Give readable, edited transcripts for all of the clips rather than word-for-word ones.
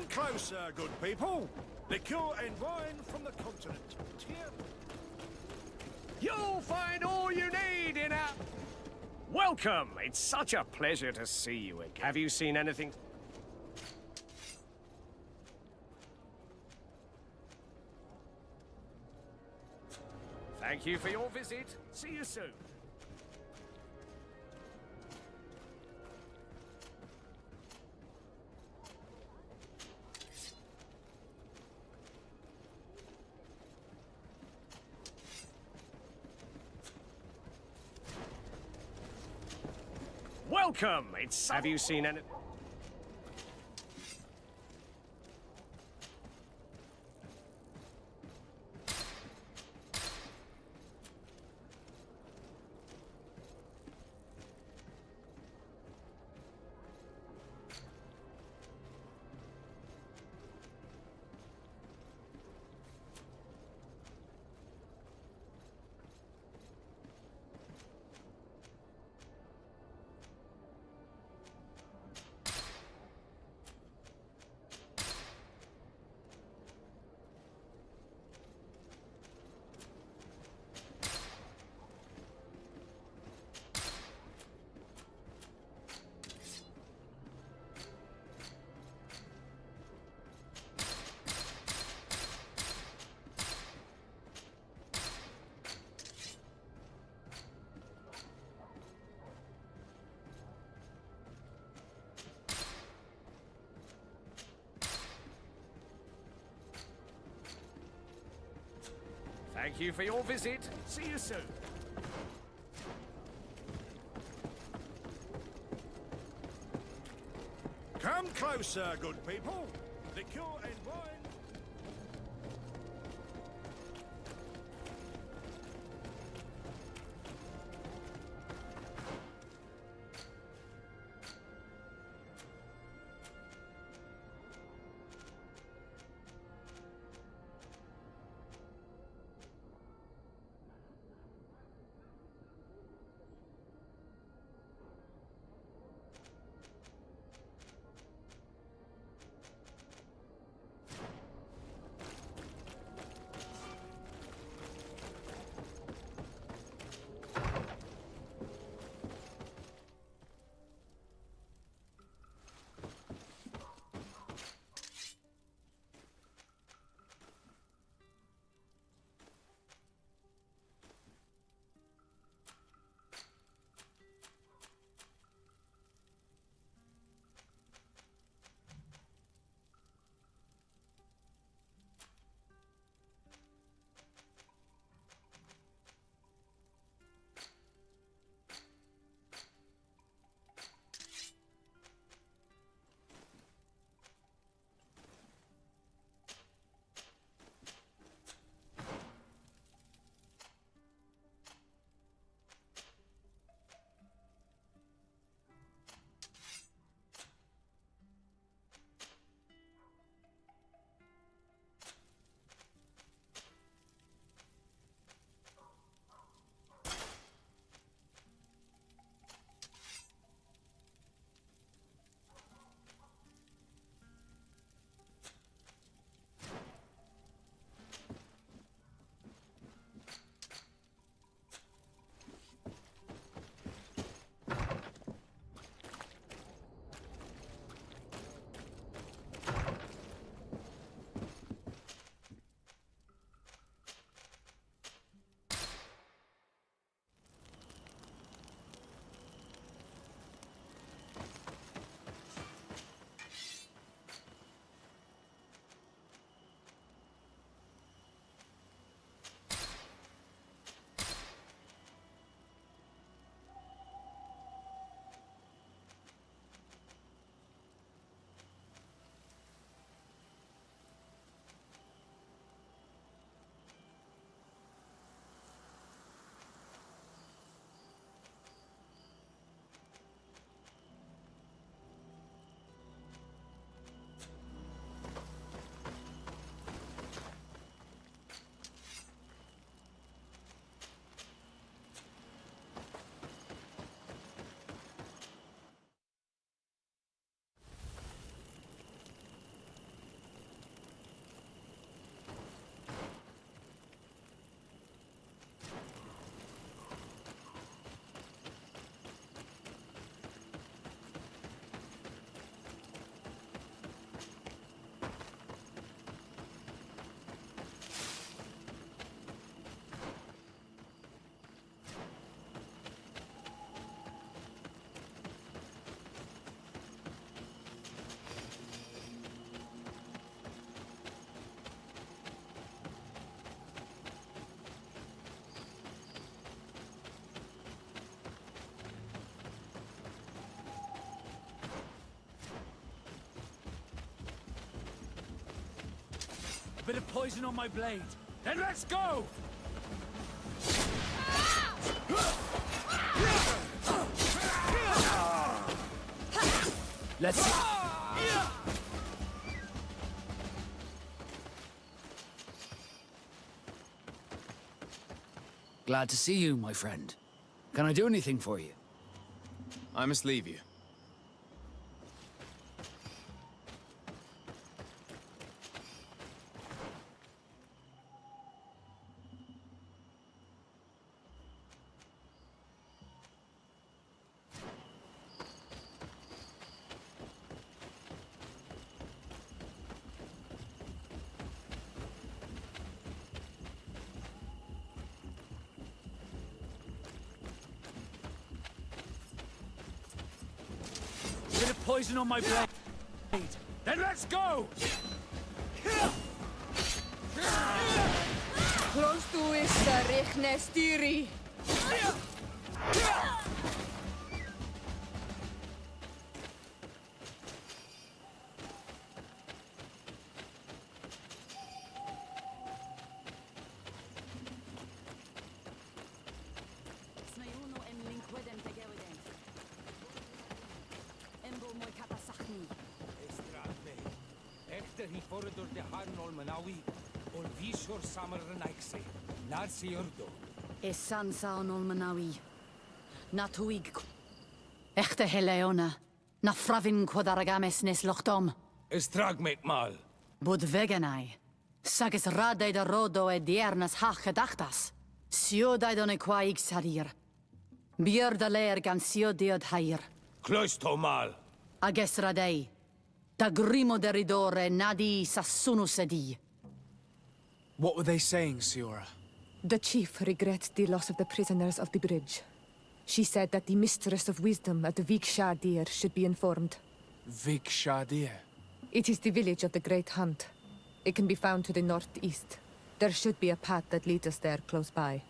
Come closer, good people. Liqueur and wine from the continent. Here. You'll find all you need in our... Welcome! It's such a pleasure to see you again. Have you seen anything? Thank you for your visit. See you soon. Welcome! It's... Have you seen any... Thank you for your visit. See you soon. Come closer, good people. Liqueur and wine. A bit of poison on my blade. Then let's go! Let's see. Glad to see you, my friend. Can I do anything for you? I must leave you. Bit of poison on my blade. Then let's go! Close to ista Rechnestiri. Echter hi ffordd o'r dehan ol Manawi, ol visor samar yn aixe, nar si urdo. Esan saon ol Manawi. Na tuig. Echte heleona. Na frafin quadaragames nes lochtom. Estrag mek mal. Bud veganai. Sages radei da rodo e diernas hach gedachtas. Siodai don e quaig sarir. Bier da leer gan siodiod hair. Klois to mal. Ages radei. Da grimo deridore nadi sassunu sedi. What were they saying, Siora? The chief regrets the loss of the prisoners of the bridge. She said that the mistress of wisdom at the Vik Shadir should be informed. Vik Shadir. It is the village of the Great Hunt. It can be found to the northeast. There should be a path that leads us there close by.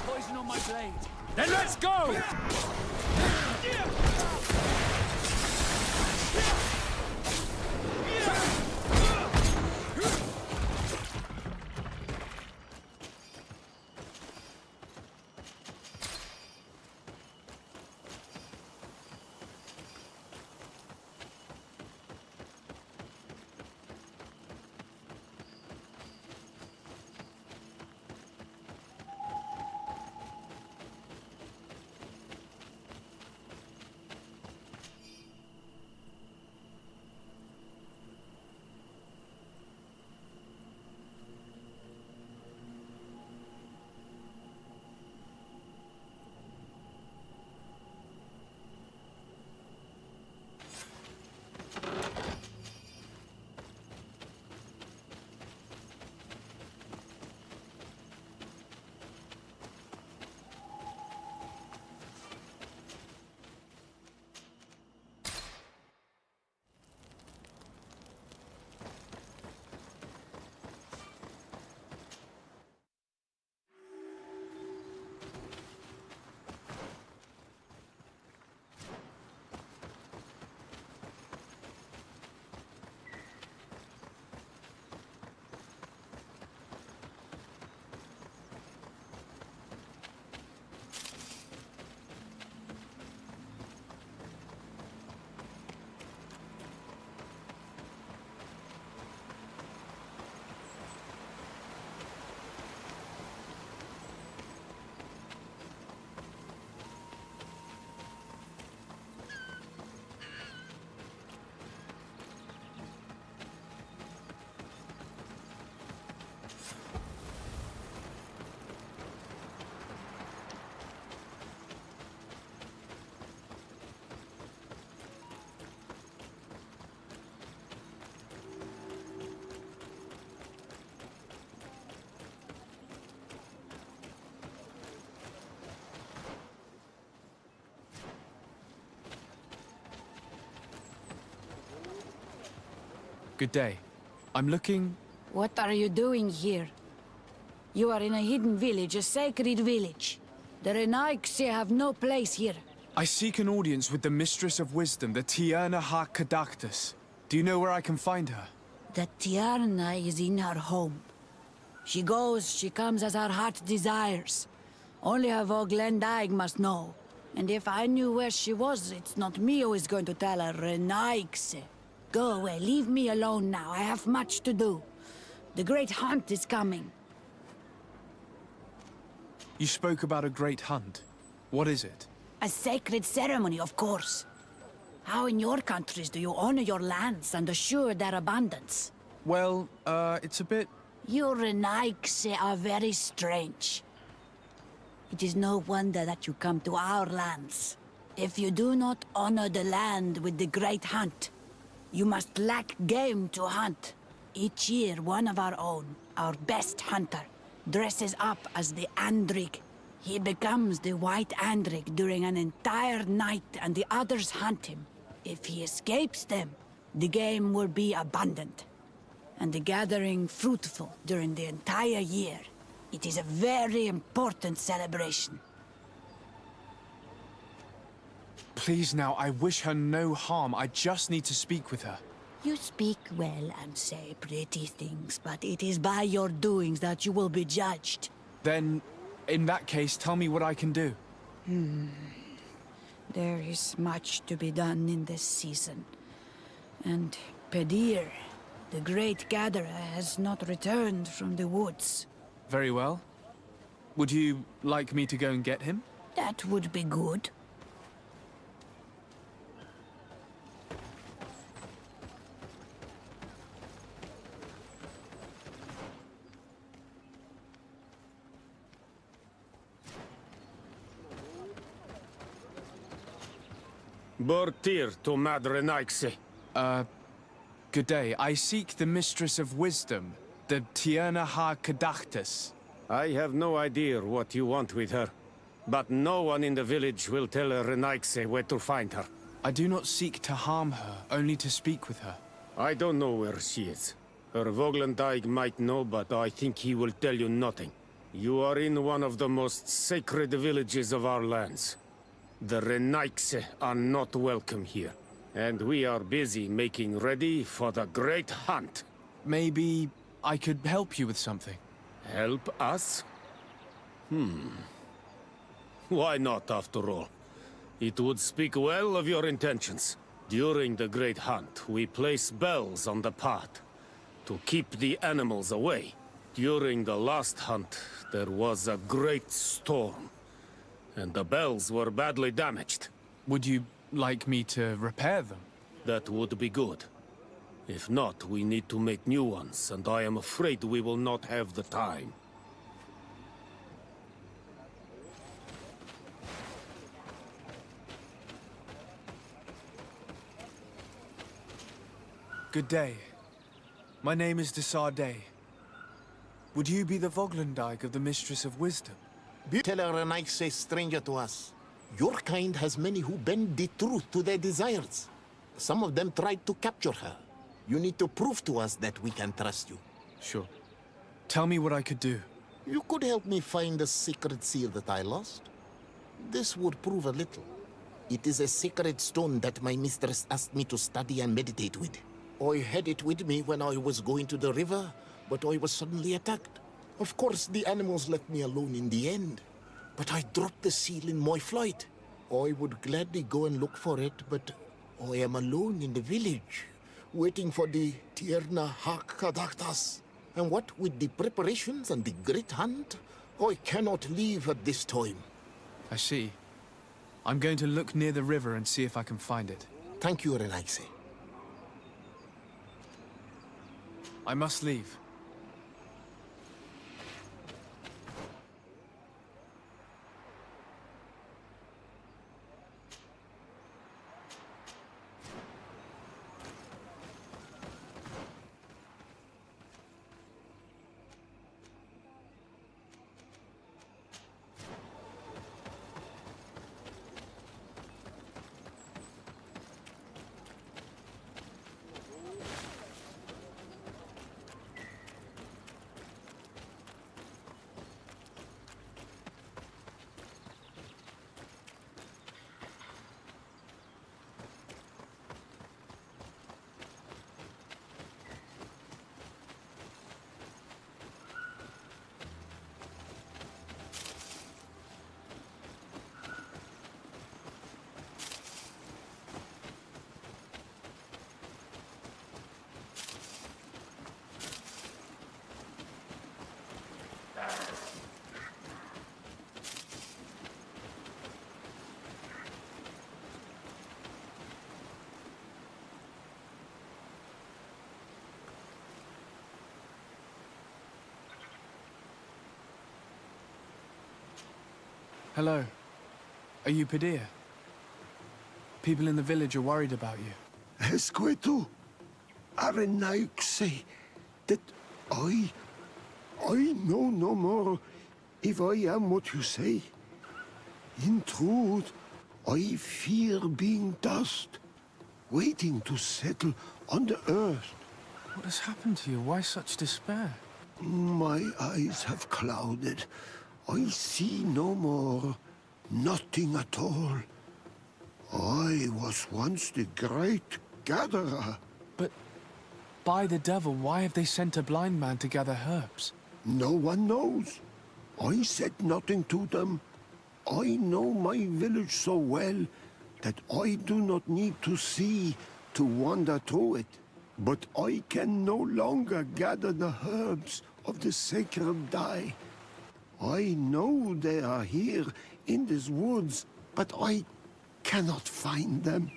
Poison on my blade. Then let's go! Good day. I'm looking... What are you doing here? You are in a hidden village, a sacred village. The Renaigse have no place here. I seek an audience with the Mistress of Wisdom, the Tierna Ha Kadactus. Do you know where I can find her? The Tierna is in her home. She goes, she comes as her heart desires. Only her Voglendaig must know. And if I knew where she was, it's not me who is going to tell her, Renaigse. Go away, leave me alone now. I have much to do. The great hunt is coming. You spoke about a great hunt. What is it? A sacred ceremony, of course. How in your countries do you honor your lands and assure their abundance? Well, it's a bit... You Renaigse are very strange. It is no wonder that you come to our lands. If you do not honor the land with the great hunt, you must lack game to hunt. Each year, one of our own, our best hunter, dresses up as the Andrig. He becomes the White Andrig during an entire night and the others hunt him. If he escapes them, the game will be abundant, and the gathering fruitful during the entire year. It is a very important celebration. Please now, I wish her no harm. I just need to speak with her. You speak well and say pretty things, but it is by your doings that you will be judged. Then, in that case, tell me what I can do. There is much to be done in this season. And Pedir, the great gatherer, has not returned from the woods. Very well. Would you like me to go and get him? That would be good. Bortir to Madre Naixe. Good day. I seek the Mistress of Wisdom, the Tierna Ha Kadactus. I have no idea what you want with her, but no one in the village will tell Renaixe where to find her. I do not seek to harm her, only to speak with her. I don't know where she is. Her Voglendaig might know, but I think he will tell you nothing. You are in one of the most sacred villages of our lands. The Renaixe are not welcome here, and we are busy making ready for the great hunt. Maybe I could help you with something. Help us? Why not, after all? It would speak well of your intentions. During the great hunt, we place bells on the path to keep the animals away. During the last hunt, there was a great storm, and the bells were badly damaged. Would you like me to repair them? That would be good. If not, we need to make new ones, and I am afraid we will not have the time. Good day. My name is Desardet. Would you be the Voglendaig of the Mistress of Wisdom? Tell her a nice stranger to us. Your kind has many who bend the truth to their desires. Some of them tried to capture her. You need to prove to us that we can trust you. Sure. Tell me what I could do. You could help me find the sacred seal that I lost. This would prove a little. It is a sacred stone that my mistress asked me to study and meditate with. I had it with me when I was going to the river, but I was suddenly attacked. Of course, the animals left me alone in the end. But I dropped the seal in my flight. I would gladly go and look for it, but I am alone in the village, waiting for the Tierna Hakadaktas. And what with the preparations and the great hunt, I cannot leave at this time. I see. I'm going to look near the river and see if I can find it. Thank you, Renaigse. I must leave. Hello. Are you Padir? People in the village are worried about you. Esqueto, Arenaix, that I know no more if I am what you say. In truth, I fear being dust, waiting to settle on the earth. What has happened to you? Why such despair? My eyes have clouded. I see no more, nothing at all. I was once the great gatherer. But by the devil, why have they sent a blind man to gather herbs? No one knows. I said nothing to them. I know my village so well that I do not need to see to wander through it. But I can no longer gather the herbs of the sacred dye. I know they are here in these woods, but I cannot find them.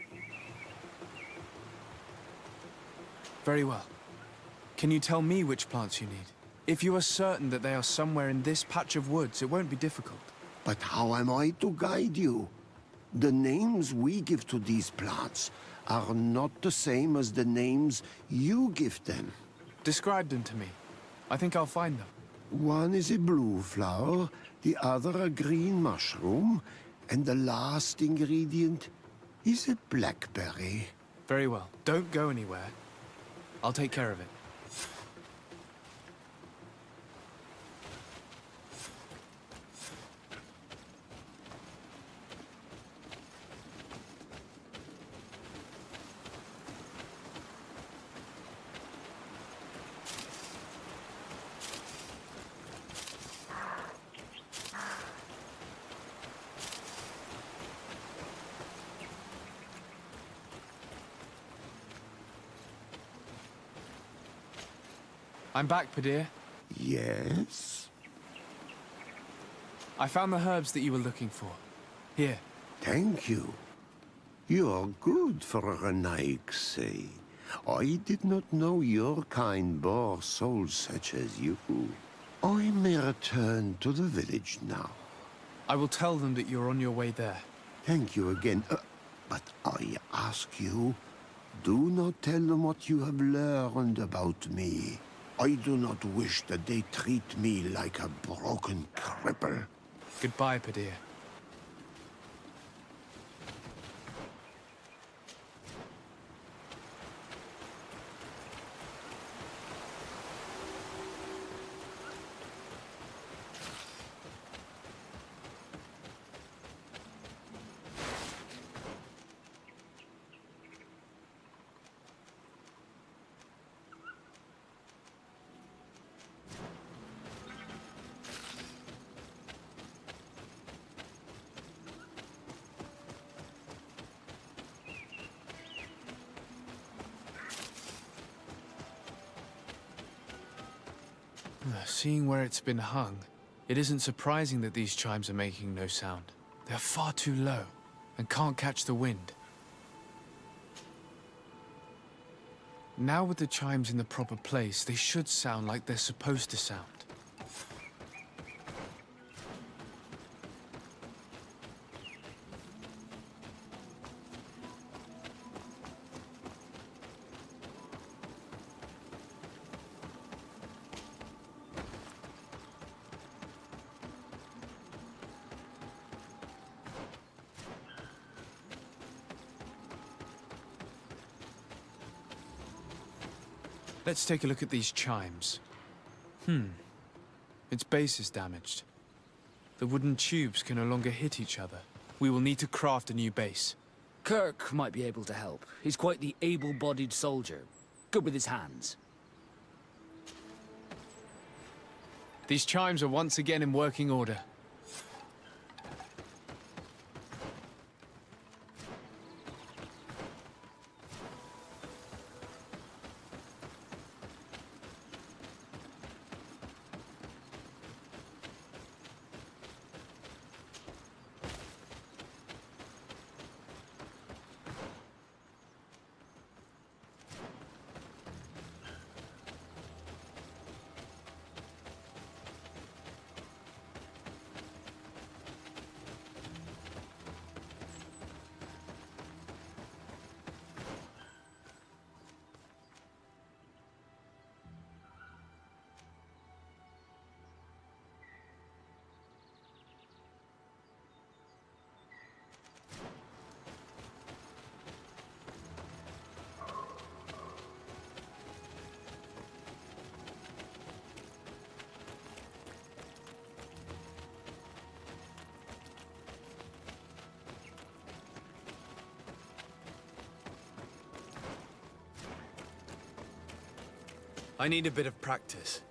Very well. Can you tell me which plants you need? If you are certain that they are somewhere in this patch of woods, it won't be difficult. But how am I to guide you? The names we give to these plants are not the same as the names you give them. Describe them to me. I think I'll find them. One is a blue flower, the other a green mushroom, and the last ingredient is a blackberry. Very well. Don't go anywhere. I'll take care of it. I'm back, Padir. Yes? I found the herbs that you were looking for. Here. Thank you. You are good for a Renaix. I did not know your kind bore souls such as you. I may return to the village now. I will tell them that you're on your way there. Thank you again. But I ask you, do not tell them what you have learned about me. I do not wish that they treat me like a broken cripple. Goodbye, Padir. Seeing where it's been hung, it isn't surprising that these chimes are making no sound. They're far too low and can't catch the wind. Now with the chimes in the proper place, they should sound like they're supposed to sound. Let's take a look at these chimes. Its base is damaged. The wooden tubes can no longer hit each other. We will need to craft a new base. Kirk might be able to help. He's quite the able-bodied soldier. Good with his hands. These chimes are once again in working order. I need a bit of practice.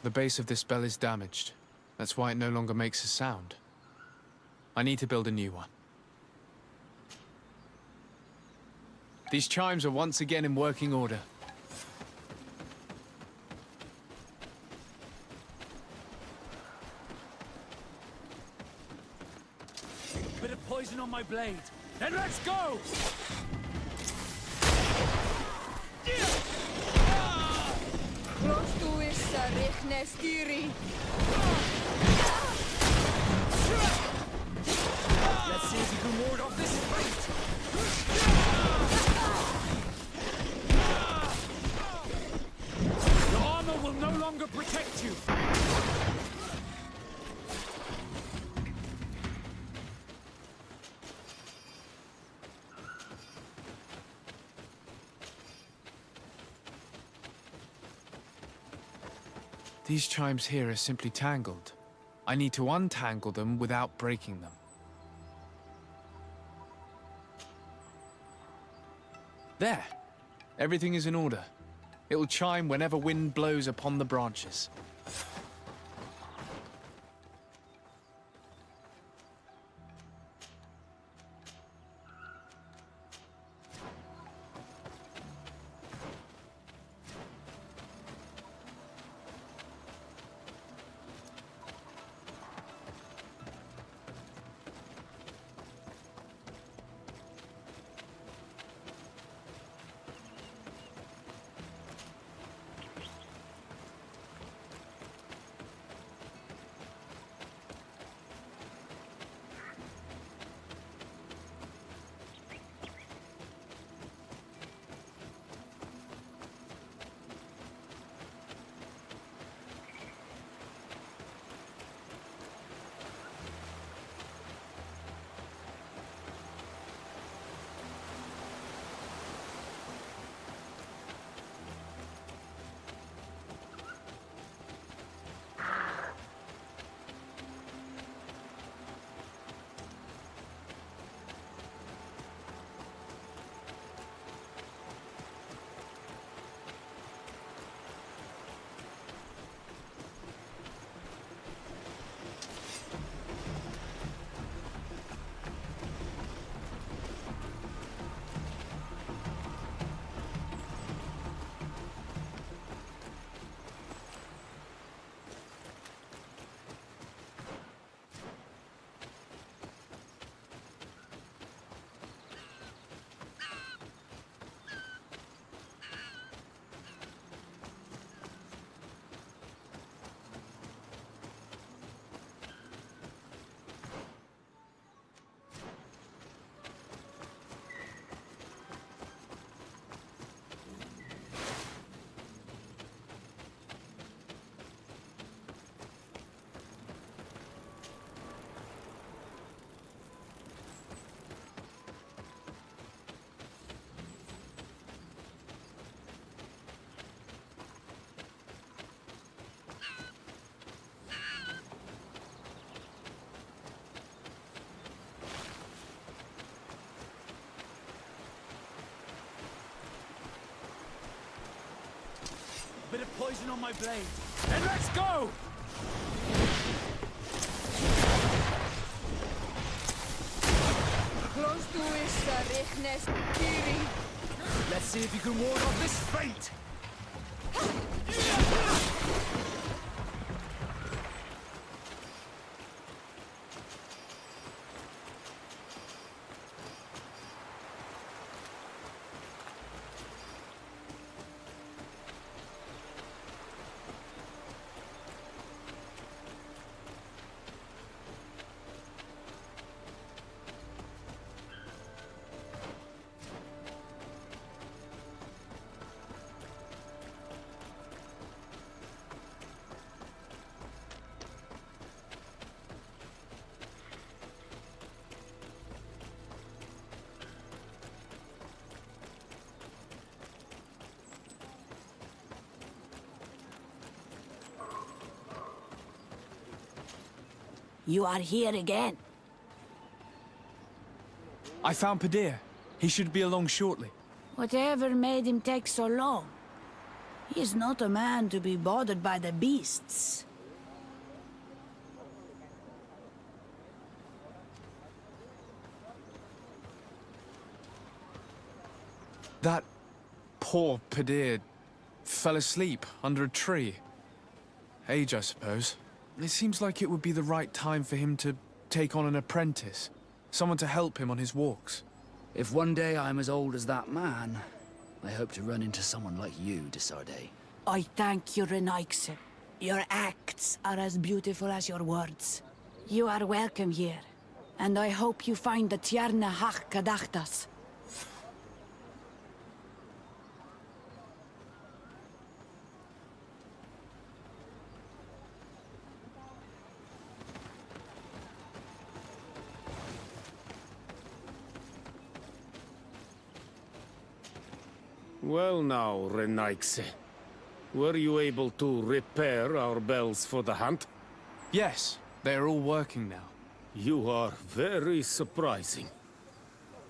The base of this bell is damaged. That's why it no longer makes a sound. I need to build a new one. These chimes are once again in working order. Bit of poison on my blade. Then let's go! Close to is Richtnestiri. Let's see if you can ward off this fight! Your armor will no longer protect you! These chimes here are simply tangled. I need to untangle them without breaking them. There! Everything is in order. It will chime whenever wind blows upon the branches. Bit of poison on my blade. Then let's go! Close to is Richtnestiri. Let's see if you can ward off this fate! You are here again. I found Padir. He should be along shortly. Whatever made him take so long? He is not a man to be bothered by the beasts. That poor Padir fell asleep under a tree. Age, I suppose. It seems like it would be the right time for him to take on an apprentice. Someone to help him on his walks. If one day I'm as old as that man, I hope to run into someone like you, Desarde. I thank you, Renaigse. Your acts are as beautiful as your words. You are welcome here, and I hope you find the Tierna Hach Kadachtas. Well now, Renaigse. Were you able to repair our bells for the hunt? Yes, they are all working now. You are very surprising.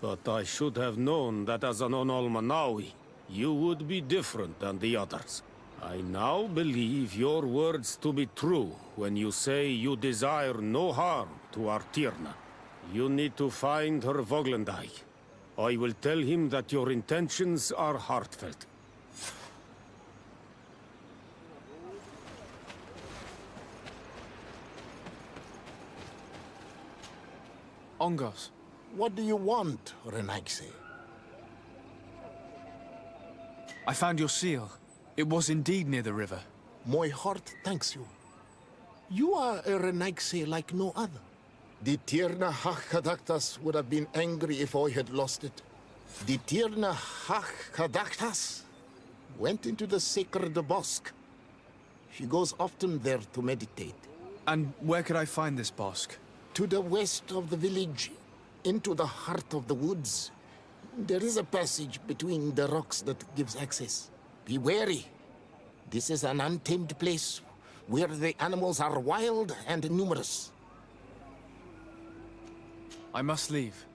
But I should have known that as an Onolmanawi, you would be different than the others. I now believe your words to be true when you say you desire no harm to our Tierna. You need to find her Voglendai. I will tell him that your intentions are heartfelt. Ongos. What do you want, Renaigse? I found your seal. It was indeed near the river. My heart thanks you. You are a Renaigse like no other. The Tierna Hachkadaktas would have been angry if I had lost it. The Tierna Hachkadaktas went into the sacred bosque. She goes often there to meditate. And where could I find this bosque? To the west of the village, into the heart of the woods. There is a passage between the rocks that gives access. Be wary. This is an untamed place where the animals are wild and numerous. I must leave.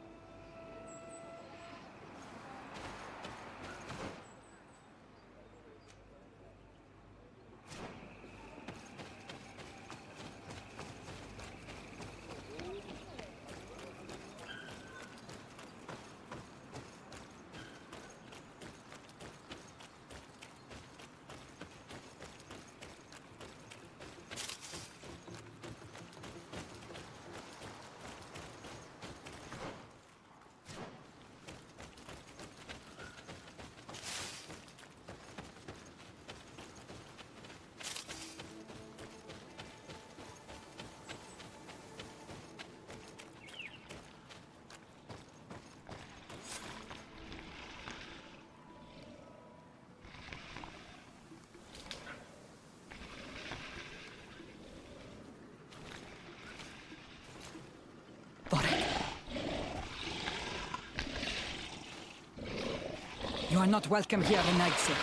You are not welcome here, Renaigse.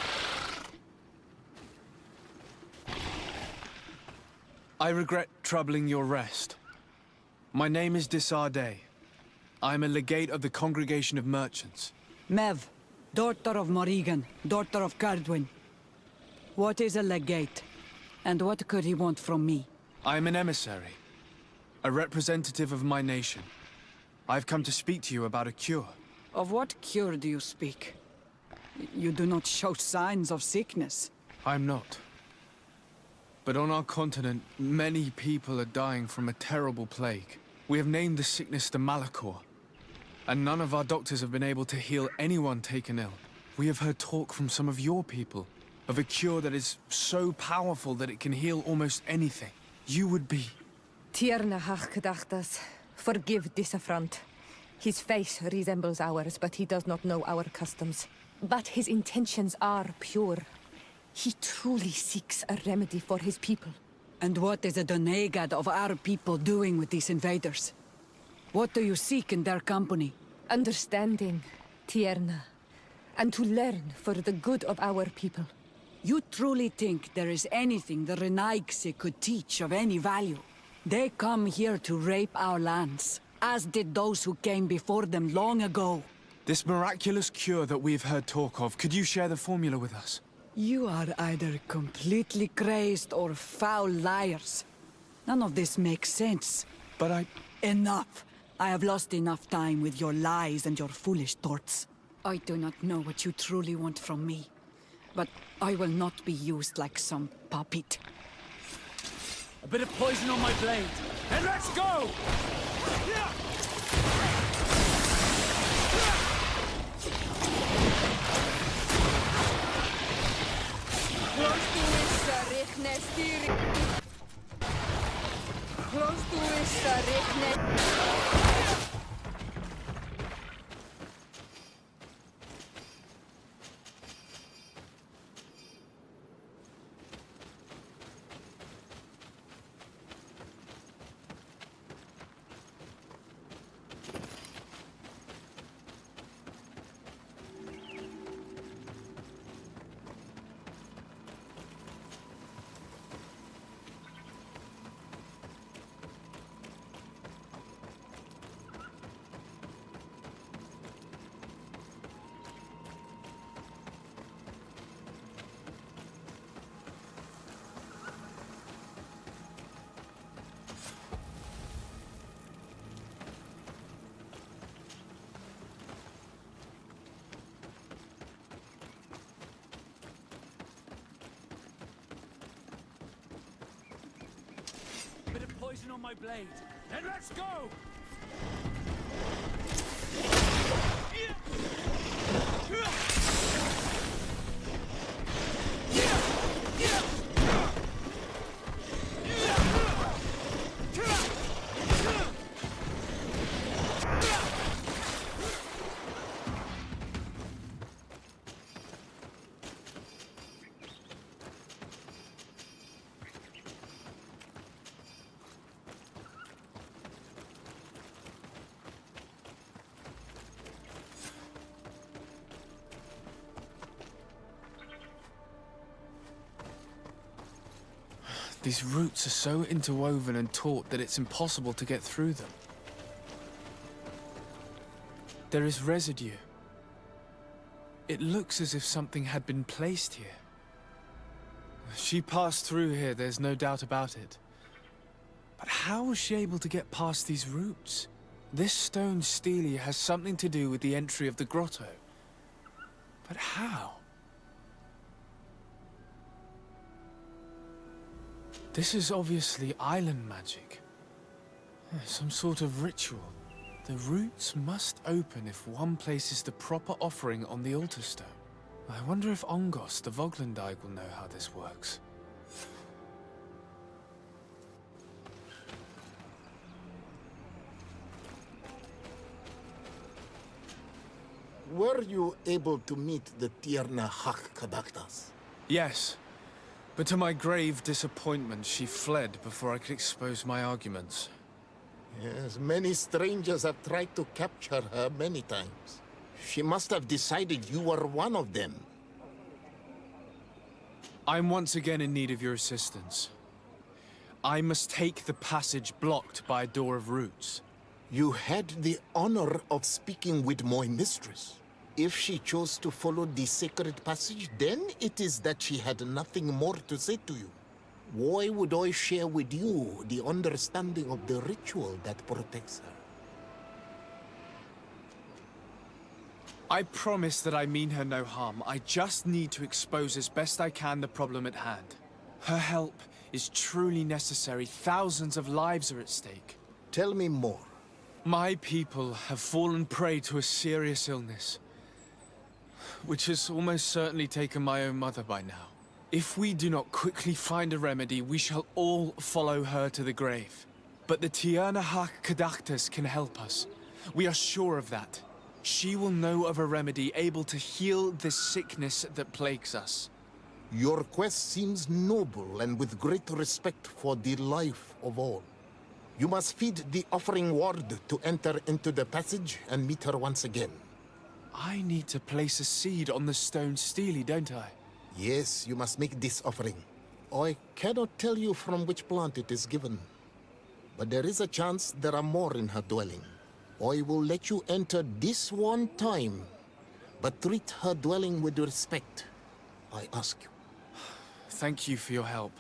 I regret troubling your rest. My name is Desarde. I am a legate of the Congregation of Merchants. Mev, daughter of Morrigan, daughter of Cardwin. What is a legate? And what could he want from me? I am an emissary, a representative of my nation. I've come to speak to you about a cure. Of what cure do you speak? You do not show signs of sickness. I'm not. But on our continent, many people are dying from a terrible plague. We have named the sickness the Malachor, and none of our doctors have been able to heal anyone taken ill. We have heard talk from some of your people of a cure that is so powerful that it can heal almost anything. You would be... Tierna Hachkadachtas, forgive this affront. His face resembles ours, but he does not know our customs. But his intentions are pure. He truly seeks a remedy for his people. And what is the Donegad of our people doing with these invaders? What do you seek in their company? Understanding, Tierna, and to learn for the good of our people. You truly think there is anything the Renaigse could teach of any value? They come here to rape our lands, as did those who came before them long ago. This miraculous cure that we've heard talk of, could you share the formula with us? You are either completely crazed or foul liars. None of this makes sense. But Enough! I have lost enough time with your lies and your foolish thoughts. I do not know what you truly want from me, but I will not be used like some puppet. A bit of poison on my blade, and let's go! Rikne styri. Close to Issa Rikne. Bit of poison on my blade. Then let's go! These roots are so interwoven and taut that it's impossible to get through them. There is residue. It looks as if something had been placed here. She passed through here, there's no doubt about it. But how was she able to get past these roots? This stone stele has something to do with the entry of the grotto. But how? This is obviously island magic. Some sort of ritual. The roots must open if one places the proper offering on the altar stone. I wonder if Ongos, the Voglandike, will know how this works. Were you able to meet the Tierna Hak Kadaktas? Yes. But to my grave disappointment, she fled before I could expose my arguments. Yes, many strangers have tried to capture her many times. She must have decided you were one of them. I'm once again in need of your assistance. I must take the passage blocked by a door of roots. You had the honor of speaking with my mistress. If she chose to follow the sacred passage, then it is that she had nothing more to say to you. Why would I share with you the understanding of the ritual that protects her? I promise that I mean her no harm. I just need to expose as best I can the problem at hand. Her help is truly necessary. Thousands of lives are at stake. Tell me more. My people have fallen prey to a serious illness, which has almost certainly taken my own mother by now. If we do not quickly find a remedy, we shall all follow her to the grave. But the Tierna Hak Kadaktas can help us. We are sure of that. She will know of a remedy able to heal the sickness that plagues us. Your quest seems noble and with great respect for the life of all. You must feed the offering ward to enter into the passage and meet her once again. I need to place a seed on the stone stele, don't I? Yes, you must make this offering. I cannot tell you from which plant it is given. But there is a chance there are more in her dwelling. I will let you enter this one time, but treat her dwelling with respect, I ask you. Thank you for your help.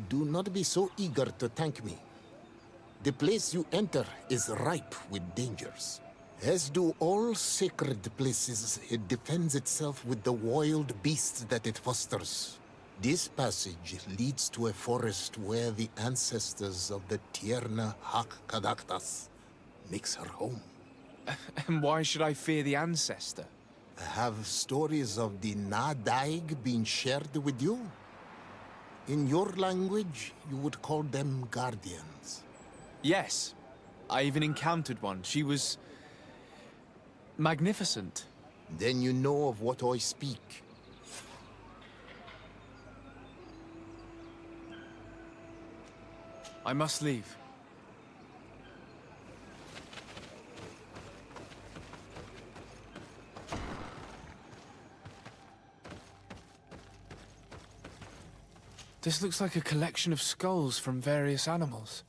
Do not be so eager to thank me. The place you enter is ripe with dangers. As do all sacred places, it defends itself with the wild beasts that it fosters. This passage leads to a forest where the ancestors of the Tierna Hak Kadaktas makes her home. And why should I fear the ancestor? Have stories of the Nadaig been shared with you? In your language, you would call them guardians. Yes. I even encountered one. She was... magnificent. Then you know of what I speak. I must leave. This looks like a collection of skulls from various animals.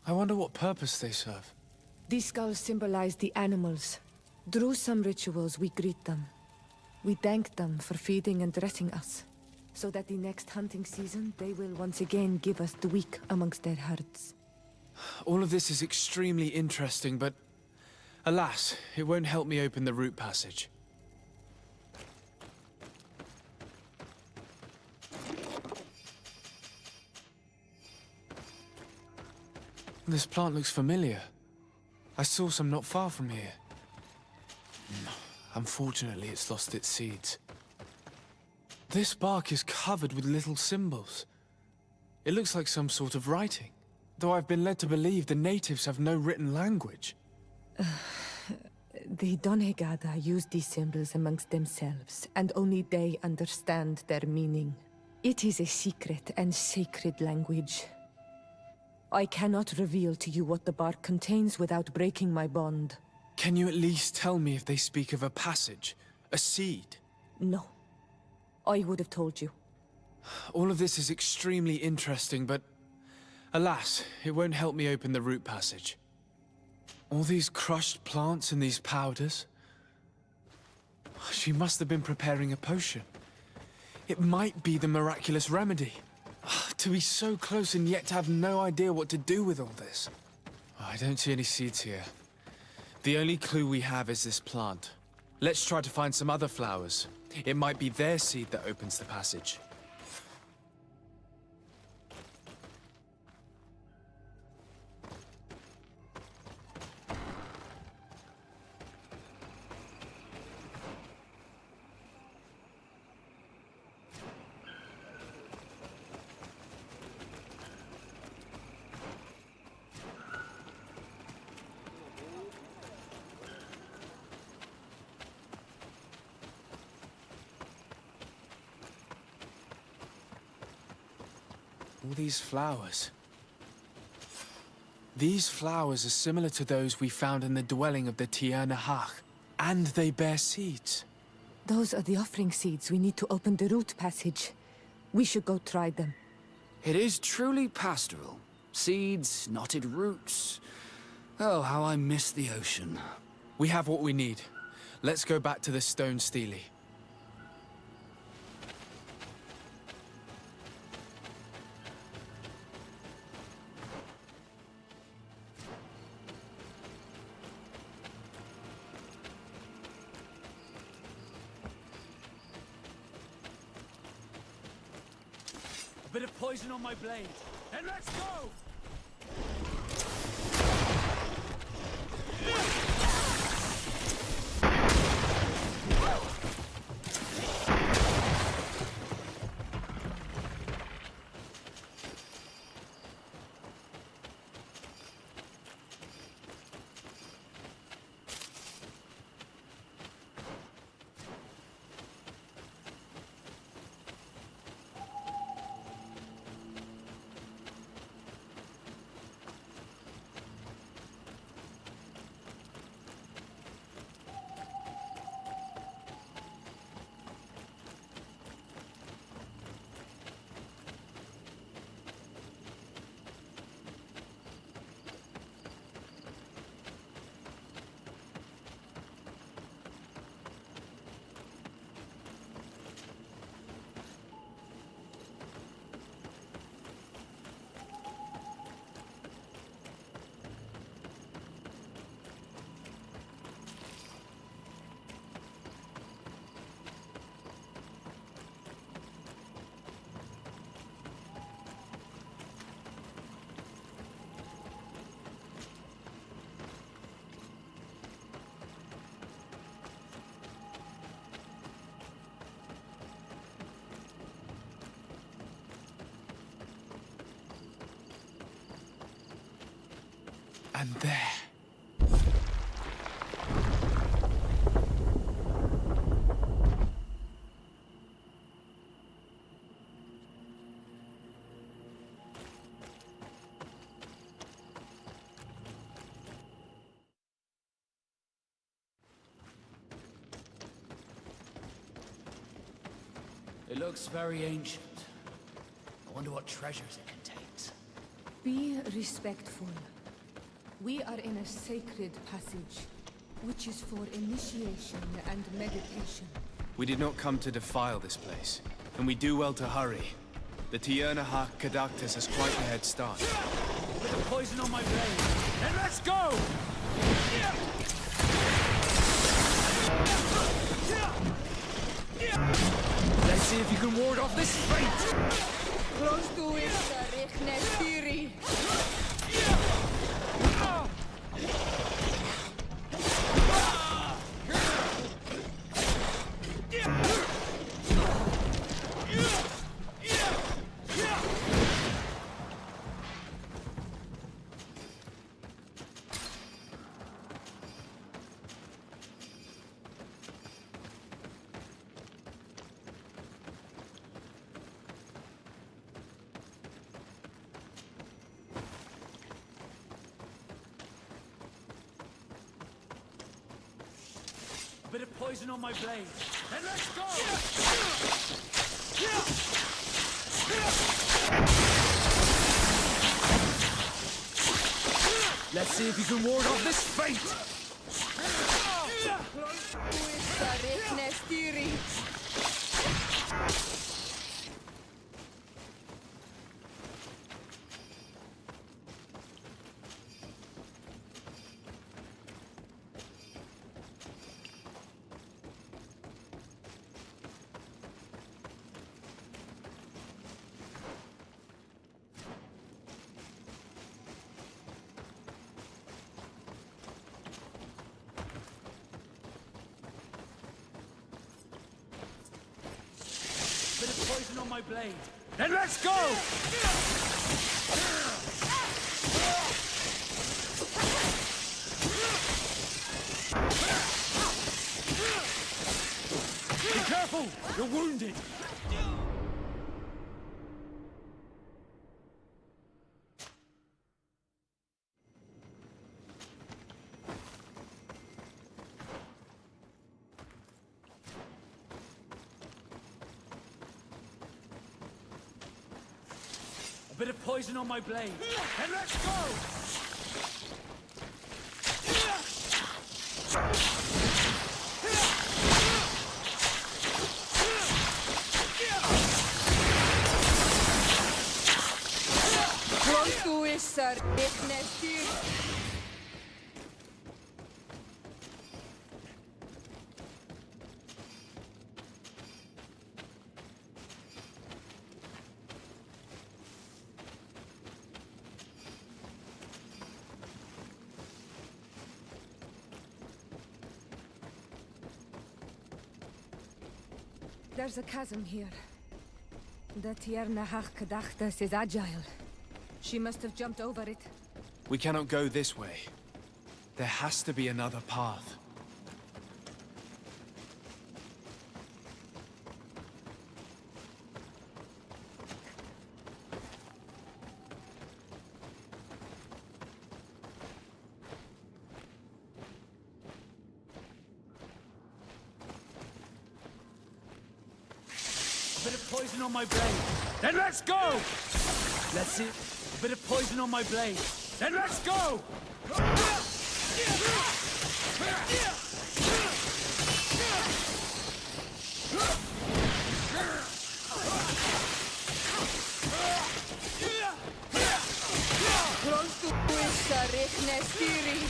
I wonder what purpose they serve. These skulls symbolize the animals. Through some rituals, we greet them. We thank them for feeding and dressing us, so that the next hunting season, they will once again give us the weak amongst their herds. All of this is extremely interesting, but alas, it won't help me open the root passage. This plant looks familiar. I saw some not far from here. Unfortunately, it's lost its seeds. This bark is covered with little symbols. It looks like some sort of writing, though I've been led to believe the natives have no written language. The Donegada use these symbols amongst themselves, and only they understand their meaning. It is a secret and sacred language. I cannot reveal to you what the bark contains without breaking my bond. Can you at least tell me if they speak of a passage, a seed? No. I would have told you. All of this is extremely interesting, but alas, it won't help me open the root passage. All these crushed plants and these powders. She must have been preparing a potion. It might be the miraculous remedy. To be so close and yet to have no idea what to do with all this. I don't see any seeds here. The only clue we have is this plant. Let's try to find some other flowers. It might be their seed that opens the passage. All these flowers. These flowers are similar to those we found in the dwelling of the Tiernahach, and they bear seeds. Those are the offering seeds we need to open the root passage. We should go try them. It is truly pastoral. Seeds, knotted roots. Oh, how I miss the ocean. We have what we need. Let's go back to the stone stele. A bit of poison on my blade, and let's go! And there. It looks very ancient. I wonder what treasures it contains. Be respectful. We are in a sacred passage, which is for initiation and meditation. We did not come to defile this place, and we do well to hurry. The Tiernahak Kadactus has quite a head start. With the poison on my blade. Then let's go! Let's see if you can ward off this fate! Close to it, Richnestiri. Bit of poison on my blade. Then let's go! Let's see if you can ward off this fate! Richnestiri. Bit of poison on my blade. Then let's go! Be careful! You're wounded! A bit of poison on my blade. And let's go! Close to it, Richnestiri. There's a chasm here. The Tiernahak Kadactus is agile. She must have jumped over it. We cannot go this way. There has to be another path. A bit of poison on my blade. Then let's go! Let's see. A bit of poison on my blade. Then let's go! Close to it, Richnestiri.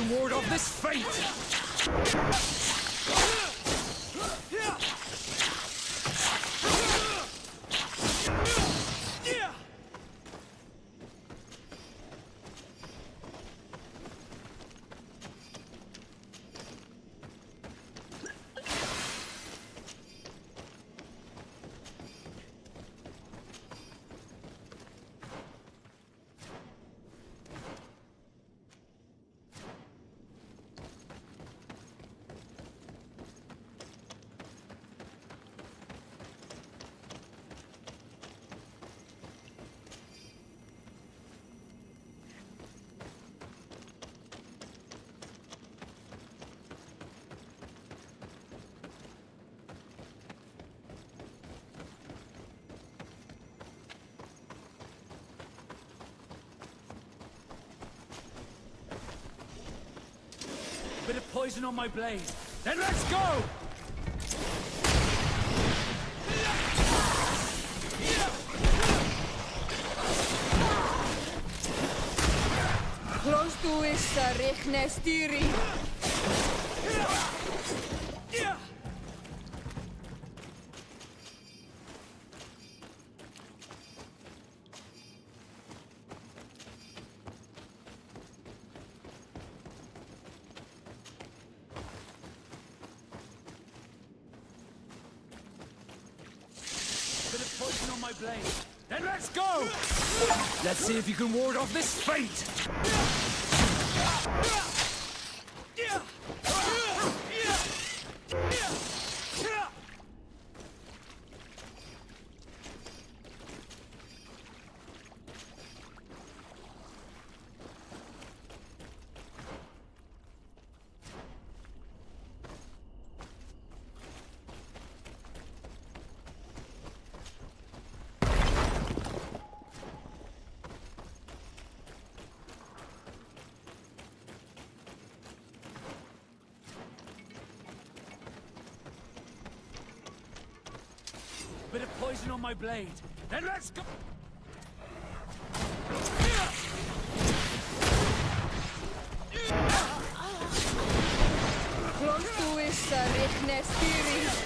can ward off this fate! Bit of poison on my blade. Then let's go! Close to is Rechne Stiri. Bit of poison on my blade. Then let's go! Let's see if you can ward off this fate! Bit of poison on my blade. Then let's go! Close to is Rechne Stiri.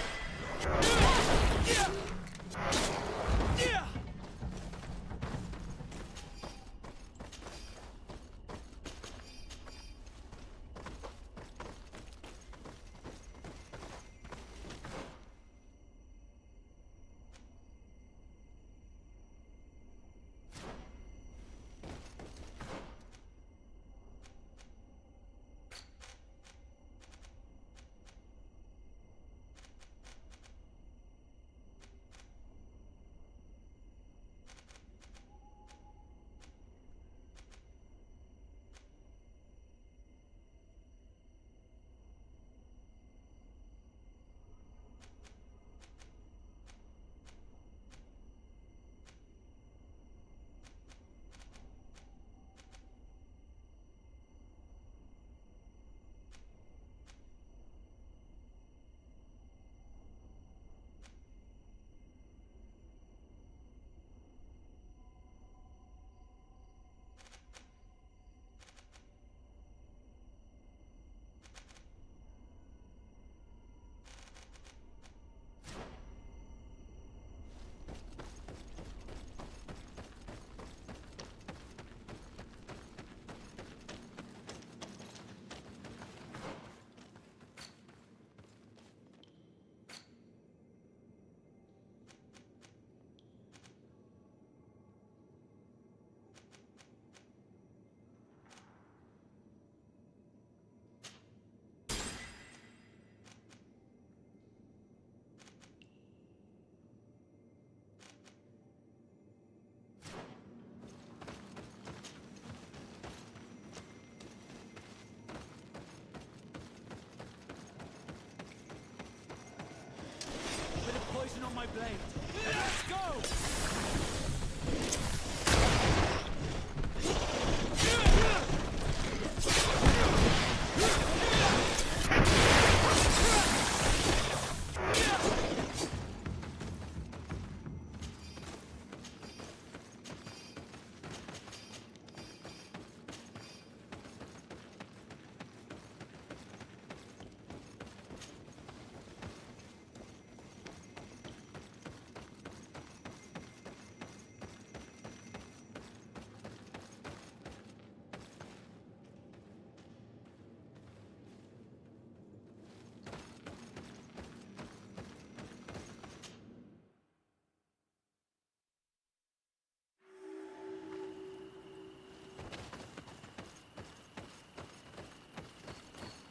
Poison on my blade. Let's go!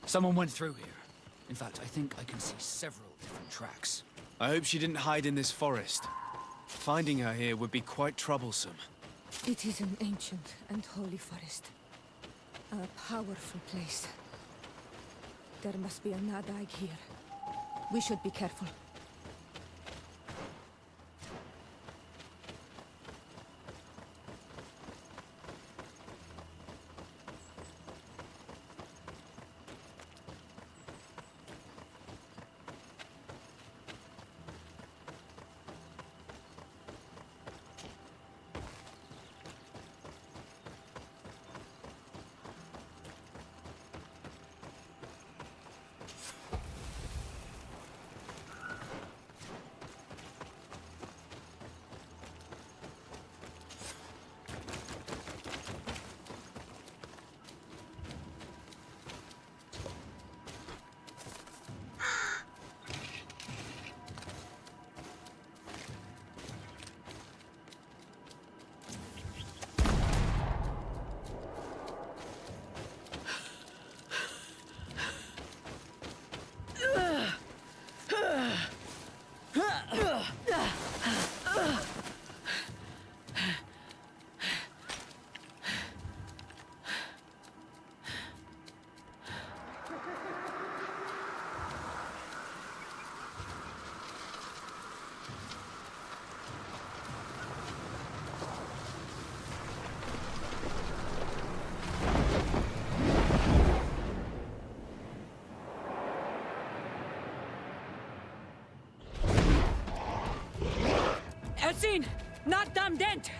Someone went through here. In fact, I think I can see several different tracks. I hope she didn't hide in this forest. Finding her here would be quite troublesome. It is an ancient and holy forest. A powerful place. There must be a Nadag here. We should be careful. Elsin! Not damn dent!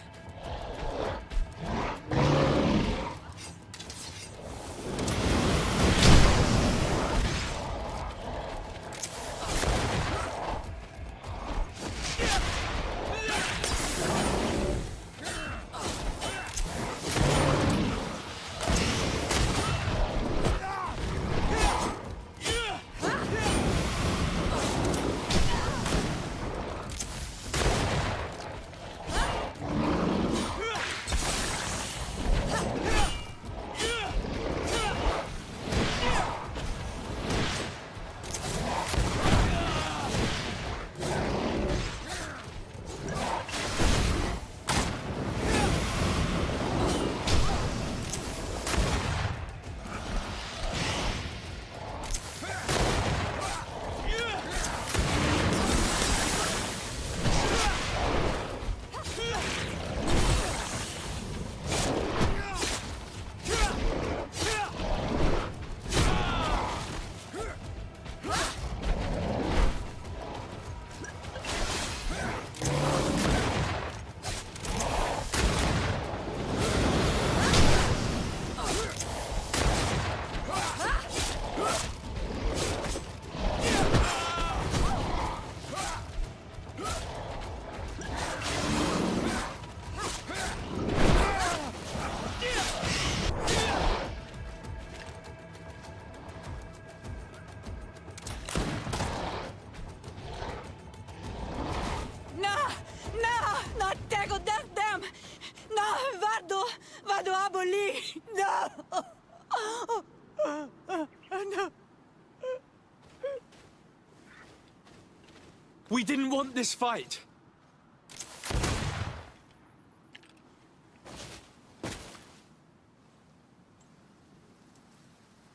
We didn't want this fight!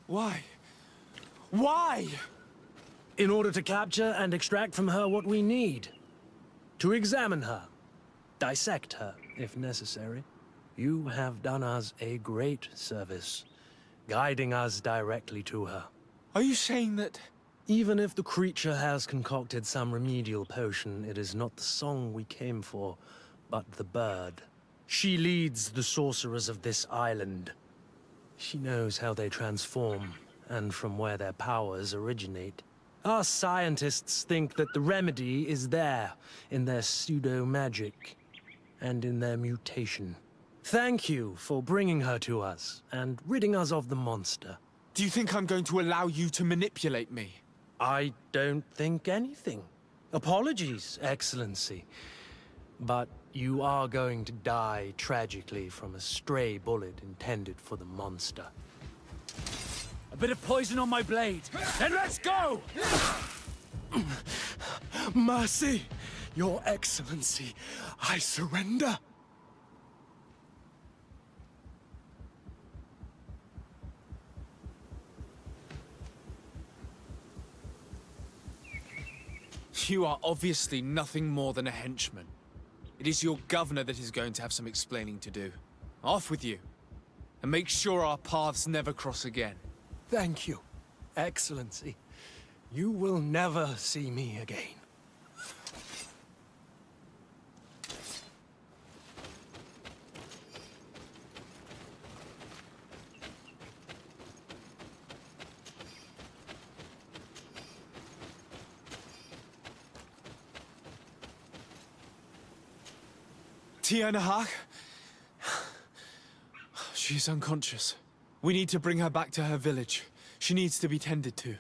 Why? Why? In order to capture and extract from her what we need. To examine her. Dissect her, if necessary. You have done us a great service, guiding us directly to her. Are you saying that... Even if the creature has concocted some remedial potion, it is not the song we came for, but the bird. She leads the sorcerers of this island. She knows how they transform, and from where their powers originate. Our scientists think that the remedy is there, in their pseudo-magic, and in their mutation. Thank you for bringing her to us, and ridding us of the monster. Do you think I'm going to allow you to manipulate me? I don't think anything. Apologies, Excellency. But you are going to die tragically from a stray bullet intended for the monster. A bit of poison on my blade. Then let's go! Mercy, Your Excellency, I surrender. You are obviously nothing more than a henchman. It is your governor that is going to have some explaining to do. Off with you, and make sure our paths never cross again. Thank you, Excellency. You will never see me again. Tianahak? She is unconscious. We need to bring her back to her village. She needs to be tended to.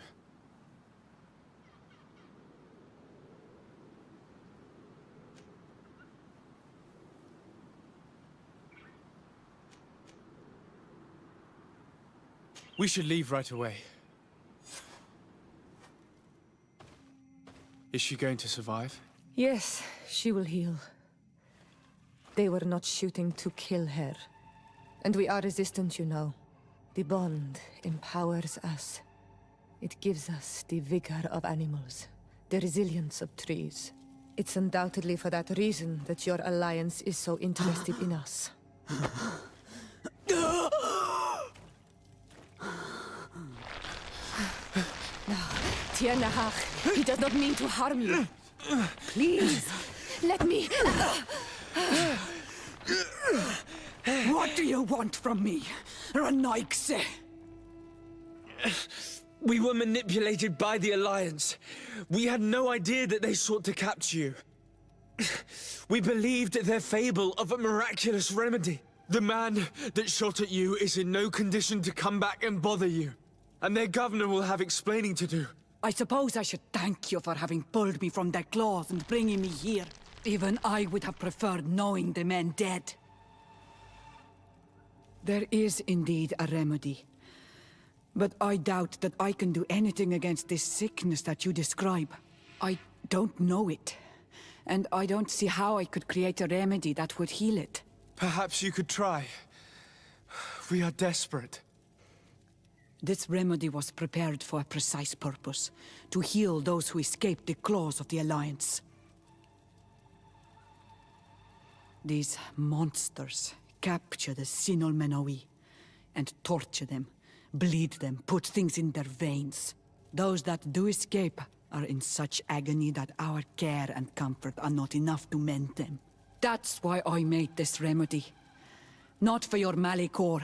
We should leave right away. Is she going to survive? Yes, she will heal. They were not shooting to kill her. And we are resistant, you know. The bond empowers us. It gives us the vigor of animals, the resilience of trees. It's undoubtedly for that reason that your alliance is so interested in us. No, Tianahak, he does not mean to harm you. Please, let me... What do you want from me, Renaigse? We were manipulated by the Alliance. We had no idea that they sought to capture you. We believed their fable of a miraculous remedy. The man that shot at you is in no condition to come back and bother you. And their governor will have explaining to do. I suppose I should thank you for having pulled me from their claws and bringing me here. Even I would have preferred knowing the men dead. There is indeed a remedy. But I doubt that I can do anything against this sickness that you describe. I don't know it. And I don't see how I could create a remedy that would heal it. Perhaps you could try. We are desperate. This remedy was prepared for a precise purpose. To heal those who escaped the claws of the Alliance. These monsters capture the Sinol Menoi and torture them, bleed them, put things in their veins. Those that do escape are in such agony that our care and comfort are not enough to mend them. That's why I made this remedy. Not for your Malikor.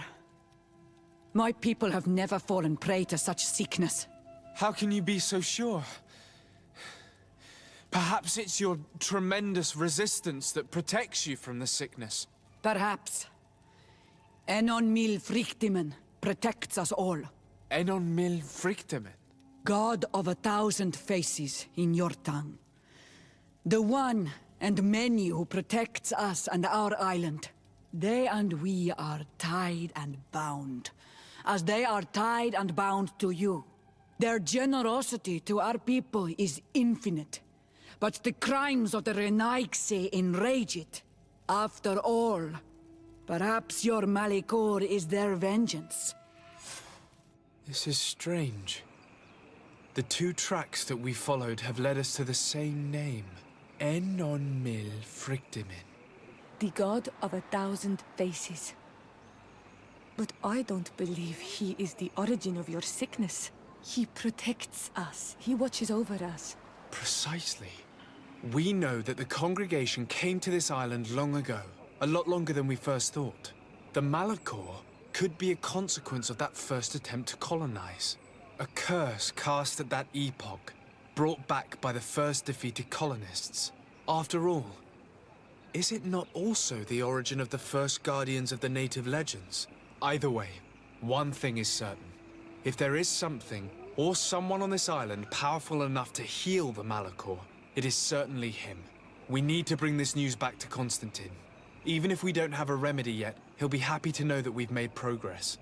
My people have never fallen prey to such sickness. How can you be so sure? Perhaps it's your tremendous resistance that protects you from the sickness. Perhaps. Enon mil frictimen protects us all. Enon mil frictimen? God of 1,000 faces in your tongue. The one and many who protects us and our island. They and we are tied and bound, as they are tied and bound to you. Their generosity to our people is infinite, but the crimes of the Renaigse enrage it. After all, perhaps your Malikor is their vengeance. This is strange. The two tracks that we followed have led us to the same name. Enon mil frictimen. The god of 1,000 faces. But I don't believe he is the origin of your sickness. He protects us. He watches over us. Precisely. We know that the congregation came to this island long ago. A lot longer than we first thought. The Malachor could be a consequence of that first attempt to colonize. A curse cast at that epoch, brought back by the first defeated colonists. After all, is it not also the origin of the first guardians of the native legends? Either way, one thing is certain. If there is something, or someone on this island powerful enough to heal the Malachor, it is certainly him. We need to bring this news back to Constantine. Even if we don't have a remedy yet, he'll be happy to know that we've made progress.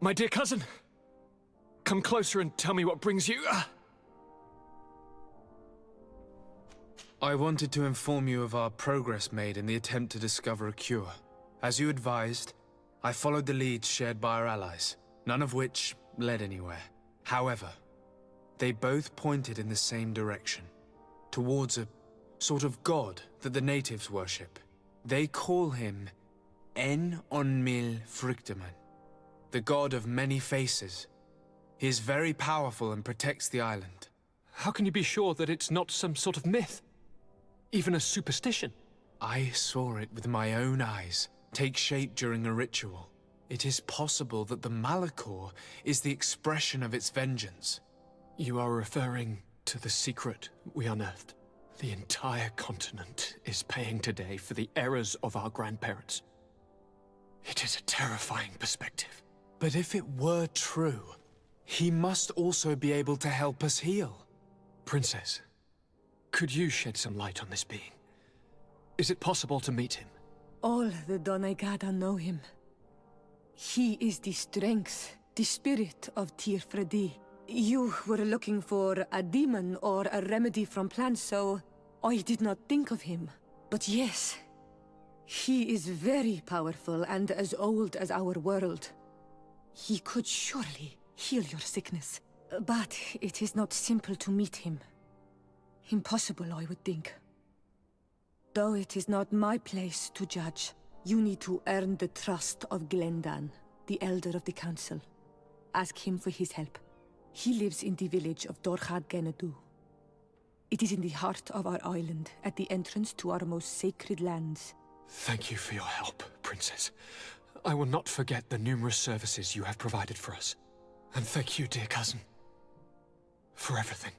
My dear cousin, come closer and tell me what brings you. I wanted to inform you of our progress made in the attempt to discover a cure. As you advised, I followed the leads shared by our allies, none of which led anywhere. However, they both pointed in the same direction, towards a sort of god that the natives worship. They call him En-on-mil Frichteman, the god of many faces. He is very powerful and protects the island. How can you be sure that it's not some sort of myth? Even a superstition? I saw it with my own eyes take shape during a ritual. It is possible that the Malachor is the expression of its vengeance. You are referring to the secret we unearthed. The entire continent is paying today for the errors of our grandparents. It is a terrifying perspective. But if it were true, he must also be able to help us heal. Princess, could you shed some light on this being? Is it possible to meet him? All the Doneigada know him. He is the strength, the spirit of Tirfredi. You were looking for a demon or a remedy from plants, so I did not think of him. But yes, he is very powerful and as old as our world. He could surely heal your sickness. But it is not simple to meet him. Impossible, I would think. Though it is not my place to judge, you need to earn the trust of Glendan, the Elder of the Council. Ask him for his help. He lives in the village of Dorchad Genadu. It is in the heart of our island, at the entrance to our most sacred lands. Thank you for your help, Princess. I will not forget the numerous services you have provided for us. And thank you, dear cousin, for everything.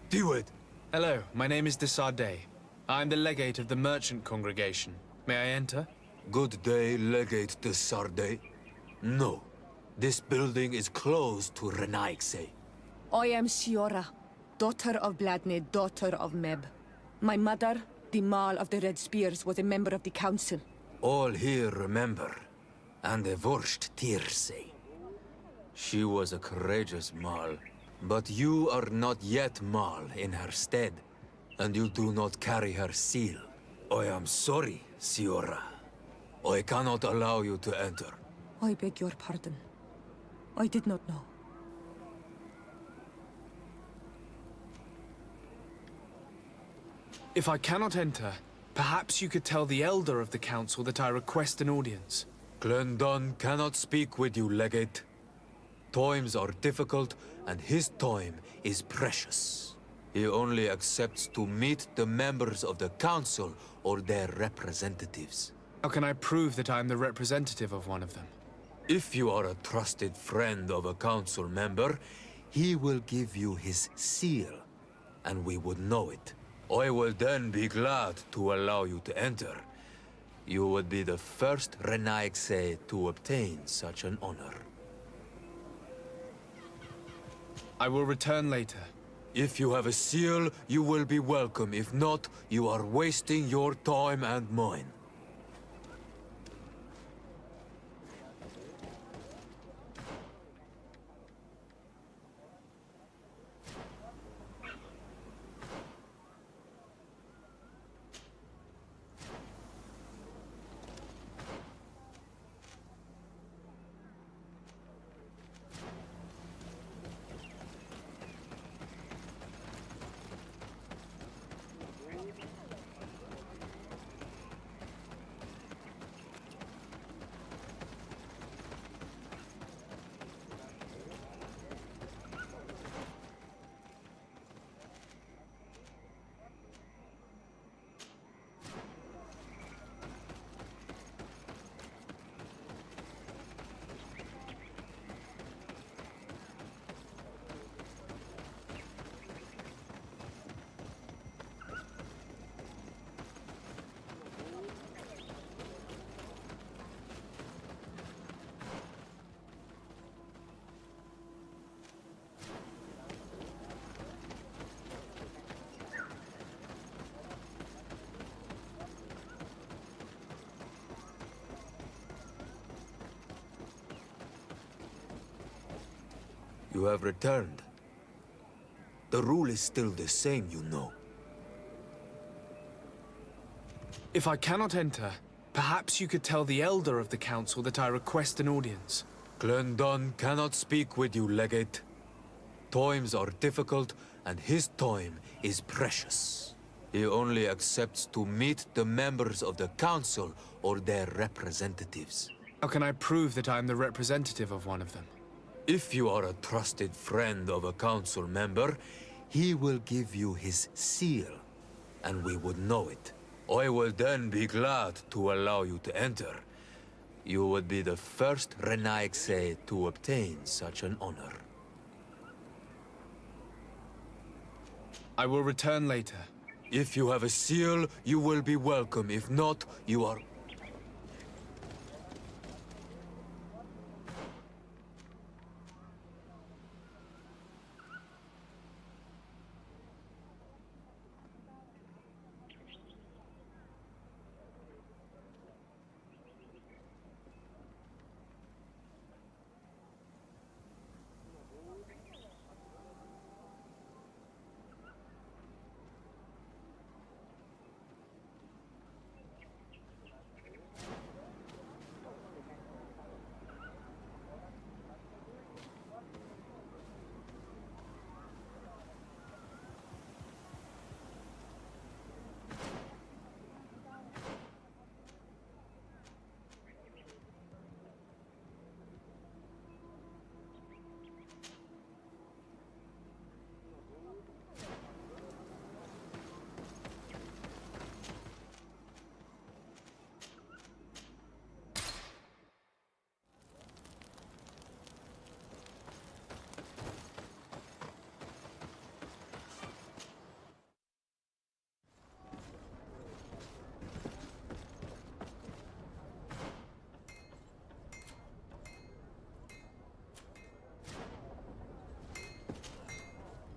Deward! Hello, my name is Desardet. I'm the legate of the merchant congregation. May I enter? Good day, Legate Desardet. No, this building is closed to Renaigse. I am Siora. daughter of Bladne, daughter of Meb. My mother, the Marl of the Red Spears, was a member of the council. All here remember, and the worst tears say. She was a courageous Marl, but you are not yet Marl in her stead, and you do not carry her seal. I am sorry, Siora. I cannot allow you to enter. I beg your pardon. I did not know. If I cannot enter, perhaps you could tell the Elder of the Council that I request an audience. Glendon cannot speak with you, Legate. Times are difficult, and his time is precious. He only accepts to meet the members of the Council or their representatives. How can I prove that I am the representative of one of them? If you are a trusted friend of a Council member, he will give you his seal, and we would know it. I will then be glad to allow you to enter. You would be the first Renaigse to obtain such an honor. I will return later. If you have a seal, you will be welcome. If not, you are wasting your time and mine. You have returned. The rule is still the same, you know. If I cannot enter, perhaps you could tell the Elder of the Council that I request an audience. Glendon cannot speak with you, Legate. Times are difficult, and his time is precious. He only accepts to meet the members of the Council or their representatives. How can I prove that I am the representative of one of them? If you are a trusted friend of a Council member, he will give you his seal, and we would know it. I will then be glad to allow you to enter. You would be the first Renaigse to obtain such an honor. I will return later. If you have a seal, you will be welcome. If not, you are...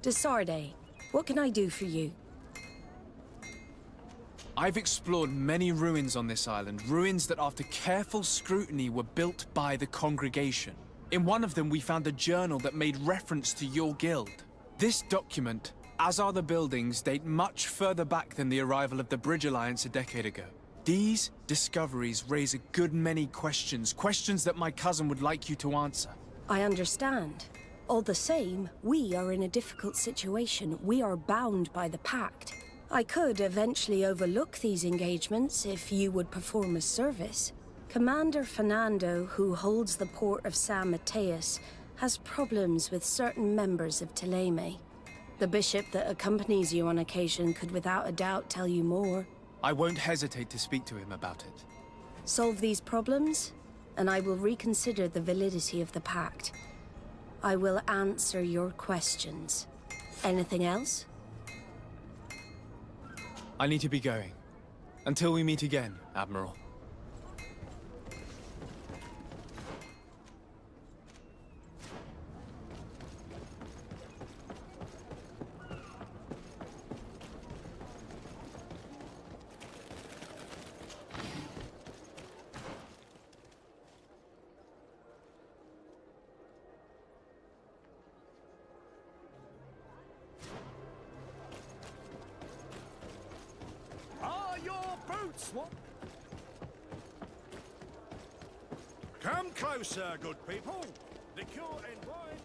De Sarde, What can I do for you? I've explored many ruins on this island, ruins that after careful scrutiny were built by the congregation. In one of them we found a journal that made reference to your guild. This document, as are the buildings, date much further back than the arrival of the Bridge Alliance a decade ago. These discoveries raise a good many questions, questions that my cousin would like you to answer. I understand. All the same, we are in a difficult situation. We are bound by the pact. I could eventually overlook these engagements if you would perform a service. Commander Fernando, who holds the port of San Mateus, has problems with certain members of Teleme. The bishop that accompanies you on occasion could without a doubt tell you more. I won't hesitate to speak to him about it. Solve these problems, and I will reconsider the validity of the pact. I will answer your questions. Anything else? I need to be going. Until we meet again, Admiral. Are your boots what? Come closer, good people. Liqueur and wine.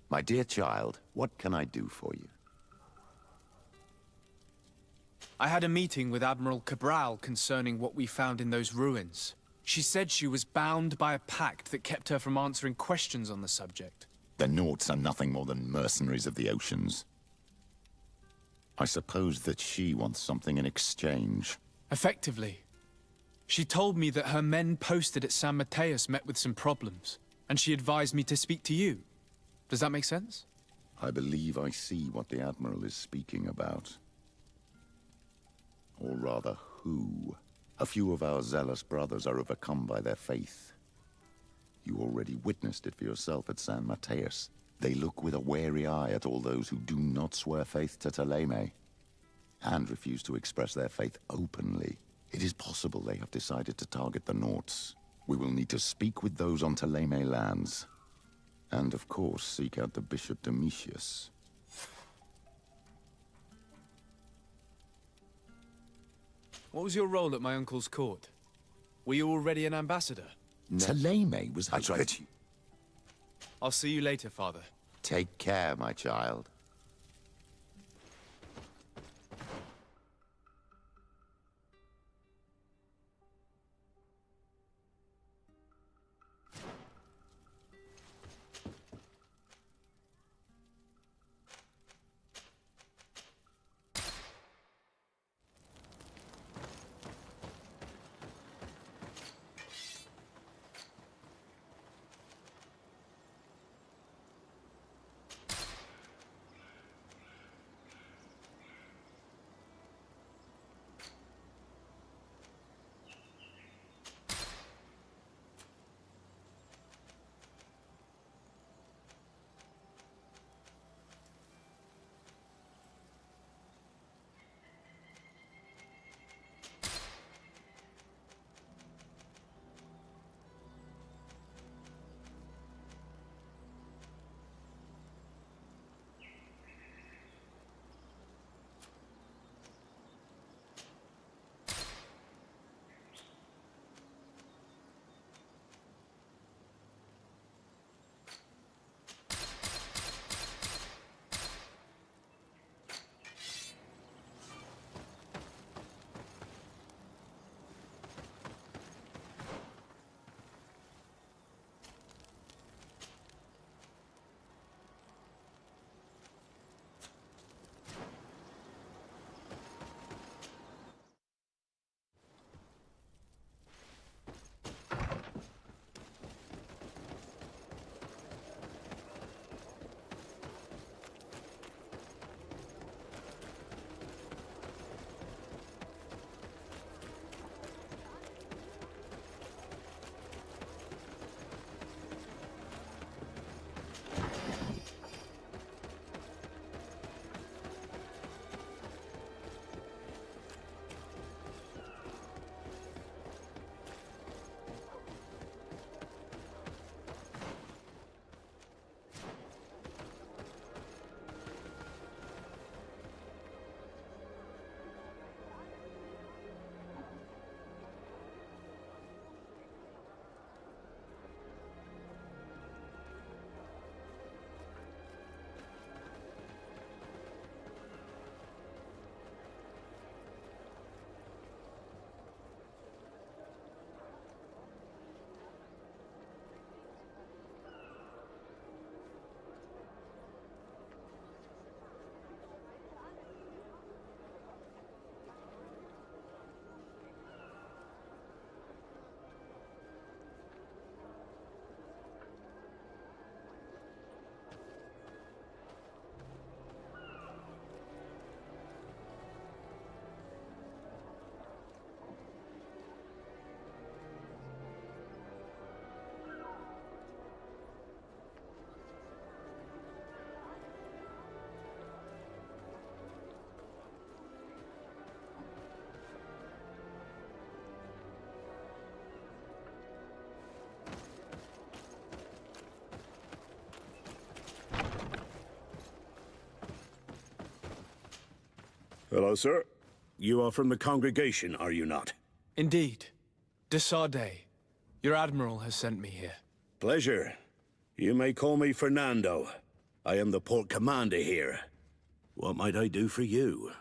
My dear child, what can I do for you? I had a meeting with Admiral Cabral concerning what we found in those ruins. She said she was bound by a pact that kept her from answering questions on the subject. The Nauts are nothing more than mercenaries of the oceans. I suppose that she wants something in exchange. Effectively. She told me that her men posted at San Mateus met with some problems, and she advised me to speak to you. Does that make sense? I believe I see what the Admiral is speaking about. Or rather, who. A few of our zealous brothers are overcome by their faith. You already witnessed it for yourself at San Mateus. They look with a wary eye at all those who do not swear faith to Teleme, and refuse to express their faith openly. It is possible they have decided to target the Nauts. We will need to speak with those on Teleme lands. And of course, seek out the Bishop Domitius. What was your role at my uncle's court? Were you already an ambassador? No. Teleme was... That's right. I'll see you later, Father. Take care, my child. Hello, sir. You are from the congregation, are you not? Indeed. De Sardet, your admiral has sent me here. Pleasure. You may call me Fernando. I am the port commander here. What might I do for you?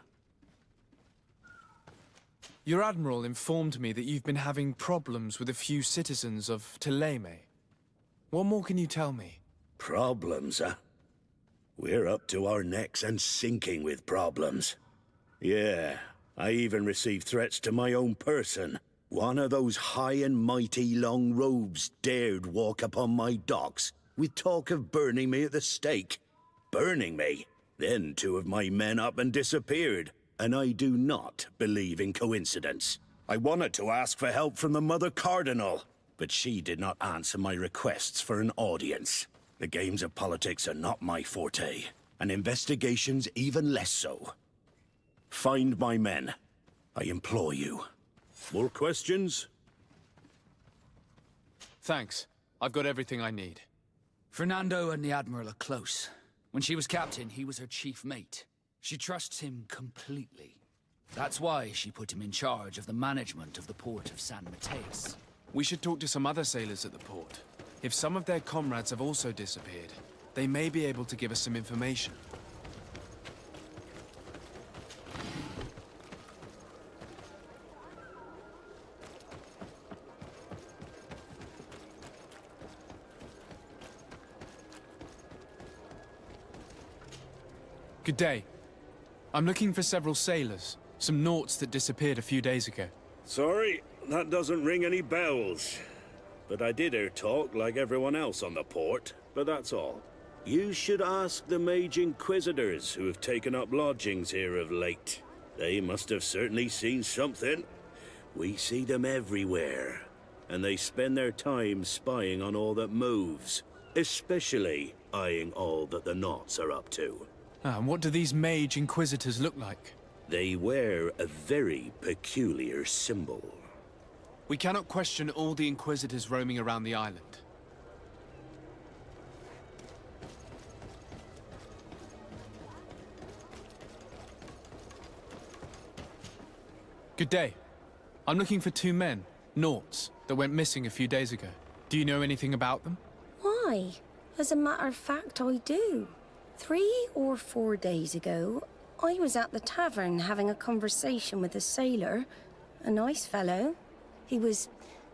Your admiral informed me that you've been having problems with a few citizens of Teleme. What more can you tell me? Problems, huh? We're up to our necks and sinking with problems. Yeah, I even received threats to my own person. One of those high and mighty long robes dared walk upon my docks with talk of burning me at the stake. Burning me? Then two of my men up and disappeared, and I do not believe in coincidence. I wanted to ask for help from the Mother Cardinal, but she did not answer my requests for an audience. The games of politics are not my forte, and investigations even less so. Find my men. I implore you. More questions? Thanks. I've got everything I need. Fernando and the Admiral are close. When she was captain, he was her chief mate. She trusts him completely. That's why she put him in charge of the management of the port of San Mateus. We should talk to some other sailors at the port. If some of their comrades have also disappeared, they may be able to give us some information. Good day. I'm looking for several sailors. Some naughts that disappeared a few days ago. Sorry, that doesn't ring any bells. But I did hear talk like everyone else on the port, but that's all. You should ask the mage inquisitors who have taken up lodgings here of late. They must have certainly seen something. We see them everywhere, and they spend their time spying on all that moves, especially eyeing all that the Naughts are up to. And what do these mage inquisitors look like? They wear a very peculiar symbol. We cannot question all the inquisitors roaming around the island. Good day. I'm looking for two men, Naughts, that went missing a few days ago. Do you know anything about them? Why? As a matter of fact, I do. 3 or 4 days ago, I was at the tavern having a conversation with a sailor, a nice fellow. He was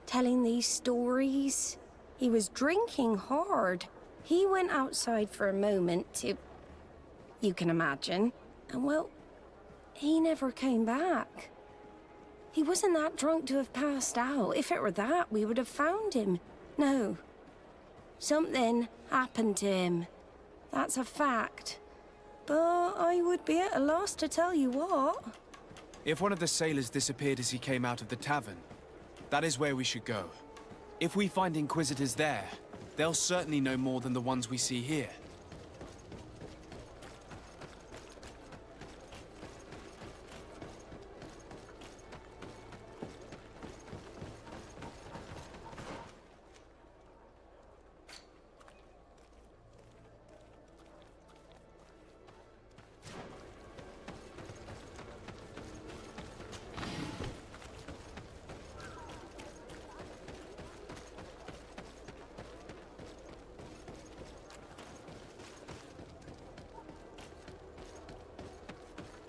telling these stories. He was drinking hard. He went outside for a moment to... you can imagine. And well, he never came back. He wasn't that drunk to have passed out. If it were that, we would have found him. No. Something happened to him. That's a fact. But I would be at a loss to tell you what. If one of the sailors disappeared as he came out of the tavern, that is where we should go. If we find inquisitors there, they'll certainly know more than the ones we see here.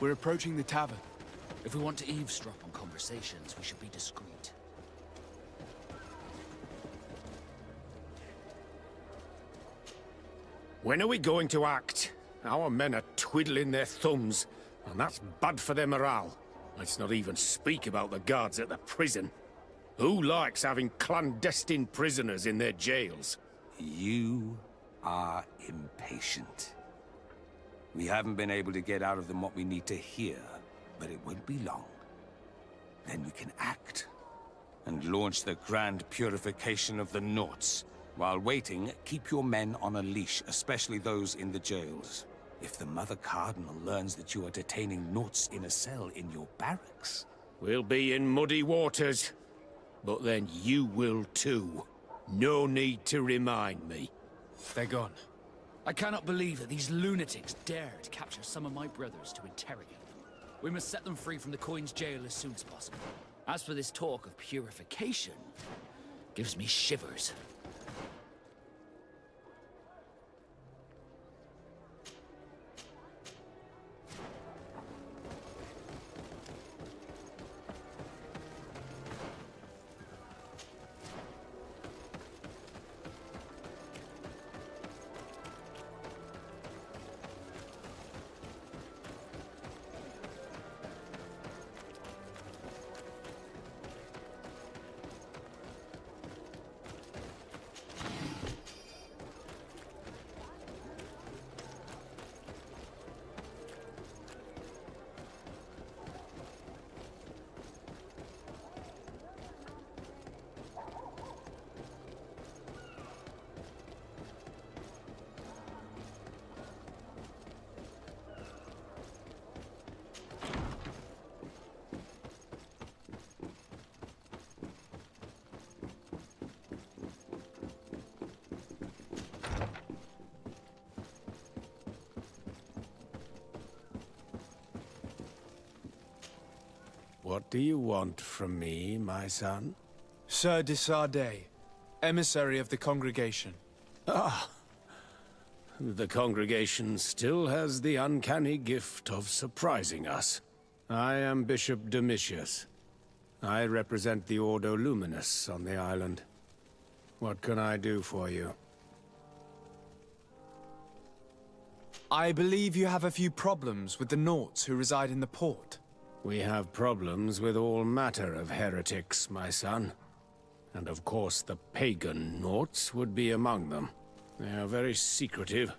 We're approaching the tavern. If we want to eavesdrop on conversations, we should be discreet. When are we going to act? Our men are twiddling their thumbs, and that's bad for their morale. Let's not even speak about the guards at the prison. Who likes having clandestine prisoners in their jails? You are impatient. We haven't been able to get out of them what we need to hear, but it won't be long. Then we can act, and launch the grand purification of the Naughts. While waiting, keep your men on a leash, especially those in the jails. If the Mother Cardinal learns that you are detaining Naughts in a cell in your barracks... We'll be in muddy waters, but then you will too. No need to remind me. They're gone. I cannot believe that these lunatics dared capture some of my brothers to interrogate them. We must set them free from the coin's jail as soon as possible. As for this talk of purification, gives me shivers. What do you want from me, my son? Sir de Sardet, emissary of the congregation. Ah, the congregation still has the uncanny gift of surprising us. I am Bishop Domitius. I represent the Ordo Luminous on the island. What can I do for you? I believe you have a few problems with the Nauts who reside in the port. We have problems with all matter of heretics, my son. And of course the pagan Nauts would be among them. They are very secretive,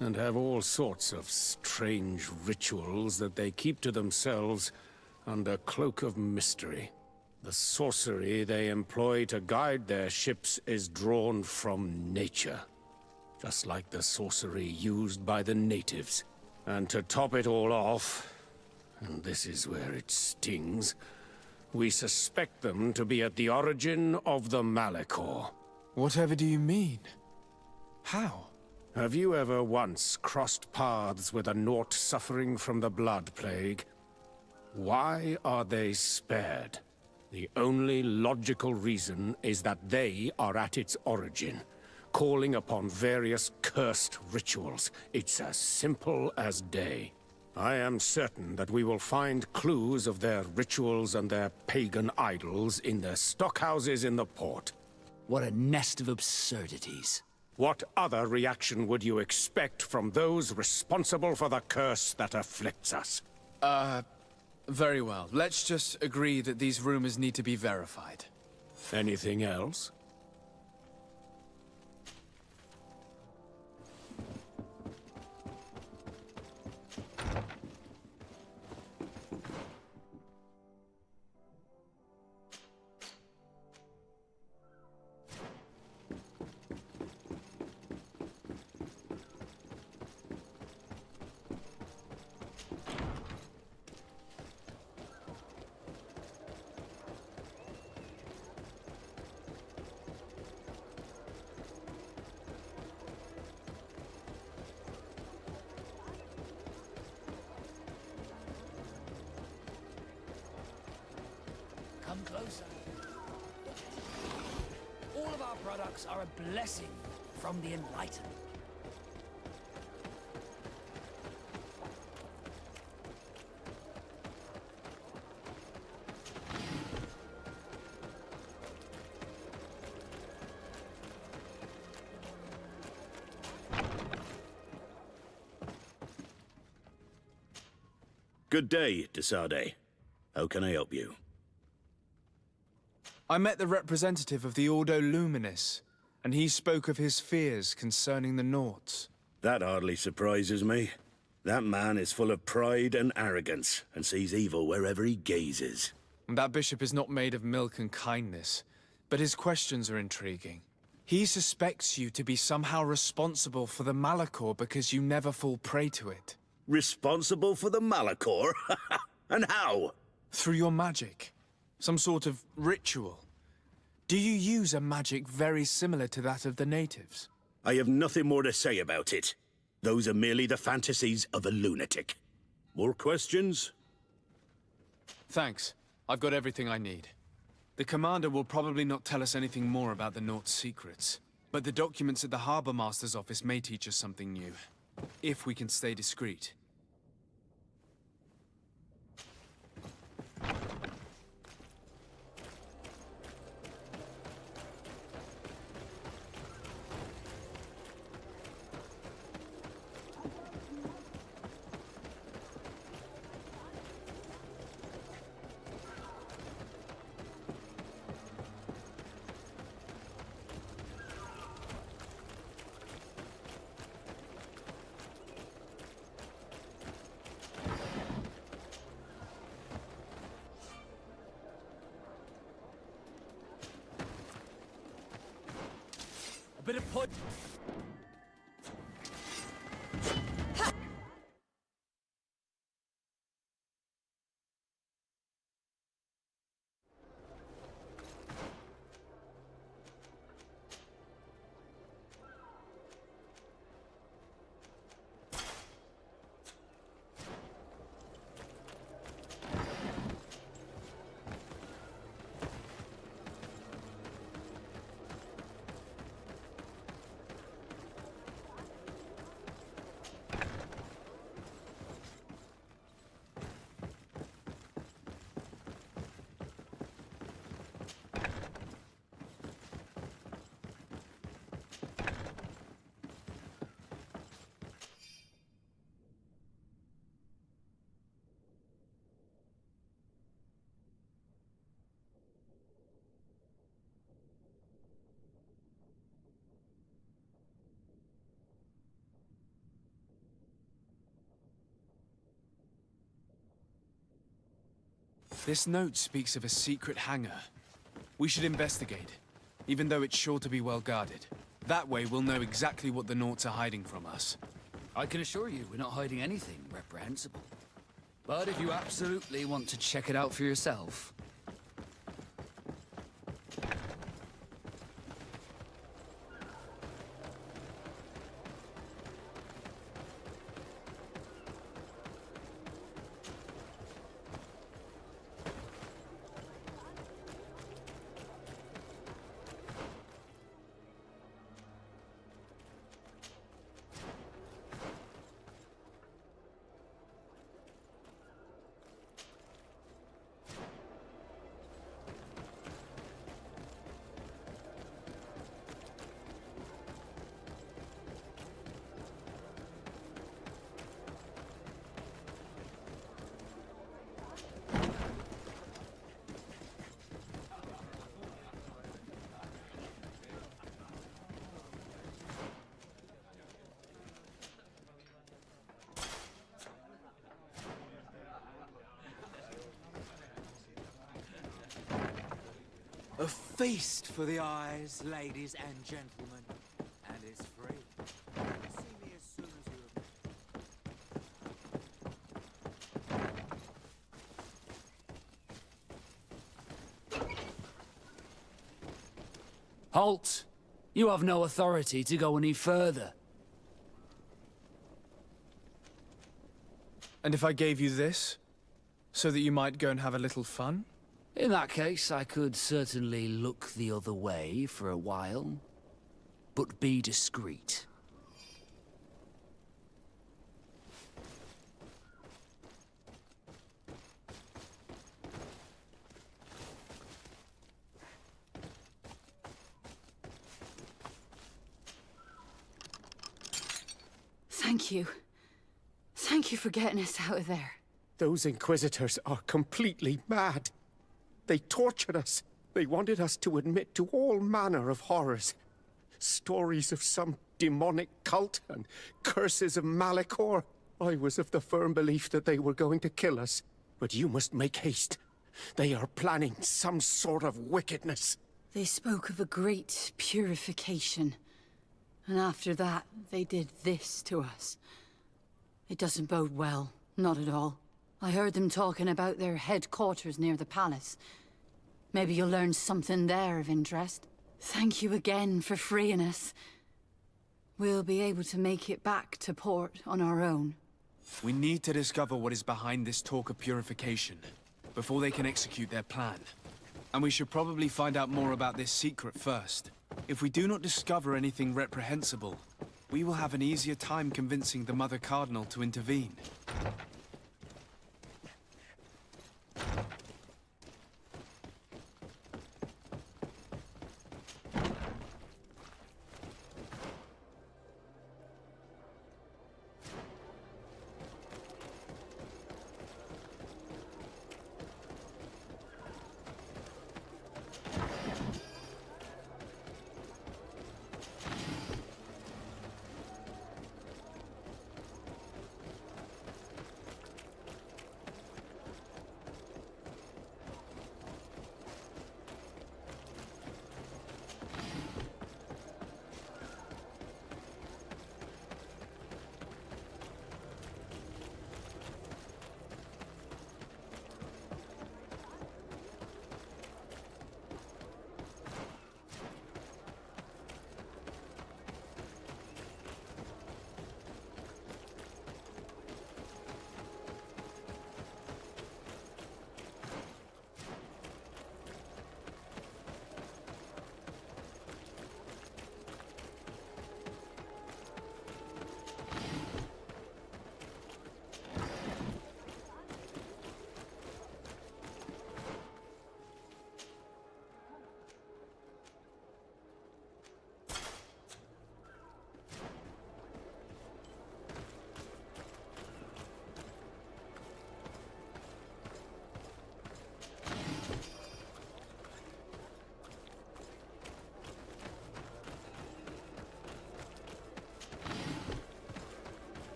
and have all sorts of strange rituals that they keep to themselves under cloak of mystery. The sorcery they employ to guide their ships is drawn from nature, just like the sorcery used by the natives. And to top it all off, and this is where it stings, we suspect them to be at the origin of the Malachor. Whatever do you mean? How? Have you ever once crossed paths with a Naut suffering from the Blood Plague? Why are they spared? The only logical reason is that they are at its origin, calling upon various cursed rituals. It's as simple as day. I am certain that we will find clues of their rituals and their pagan idols in their stockhouses in the port. What a nest of absurdities. What other reaction would you expect from those responsible for the curse that afflicts us? Very well. Let's just agree that these rumors need to be verified. Anything else? Come closer. All of our products are a blessing from the Enlightened. Good day, de Sardet. How can I help you? I met the representative of the Ordo Luminous, and he spoke of his fears concerning the Nauts. That hardly surprises me. That man is full of pride and arrogance, and sees evil wherever he gazes. That bishop is not made of milk and kindness, but his questions are intriguing. He suspects you to be somehow responsible for the Malachor because you never fall prey to it. Responsible for the Malachor? And how? Through your magic. Some sort of ritual. Do you use a magic very similar to that of the natives? I have nothing more to say about it. Those are merely the fantasies of a lunatic. More questions? Thanks. I've got everything I need. The commander will probably not tell us anything more about the Nort's secrets, but the documents at the Harbor Master's office may teach us something new, if we can stay discreet. A bit of put. This note speaks of a secret hangar. We should investigate, even though it's sure to be well guarded. That way we'll know exactly what the Norts are hiding from us. I can assure you we're not hiding anything reprehensible. But if you absolutely want to check it out for yourself... A feast for the eyes, ladies and gentlemen. And it's free. See me as soon as you... Halt! You have no authority to go any further. And if I gave you this, so that you might go and have a little fun? In that case, I could certainly look the other way for a while. But be discreet. Thank you. Thank you for getting us out of there. Those Inquisitors are completely mad. They tortured us. They wanted us to admit to all manner of horrors. Stories of some demonic cult and curses of Malachor. I was of the firm belief that they were going to kill us. But you must make haste. They are planning some sort of wickedness. They spoke of a great purification. And after that, they did this to us. It doesn't bode well. Not at all. I heard them talking about their headquarters near the palace. Maybe you'll learn something there of interest. Thank you again for freeing us. We'll be able to make it back to port on our own. We need to discover what is behind this talk of purification before they can execute their plan. And we should probably find out more about this secret first. If we do not discover anything reprehensible, we will have an easier time convincing the Mother Cardinal to intervene.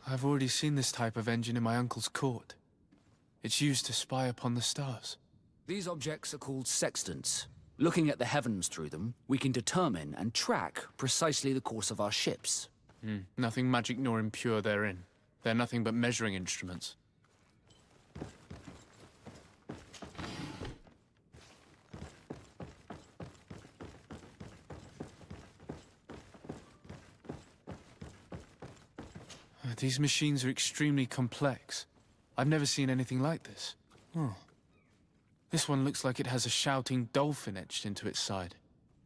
I've already seen this type of engine in my uncle's court. It's used to spy upon the stars. These objects are called sextants. Looking at the heavens through them, we can determine and track precisely the course of our ships. Nothing magic nor impure therein. They're nothing but measuring instruments. These machines are extremely complex. I've never seen anything like this. Oh. This one looks like it has a shouting dolphin etched into its side.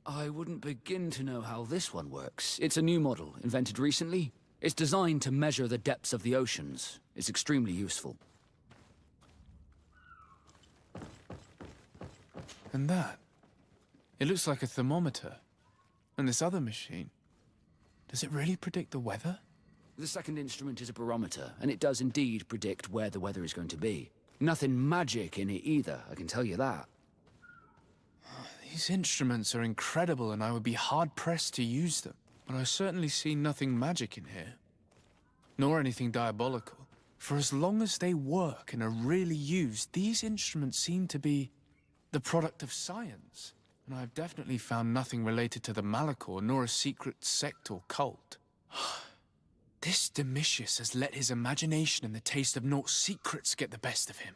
I wouldn't begin to know how this one works. It's a new model, invented recently. It's designed to measure the depths of the oceans. It's extremely useful. And that? It looks like a thermometer. And this other machine, does it really predict the weather? The second instrument is a barometer, and it does indeed predict where the weather is going to be. Nothing magic in it either, I can tell you that. These instruments are incredible, and I would be hard-pressed to use them. But I certainly see nothing magic in here. Nor anything diabolical. For as long as they work and are really used, these instruments seem to be the product of science. And I've definitely found nothing related to the Malachor, nor a secret sect or cult. This Domitius has let his imagination and the taste of Naught's secrets get the best of him.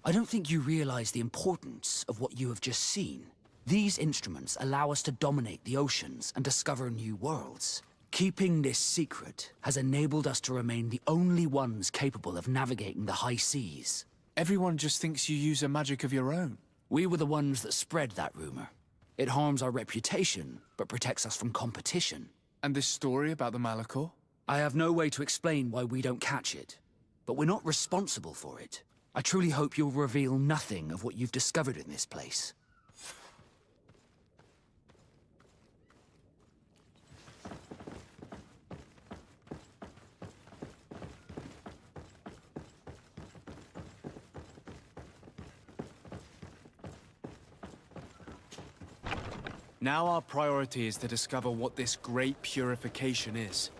I don't think you realize the importance of what you have just seen. These instruments allow us to dominate the oceans and discover new worlds. Keeping this secret has enabled us to remain the only ones capable of navigating the high seas. Everyone just thinks you use a magic of your own. We were the ones that spread that rumor. It harms our reputation, but protects us from competition. And this story about the Malachor? I have no way to explain why we don't catch it, but we're not responsible for it. I truly hope you'll reveal nothing of what you've discovered in this place. Now our priority is to discover what this great purification is.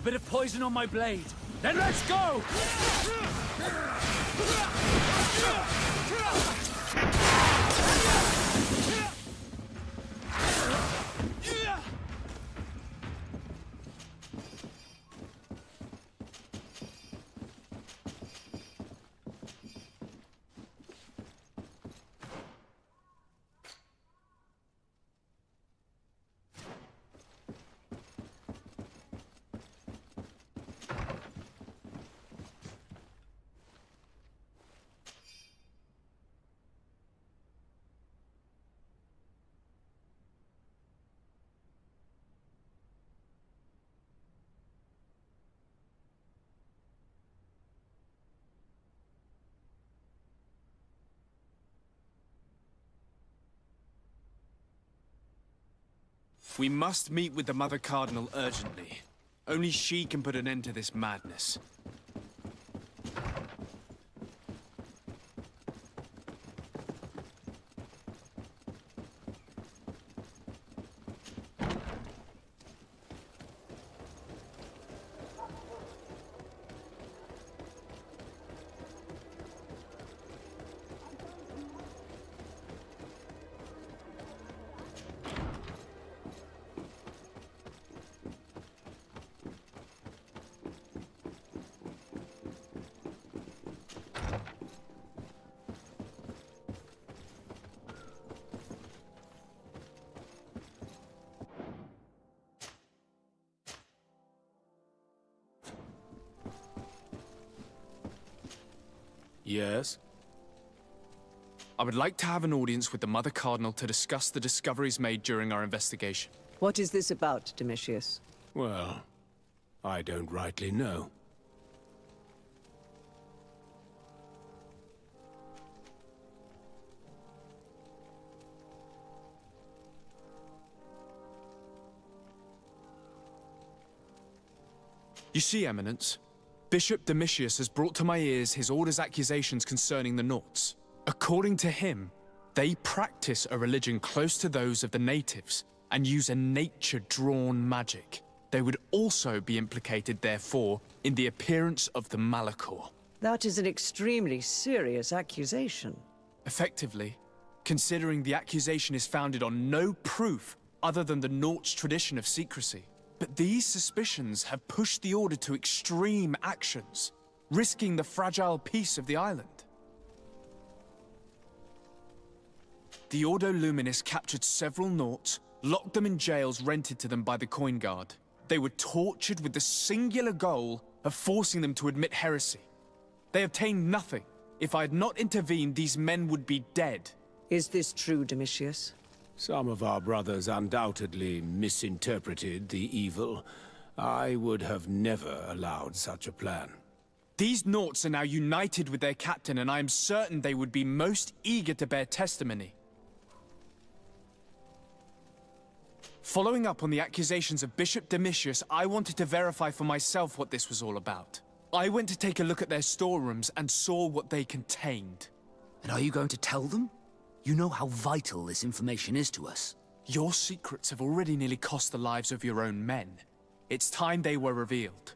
bit of poison on my blade. Then let's go! We must meet with the Mother Cardinal urgently. Only she can put an end to this madness. Yes? I would like to have an audience with the Mother Cardinal to discuss the discoveries made during our investigation. What is this about, Domitius? Well, I don't rightly know. You see, Eminence, Bishop Domitius has brought to my ears his order's accusations concerning the Nauts. According to him, they practice a religion close to those of the natives and use a nature-drawn magic. They would also be implicated, therefore, in the appearance of the Malachor. That is an extremely serious accusation. Effectively, considering the accusation is founded on no proof other than the Nauts' tradition of secrecy. But these suspicions have pushed the Order to extreme actions, risking the fragile peace of the island. The Ordo Luminis captured several Nauts, locked them in jails rented to them by the Coin Guard. They were tortured with the singular goal of forcing them to admit heresy. They obtained nothing. If I had not intervened, these men would be dead. Is this true, Domitius? Some of our brothers undoubtedly misinterpreted the evil. I would have never allowed such a plan. These Nauts are now united with their captain, and I am certain they would be most eager to bear testimony. Following up on the accusations of Bishop Domitius, I wanted to verify for myself what this was all about. I went to take a look at their storerooms and saw what they contained. And are you going to tell them? You know how vital this information is to us. Your secrets have already nearly cost the lives of your own men. It's time they were revealed.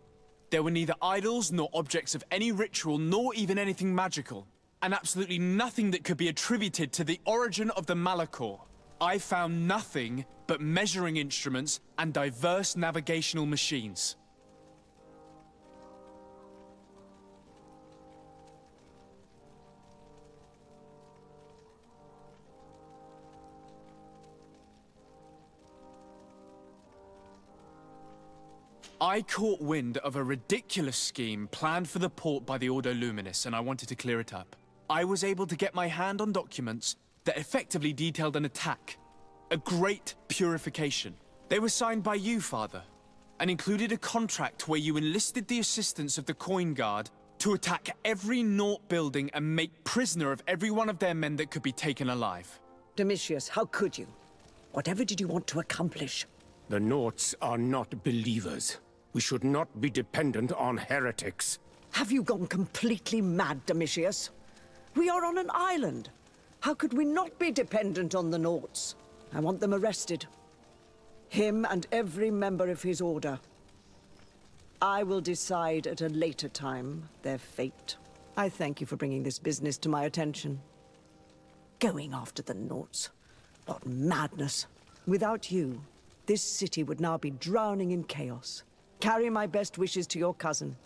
There were neither idols nor objects of any ritual, nor even anything magical, and absolutely nothing that could be attributed to the origin of the Malachor. I found nothing but measuring instruments and diverse navigational machines. I caught wind of a ridiculous scheme planned for the port by the Ordo Luminis, and I wanted to clear it up. I was able to get my hand on documents that effectively detailed an attack. A great purification. They were signed by you, Father, and included a contract where you enlisted the assistance of the Coin Guard to attack every Naut building and make prisoner of every one of their men that could be taken alive. Domitius, how could you? Whatever did you want to accomplish? The Nauts are not believers. We should not be dependent on heretics. Have you gone completely mad, Domitius? We are on an island. How could we not be dependent on the Nauts? I want them arrested. Him and every member of his order. I will decide at a later time their fate. I thank you for bringing this business to my attention. Going after the Nords. What madness. Without you, this city would now be drowning in chaos. Carry my best wishes to your cousin.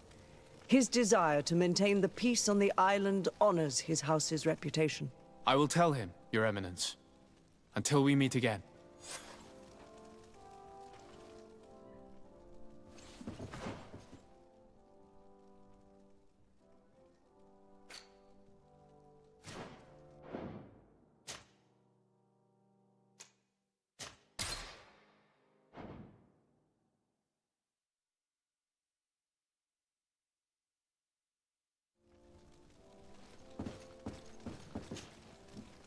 His desire to maintain the peace on the island honors his house's reputation. I will tell him, Your Eminence. Until we meet again.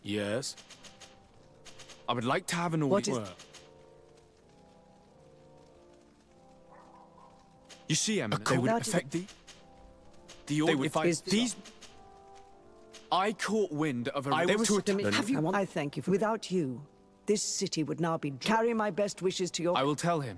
Yes? I would like to have an What audience. You see, Eminence, they would affect the order. If I caught wind of a... I thank you for... Without you, this city would now be... Carry my best wishes to your... I will tell him.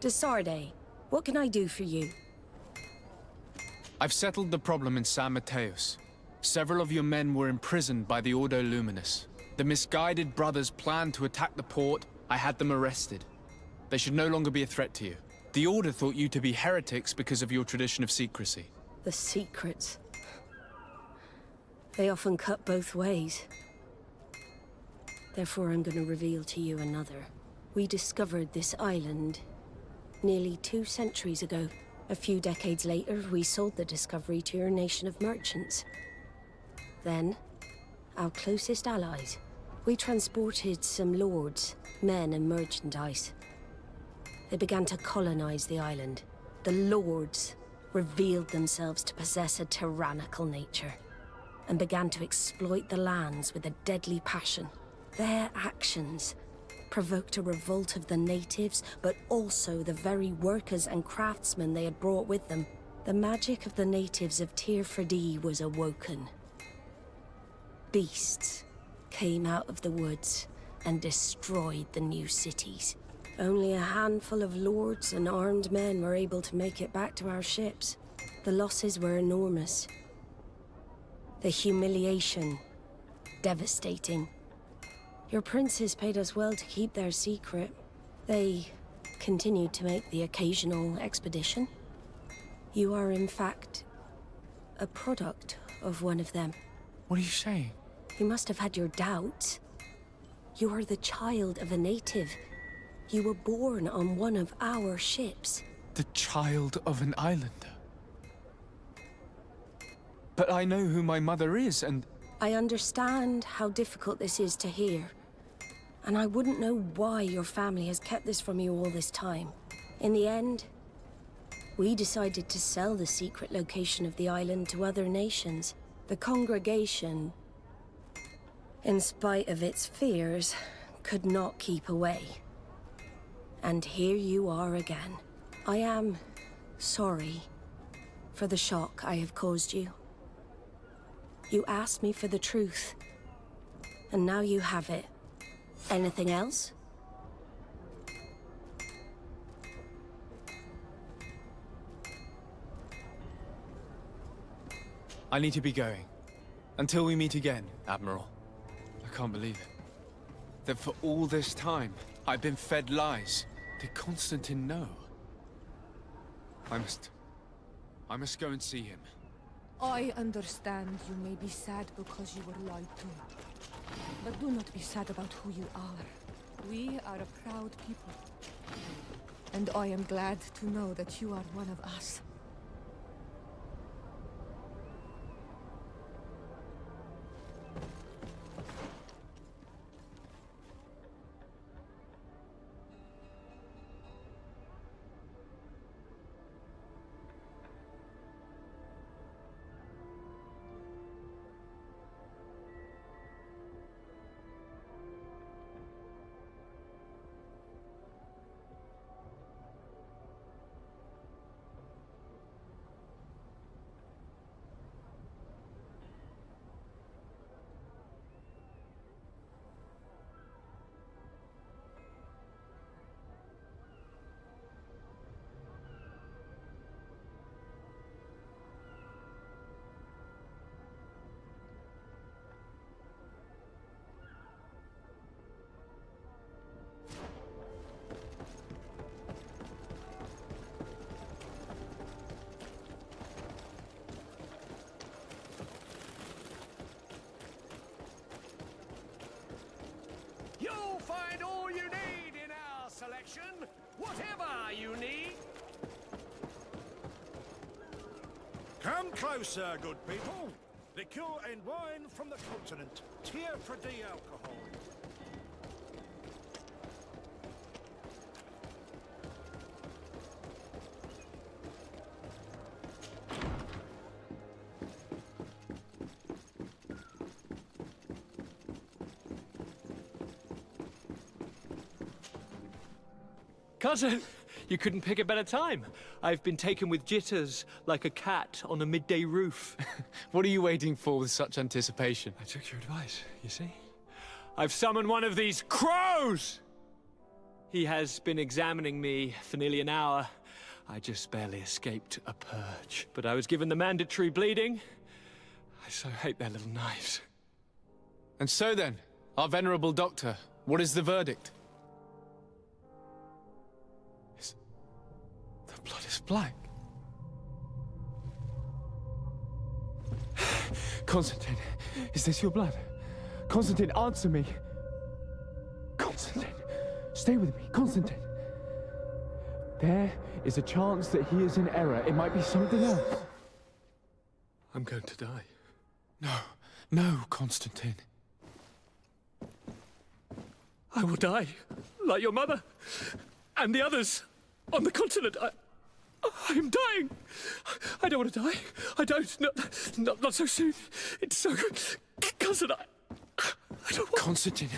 Desarde, what can I do for you? I've settled the problem in San Mateos. Several of your men were imprisoned by the Ordo Luminous. The misguided brothers planned to attack the port. I had them arrested. They should no longer be a threat to you. The Order thought you to be heretics because of your tradition of secrecy. The secrets. They often cut both ways. Therefore, I'm going to reveal to you another. We discovered this island nearly 2 centuries ago. A few decades later, we sold the discovery to your nation of merchants. Then, our closest allies. We transported some lords, men and merchandise. They began to colonize the island. The lords revealed themselves to possess a tyrannical nature and began to exploit the lands with a deadly passion. Their actions provoked a revolt of the natives, but also the very workers and craftsmen they had brought with them. The magic of the natives of Tir Fredee was awoken. Beasts came out of the woods and destroyed the new cities. Only a handful of lords and armed men were able to make it back to our ships. The losses were enormous. The humiliation, devastating. Your princes paid us well to keep their secret. They continued to make the occasional expedition. You are, in fact, a product of one of them. What are you saying? You must have had your doubts. You are the child of a native. You were born on one of our ships. The child of an islander? But I know who my mother is, and... I understand how difficult this is to hear. And I wouldn't know why your family has kept this from you all this time. In the end, we decided to sell the secret location of the island to other nations. The congregation, in spite of its fears, could not keep away. And here you are again. I am sorry for the shock I have caused you. You asked me for the truth, and now you have it. Anything else? I need to be going. Until we meet again, Admiral. I can't believe it. That for all this time, I've been fed lies. Did Constantine know? I must go and see him. I understand you may be sad because you were lied to. But do not be sad about who you are. We are a proud people. And I am glad to know that you are one of us. You'll find all you need in our selection, whatever you need. Come closer, good people. Liqueur and wine from the continent. Tier for de-alcohol. Cousin, you couldn't pick a better time. I've been taken with jitters, like a cat on a midday roof. What are you waiting for with such anticipation? I took your advice, you see? I've summoned one of these crows! He has been examining me for nearly an hour. I just barely escaped a purge. But I was given the mandatory bleeding. I so hate their little knives. And so then, our venerable doctor, what is the verdict? The blood is black. Constantine, is this your blood? Constantine, answer me. Constantine, stay with me, Constantine. There is a chance that he is in error. It might be something else. I'm going to die. No, Constantine. I will die, like your mother, and the others on the continent. I am dying. I don't want to die. I don't. Not so soon. It's so good. Cousin, I don't want... Constantine,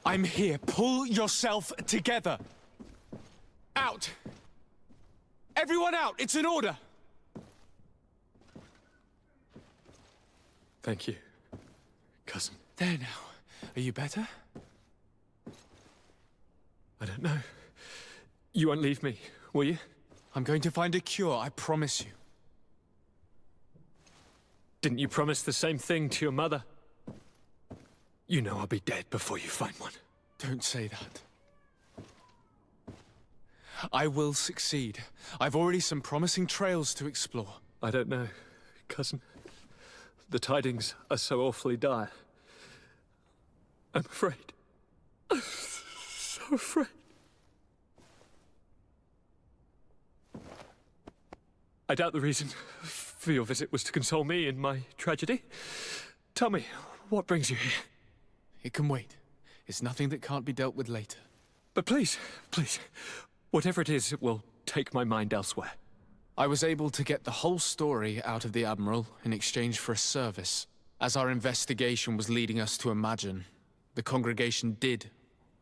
I'm here. Pull yourself together. Out. Everyone out. It's an order. Thank you, cousin. There now. Are you better? I don't know. You won't leave me, will you? I'm going to find a cure, I promise you. Didn't you promise the same thing to your mother? You know I'll be dead before you find one. Don't say that. I will succeed. I've already some promising trails to explore. I don't know, cousin. The tidings are so awfully dire. I'm afraid. I'm so afraid. I doubt the reason for your visit was to console me in my tragedy. Tell me, what brings you here? It can wait. It's nothing that can't be dealt with later. But please, whatever it is, it will take my mind elsewhere. I was able to get the whole story out of the Admiral in exchange for a service. As our investigation was leading us to imagine, the congregation did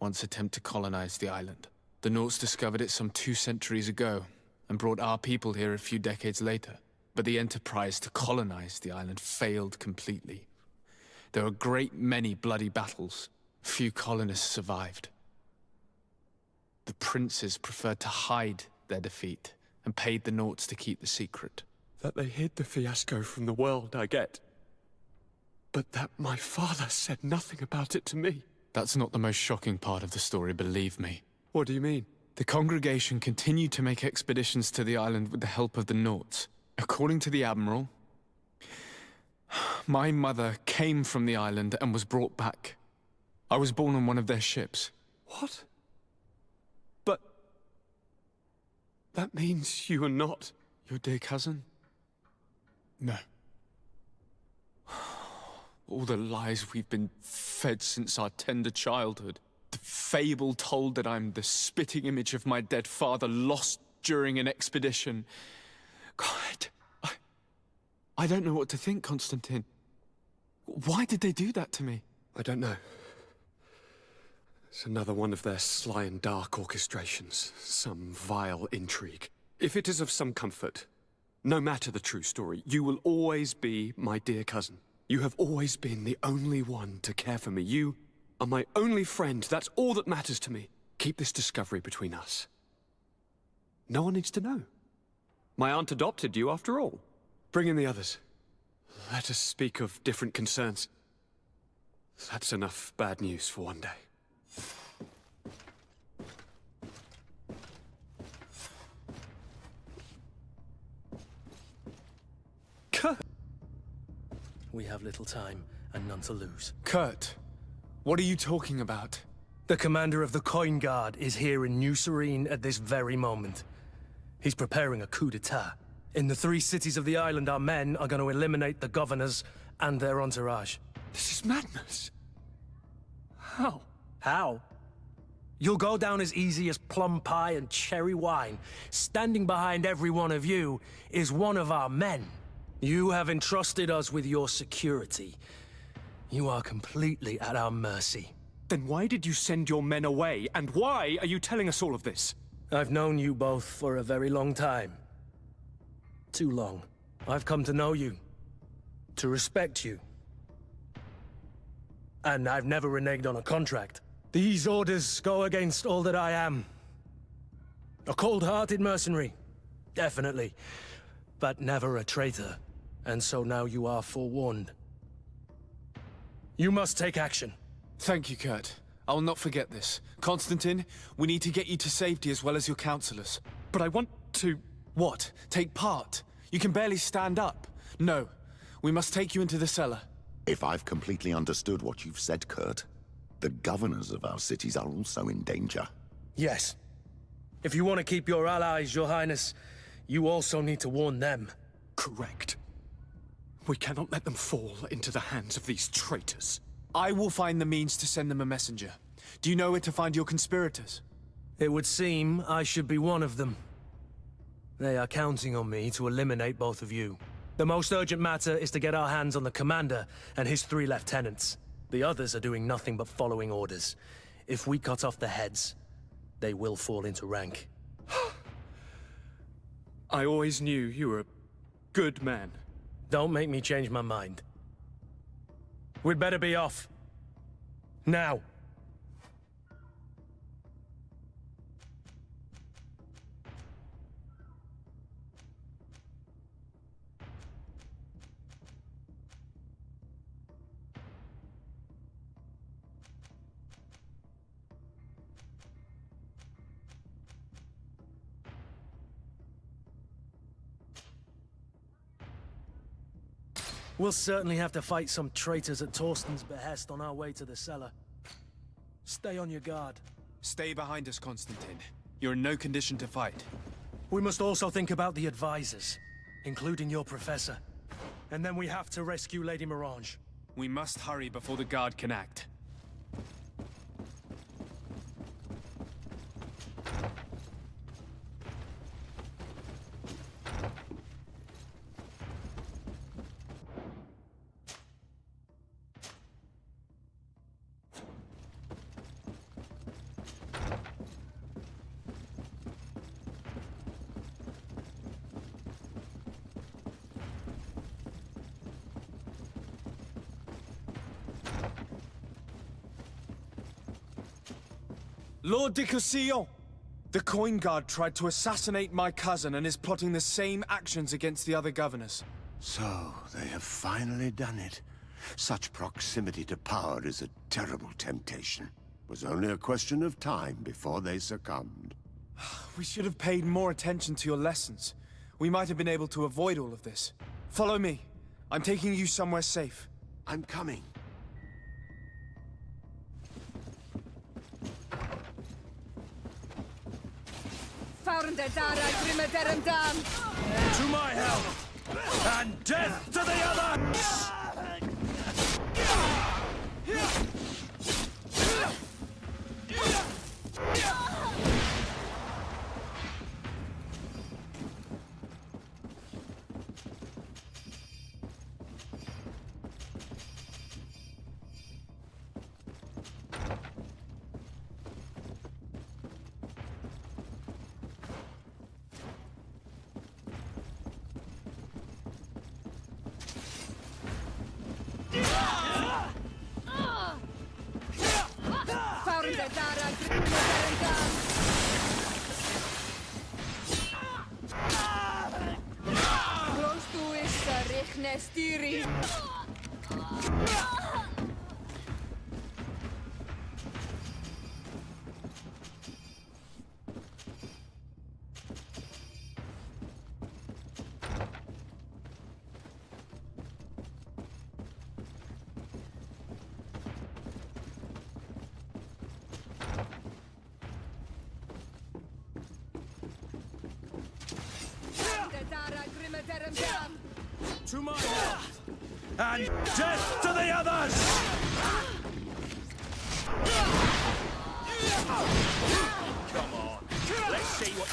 once attempt to colonize the island. The Nauts discovered it some 2 centuries ago, and brought our people here a few decades later. but the enterprise to colonize the island failed completely. There were a great many bloody battles. Few colonists survived. The princes preferred to hide their defeat and paid the Nauts to keep the secret. That they hid the fiasco from the world, I get. But that my father said nothing about it to me. That's not the most shocking part of the story, believe me. What do you mean? The congregation continued to make expeditions to the island with the help of the Nauts. According to the Admiral, my mother came from the island and was brought back. I was born on one of their ships. What? But... that means you are not your dear cousin? No. All the lies we've been fed since our tender childhood. The fable told that I'm the spitting image of my dead father lost during an expedition. God, I don't know what to think, Constantine. Why did they do that to me? I don't know. It's another one of their sly and dark orchestrations. Some vile intrigue. If it is of some comfort, no matter the true story, you will always be my dear cousin. You have always been the only one to care for me. You are my only friend. That's all that matters to me. Keep this discovery between us. No one needs to know. My aunt adopted you after all. Bring in the others. Let us speak of different concerns. That's enough bad news for one day. Kurt! We have little time and none to lose. Kurt, what are you talking about? The commander of the Coin Guard is here in New Serene at this very moment. He's preparing a coup d'etat. In the 3 cities of the island, our men are going to eliminate the governors and their entourage. This is madness. How? How? You'll go down as easy as plum pie and cherry wine. Standing behind every one of you is one of our men. You have entrusted us with your security. You are completely at our mercy. Then why did you send your men away? And why are you telling us all of this? I've known you both for a very long time. Too long. I've come to know you. To respect you. And I've never reneged on a contract. These orders go against all that I am. A cold-hearted mercenary. Definitely. But never a traitor. And so now you are forewarned. You must take action. Thank you, Kurt. I will not forget this. Constantine, we need to get you to safety as well as your counselors. But I want to... What? Take part? You can barely stand up. No. We must take you into the cellar. If I've completely understood what you've said, Kurt, the governors of our cities are also in danger. Yes. If you want to keep your allies, Your Highness, you also need to warn them. Correct. We cannot let them fall into the hands of these traitors. I will find the means to send them a messenger. Do you know where to find your conspirators? It would seem I should be one of them. They are counting on me to eliminate both of you. The most urgent matter is to get our hands on the commander and his 3 lieutenants. The others are doing nothing but following orders. If we cut off the heads, they will fall into rank. I always knew you were a good man. Don't make me change my mind. We'd better be off. Now. We'll certainly have to fight some traitors at Torsten's behest on our way to the cellar. Stay on your guard. Stay behind us, Constantine. You're in no condition to fight. We must also think about the advisors, including your professor. And then we have to rescue Lady Mirange. We must hurry before the guard can act. Lord de Cossillon! The Coin Guard tried to assassinate my cousin and is plotting the same actions against the other governors. So, they have finally done it. Such proximity to power is a terrible temptation. It was only a question of time before they succumbed. We should have paid more attention to your lessons. We might have been able to avoid all of this. Follow me. I'm taking you somewhere safe. I'm coming. To my help! And death to the others! To my health! And death to the others! Come on, let's see what...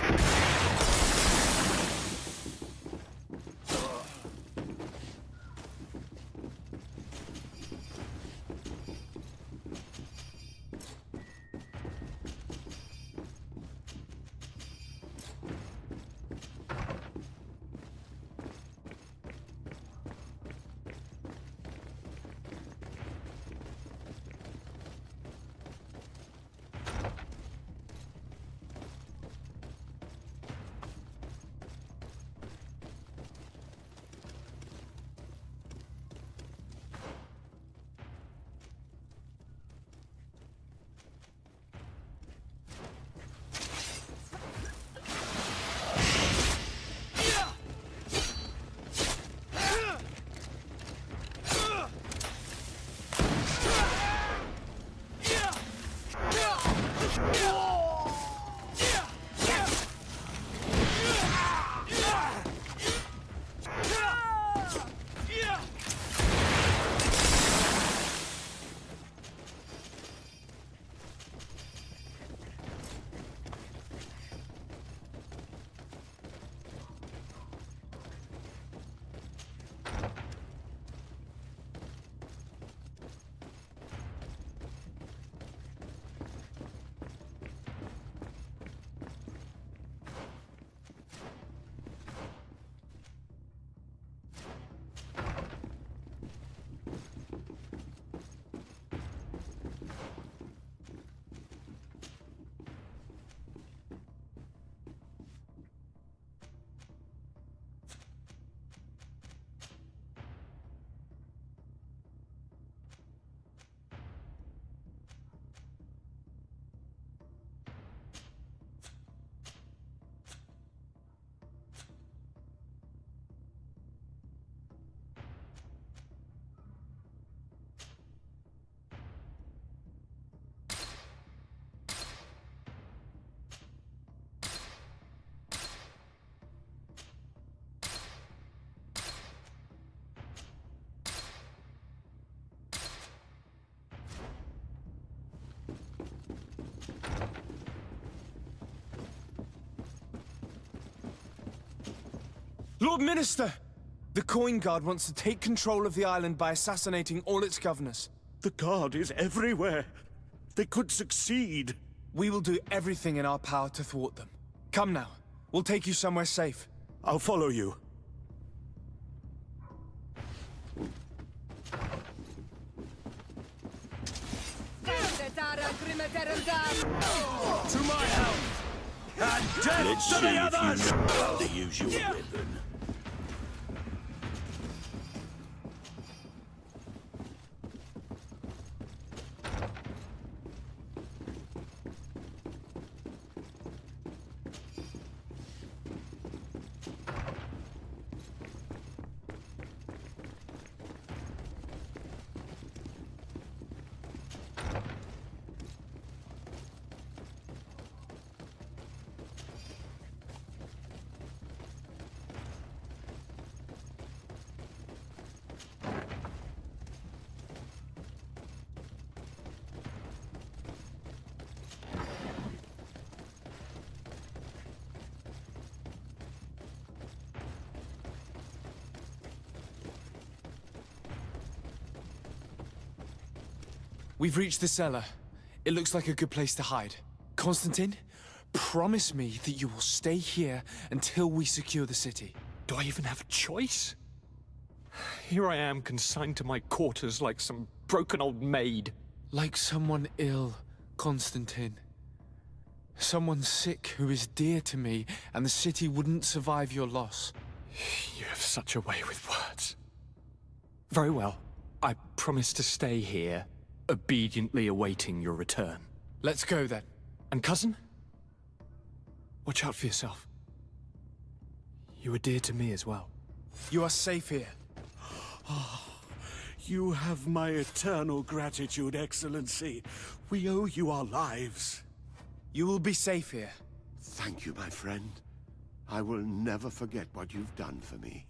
Lord Minister! The Coin Guard wants to take control of the island by assassinating all its governors. The Guard is everywhere. They could succeed. We will do everything in our power to thwart them. Come now. We'll take you somewhere safe. I'll follow you. To my help! And death Let's to see the if others! you know how to use your weapon. We've reached the cellar. It looks like a good place to hide. Constantine, promise me that you will stay here until we secure the city. Do I even have a choice? Here I am, consigned to my quarters like some broken old maid. Like someone ill, Constantine. Someone sick who is dear to me, and the city wouldn't survive your loss. You have such a way with words. Very well. I promise to stay here, obediently awaiting your return. Let's go then. And cousin? Watch out for yourself. You are dear to me as well. You are safe here. You have my eternal gratitude, Excellency. We owe you our lives. You will be safe here. Thank you, my friend. I will never forget what you've done for me.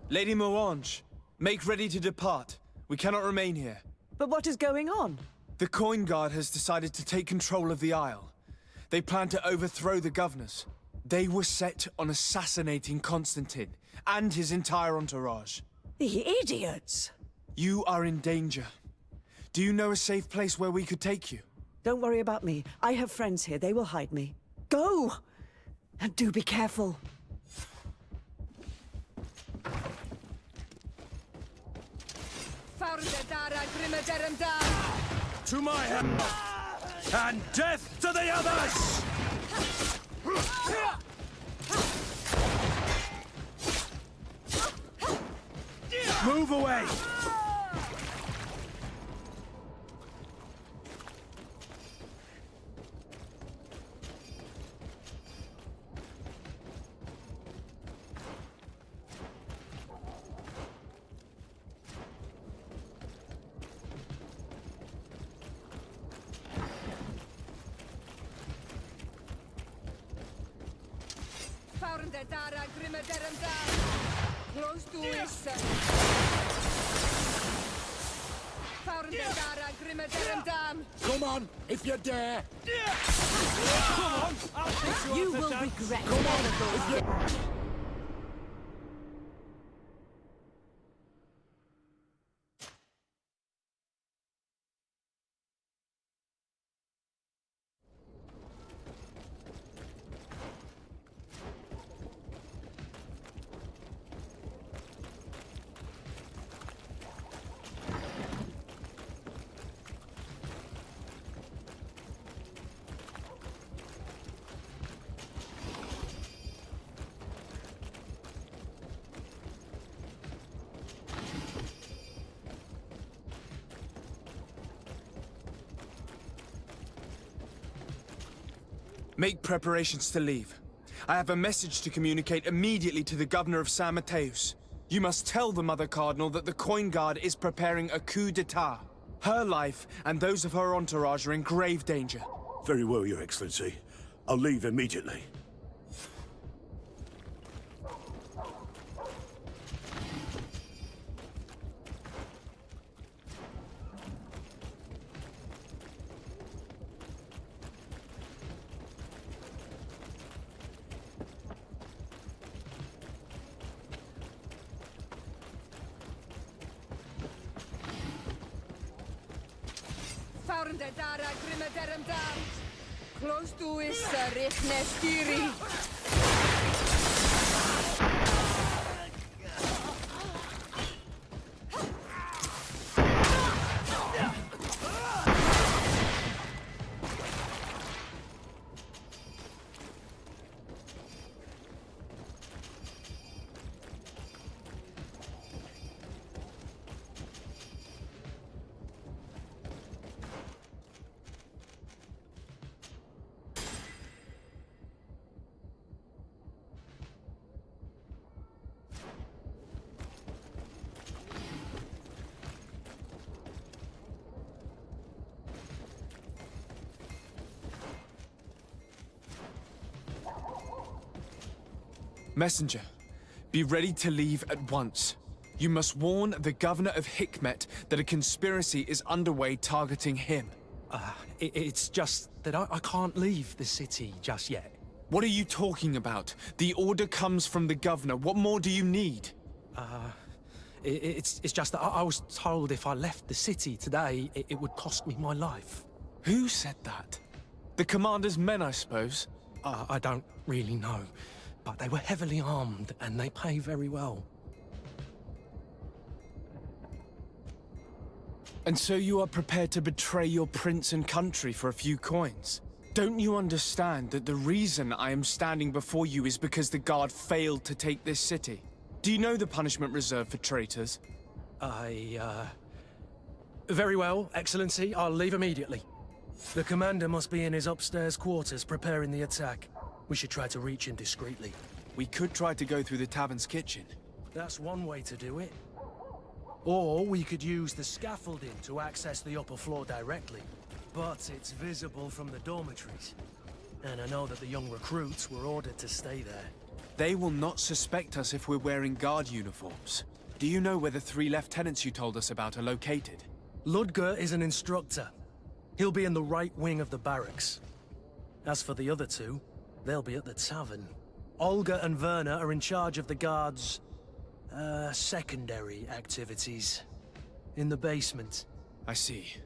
Lady Morange, Make ready to depart. We cannot remain here. But what is going on? The Coin Guard has decided to take control of the Isle. They plan to overthrow the governors. They were set on assassinating Constantine and his entire entourage. The idiots! You are in danger. Do you know a safe place where we could take you? Don't worry about me. I have friends here. They will hide me. Go! And do be careful. To my house! And death to the others! Move away! Close to us. Come on, if you dare! Come on! You will regret. Come on, if you... Make preparations to leave. I have a message to communicate immediately to the governor of San Mateus. You must tell the Mother Cardinal that the Coin Guard is preparing a coup d'etat. Her life and those of her entourage are in grave danger. Very well, Your Excellency. I'll leave immediately. Close to us, Rifnestiri. Messenger, be ready to leave at once. You must warn the governor of Hikmet that a conspiracy is underway targeting him. It's just that I can't leave the city just yet. What are you talking about? The order comes from the governor. What more do you need? It's just that I was told if I left the city today, it would cost me my life. Who said that? The commander's men, I suppose? I don't really know, but they were heavily armed and they pay very well. And so you are prepared to betray your prince and country for a few coins? Don't you understand that the reason I am standing before you is because the guard failed to take this city? Do you know the punishment reserved for traitors? Very well, Excellency. I'll leave immediately. The commander must be in his upstairs quarters preparing the attack. We should try to reach him discreetly. We could try to go through the tavern's kitchen. That's one way to do it. Or we could use the scaffolding to access the upper floor directly. But it's visible from the dormitories. And I know that the young recruits were ordered to stay there. They will not suspect us if we're wearing guard uniforms. Do you know where the 3 lieutenants you told us about are located? Ludger is an instructor. He'll be in the right wing of the barracks. As for the other 2, they'll be at the tavern. Olga and Werner are in charge of the guards' secondary activities. In the basement. I see.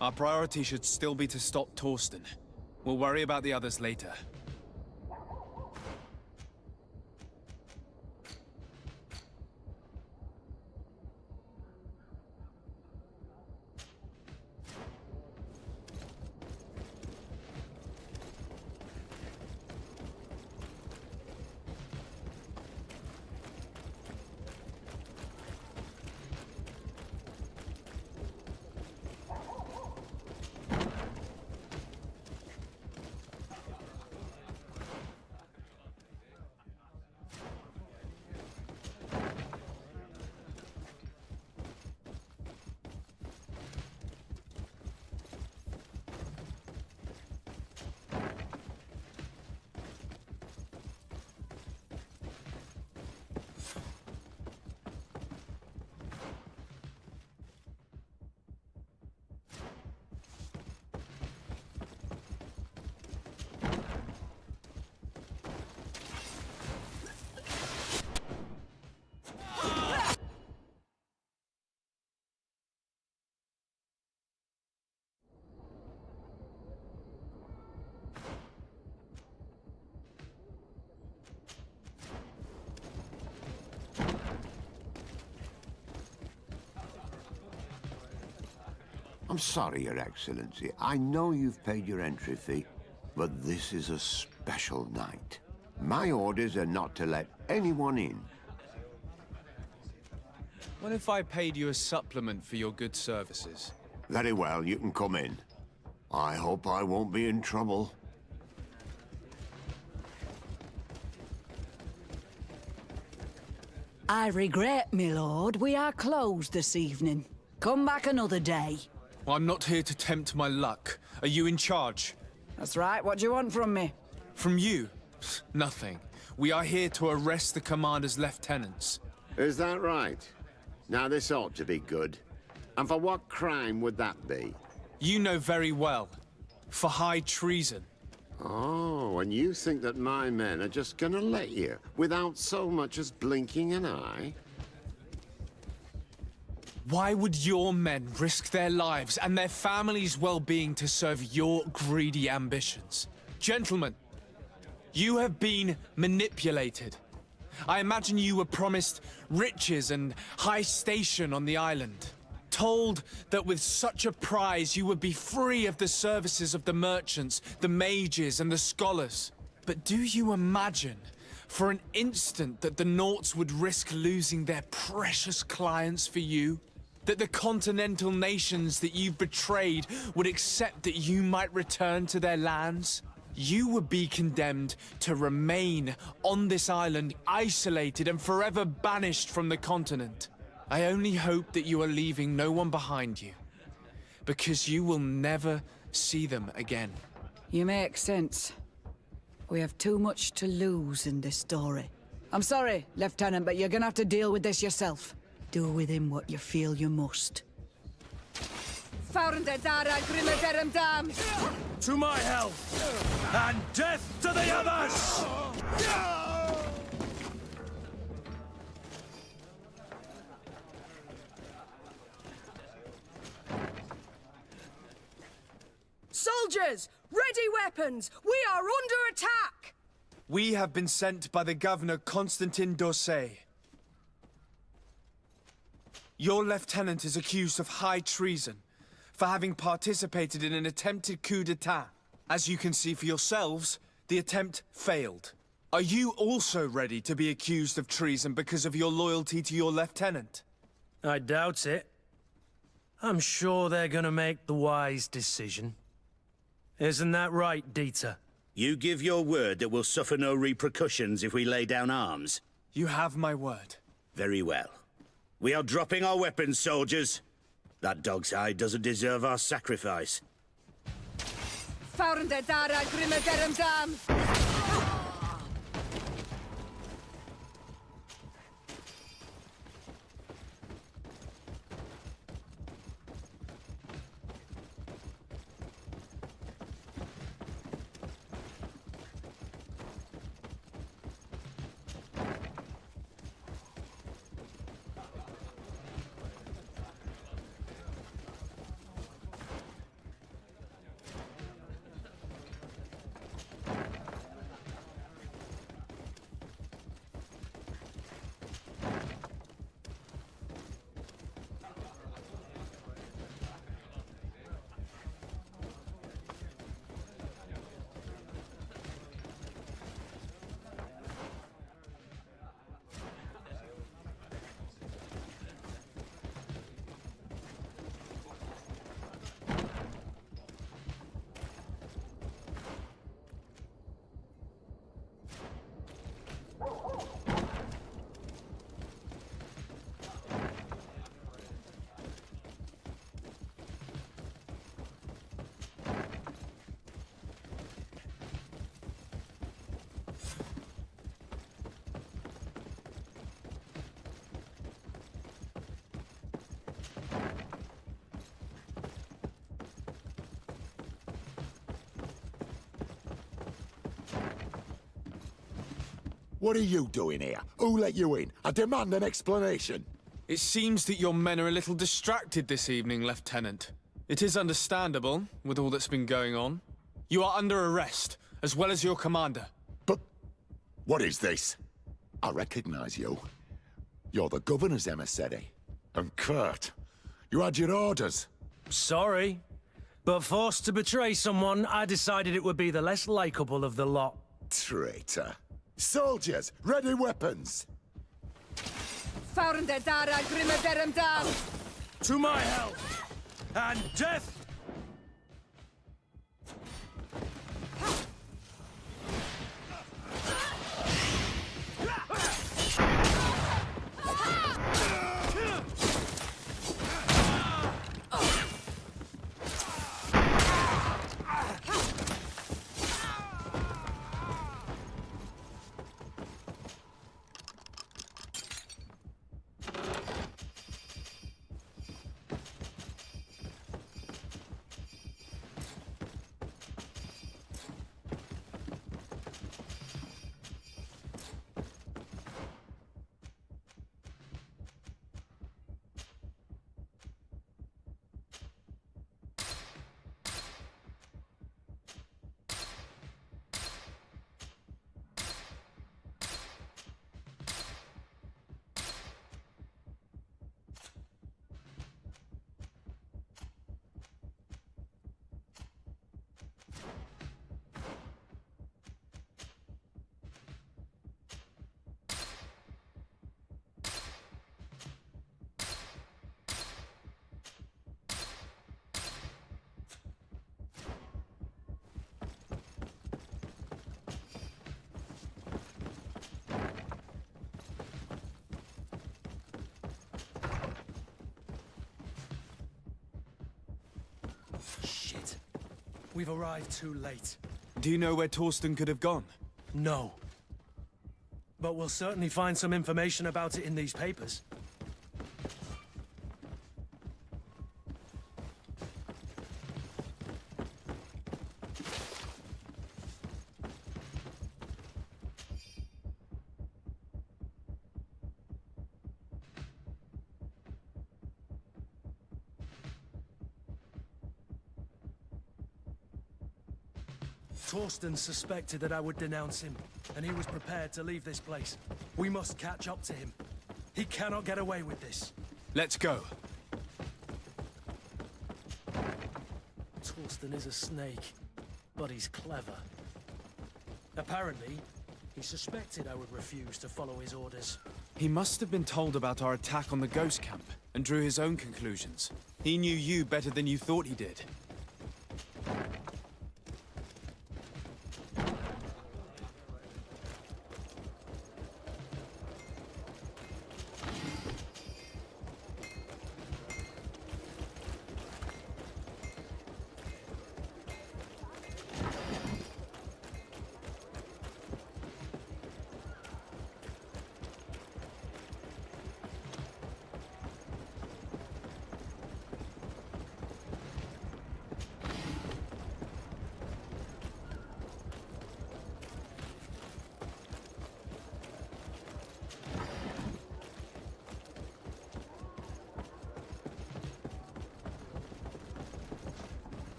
Our priority should still be to stop Torsten. We'll worry about the others later. I'm sorry, Your Excellency. I know you've paid your entry fee, but this is a special night. My orders are not to let anyone in. What if I paid you a supplement for your good services? Very well, you can come in. I hope I won't be in trouble. I regret, my lord, we are closed this evening. Come back another day. I'm not here to tempt my luck. Are you in charge? That's right. What do you want from me? From you? Nothing. We are here to arrest the commander's lieutenants. Is that right? Now this ought to be good. And for what crime would that be? You know very well. For high treason. Oh, and you think that my men are just gonna let you, without so much as blinking an eye? Why would your men risk their lives and their families' well-being to serve your greedy ambitions? Gentlemen, you have been manipulated. I imagine you were promised riches and high station on the island. Told that with such a prize you would be free of the services of the merchants, the mages, and the scholars. But do you imagine, for an instant, that the Nauts would risk losing their precious clients for you? That the continental nations that you've betrayed would accept that you might return to their lands? You would be condemned to remain on this island, isolated and forever banished from the continent. I only hope that you are leaving no one behind you, because you will never see them again. You make sense. We have too much to lose in this story. I'm sorry, Lieutenant, but you're gonna have to deal with this yourself. Do with him what you feel you must. To my health, and death to the others! Soldiers, ready weapons! We are under attack! We have been sent by the Governor Constantin Dorsey. Your lieutenant is accused of high treason for having participated in an attempted coup d'etat. As you can see for yourselves, the attempt failed. Are you also ready to be accused of treason because of your loyalty to your lieutenant? I doubt it. I'm sure they're gonna make the wise decision. Isn't that right, Dieter? You give your word that we'll suffer no repercussions if we lay down arms? You have my word. Very well. We are dropping our weapons, soldiers. That dog's hide doesn't deserve our sacrifice. What are you doing here? Who let you in? I demand an explanation. It seems that your men are a little distracted this evening, Lieutenant. It is understandable, with all that's been going on. You are under arrest, as well as your commander. But what is this? I recognize you. You're the governor's emissary. And Kurt, you had your orders. Sorry, but forced to betray someone, I decided it would be the less likable of the lot. Traitor. Soldiers, ready weapons! Found the Dara Grimaderum down! To my help! And death! Shit. We've arrived too late. Do you know where Torsten could have gone? No. But we'll certainly find some information about it in these papers. Torsten suspected that I would denounce him, and he was prepared to leave this place. We must catch up to him. He cannot get away with this. Let's go. Torsten is a snake, but he's clever. Apparently, he suspected I would refuse to follow his orders. He must have been told about our attack on the ghost camp, and drew his own conclusions. He knew you better than you thought he did.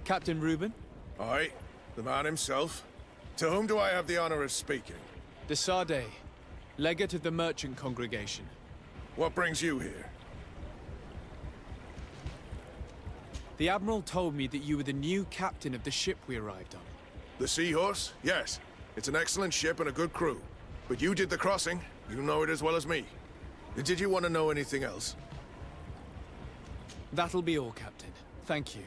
Captain Reuben? Aye, the man himself. To whom do I have the honor of speaking? De Sade, legate of the merchant congregation. What brings you here? The Admiral told me that you were the new captain of the ship we arrived on. The Seahorse? Yes. It's an excellent ship and a good crew. But you did the crossing. You know it as well as me. Did you want to know anything else? That'll be all, Captain. Thank you.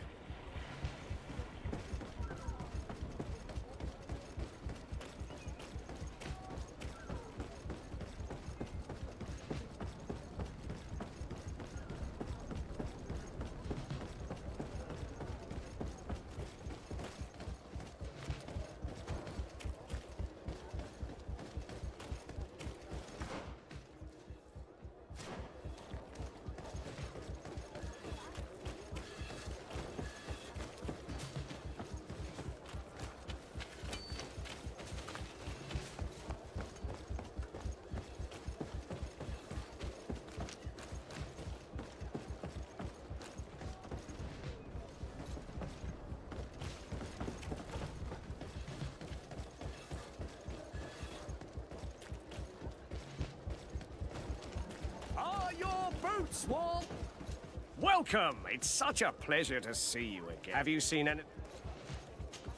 boots, Wall! Welcome! It's such a pleasure to see you again. Have you seen any...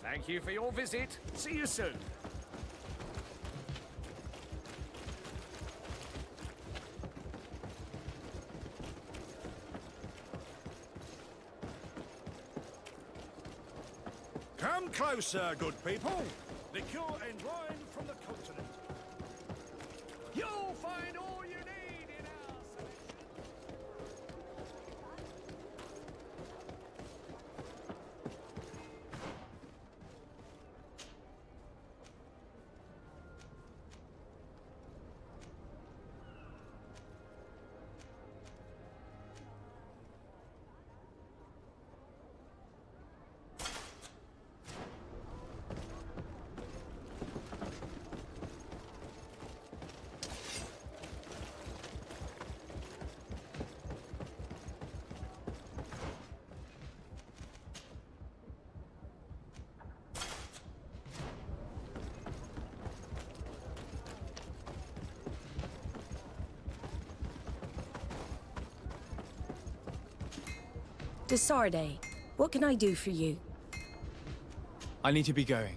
Thank you for your visit. See you soon. Come closer, good people. Liqueur and wine from the continent. You'll find all you need in our selection. Desarde, what can I do for you? I need to be going.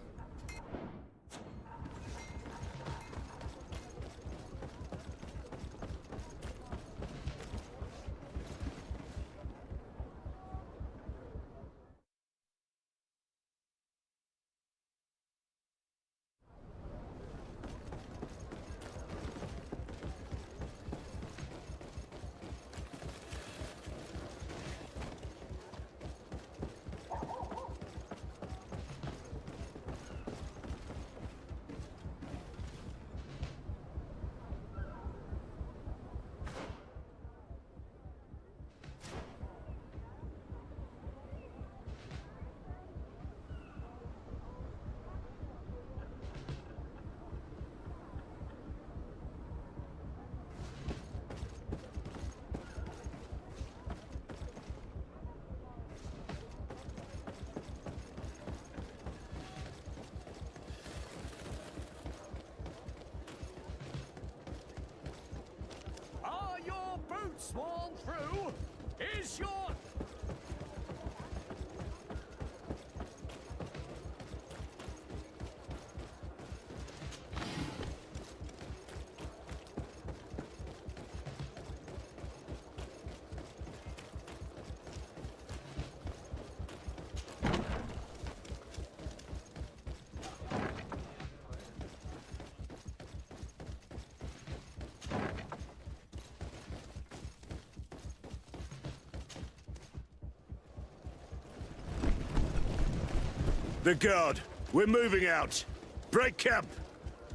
Are your boots worn through? Is your... The guard, we're moving out. Break camp.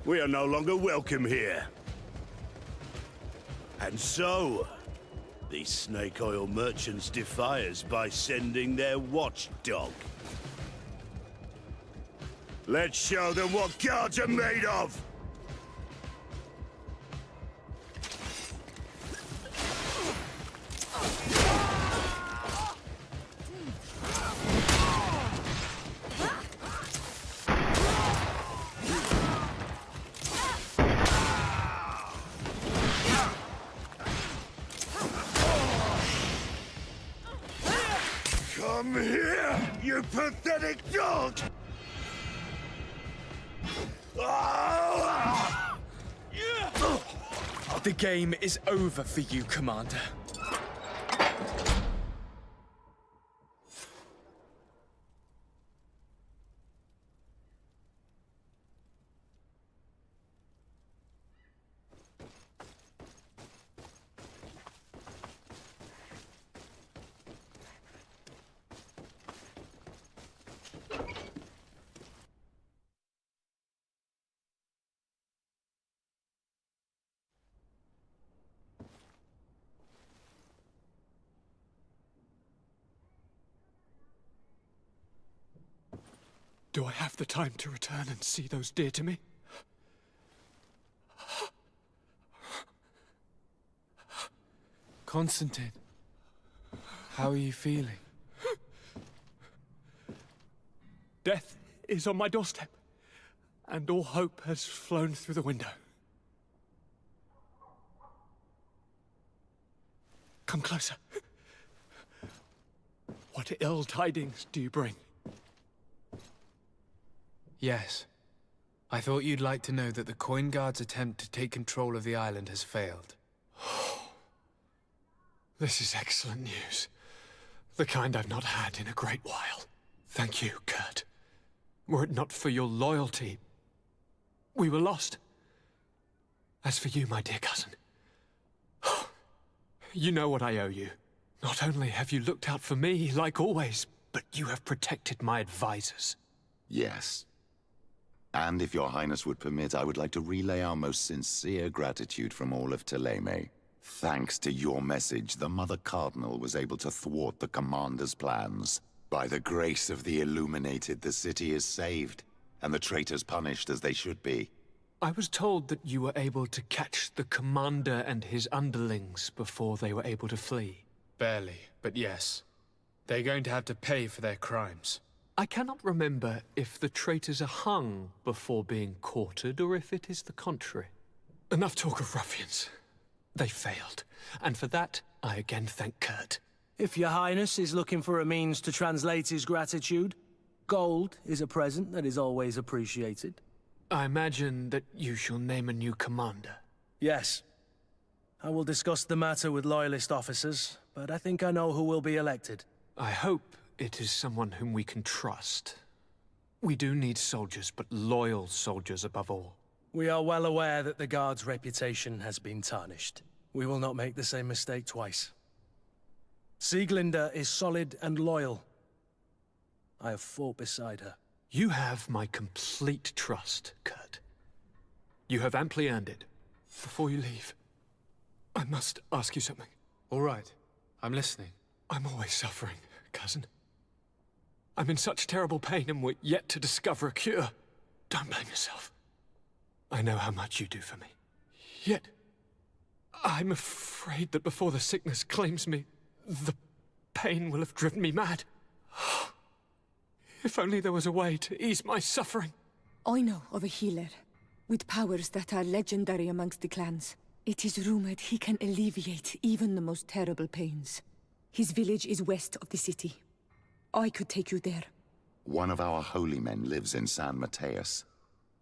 We are no longer welcome here. And so, these snake oil merchants defy us by sending their watchdog. Let's show them what guards are made of! Come here, you pathetic dog! The game is over for you, Commander. Do I have the time to return and see those dear to me? Constantine, how are you feeling? Death is on my doorstep, and all hope has flown through the window. Come closer. What ill tidings do you bring? Yes. I thought you'd like to know that the Coin Guard's attempt to take control of the island has failed. This is excellent news. The kind I've not had in a great while. Thank you, Kurt. Were it not for your loyalty, we were lost. As for you, my dear cousin, you know what I owe you. Not only have you looked out for me, like always, but you have protected my advisors. Yes. And if your highness would permit, I would like to relay our most sincere gratitude from all of Thélème. Thanks to your message, the Mother Cardinal was able to thwart the Commander's plans. By the grace of the Illuminated, the city is saved, and the traitors punished as they should be. I was told that you were able to catch the Commander and his underlings before they were able to flee. Barely, but yes. They're going to have to pay for their crimes. I cannot remember if the traitors are hung before being quartered, or if it is the contrary. Enough talk of ruffians. They failed, and for that, I again thank Kurt. If your highness is looking for a means to translate his gratitude, gold is a present that is always appreciated. I imagine that you shall name a new commander. Yes. I will discuss the matter with loyalist officers, but I think I know who will be elected. I hope it is someone whom we can trust. We do need soldiers, but loyal soldiers above all. We are well aware that the Guard's reputation has been tarnished. We will not make the same mistake twice. Sieglinde is solid and loyal. I have fought beside her. You have my complete trust, Kurt. You have amply earned it. Before you leave, I must ask you something. All right. I'm listening. I'm always suffering, cousin. I'm in such terrible pain and we're yet to discover a cure. Don't blame yourself. I know how much you do for me. Yet, I'm afraid that before the sickness claims me, the pain will have driven me mad. If only there was a way to ease my suffering. I know of a healer, with powers that are legendary amongst the clans. It is rumored he can alleviate even the most terrible pains. His village is west of the city. I could take you there. One of our holy men lives in San Mateus.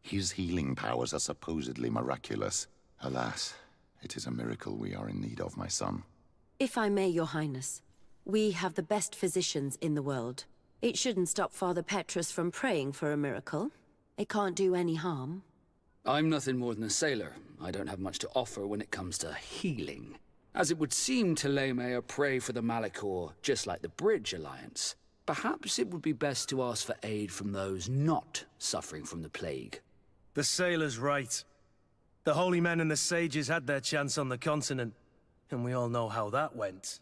His healing powers are supposedly miraculous. Alas, it is a miracle we are in need of, my son. If I may, your highness, we have the best physicians in the world. It shouldn't stop Father Petrus from praying for a miracle. It can't do any harm. I'm nothing more than a sailor. I don't have much to offer when it comes to healing. As it would seem Thélème are prey for the Malachor, just like the Bridge Alliance. Perhaps it would be best to ask for aid from those not suffering from the plague. The sailor's right. The holy men and the sages had their chance on the continent, and we all know how that went.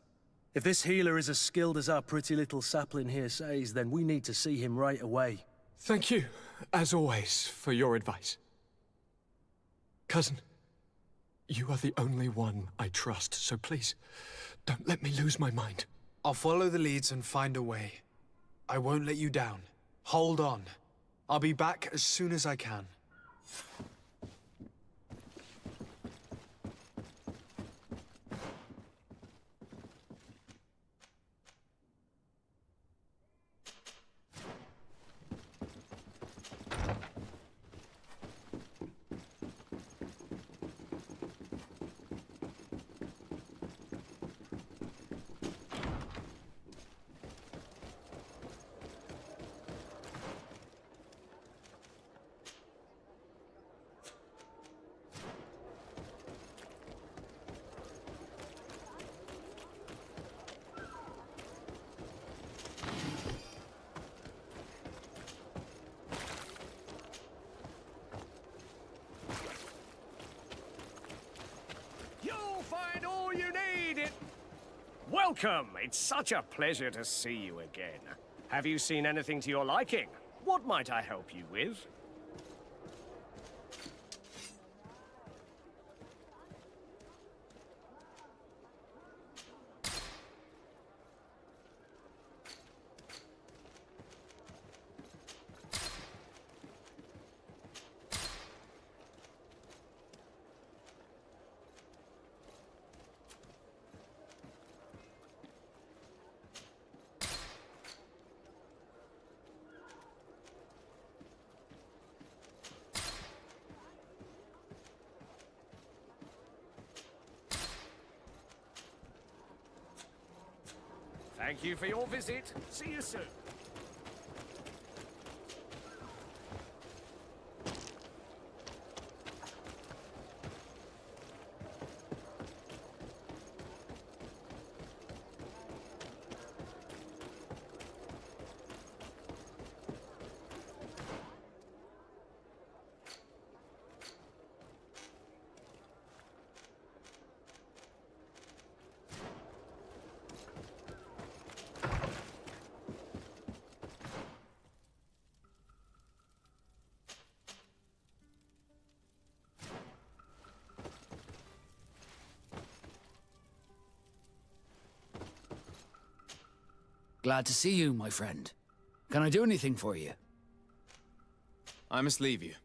If this healer is as skilled as our pretty little sapling here says, then we need to see him right away. Thank you, as always, for your advice. Cousin, you are the only one I trust, so please, don't let me lose my mind. I'll follow the leads and find a way. I won't let you down. Hold on. I'll be back as soon as I can. Find all you need. Welcome. It's such a pleasure to see you again. Have you seen anything to your liking? What might I help you with? Thank you for your visit. See you soon. Glad to see you, my friend. Can I do anything for you? I must leave you.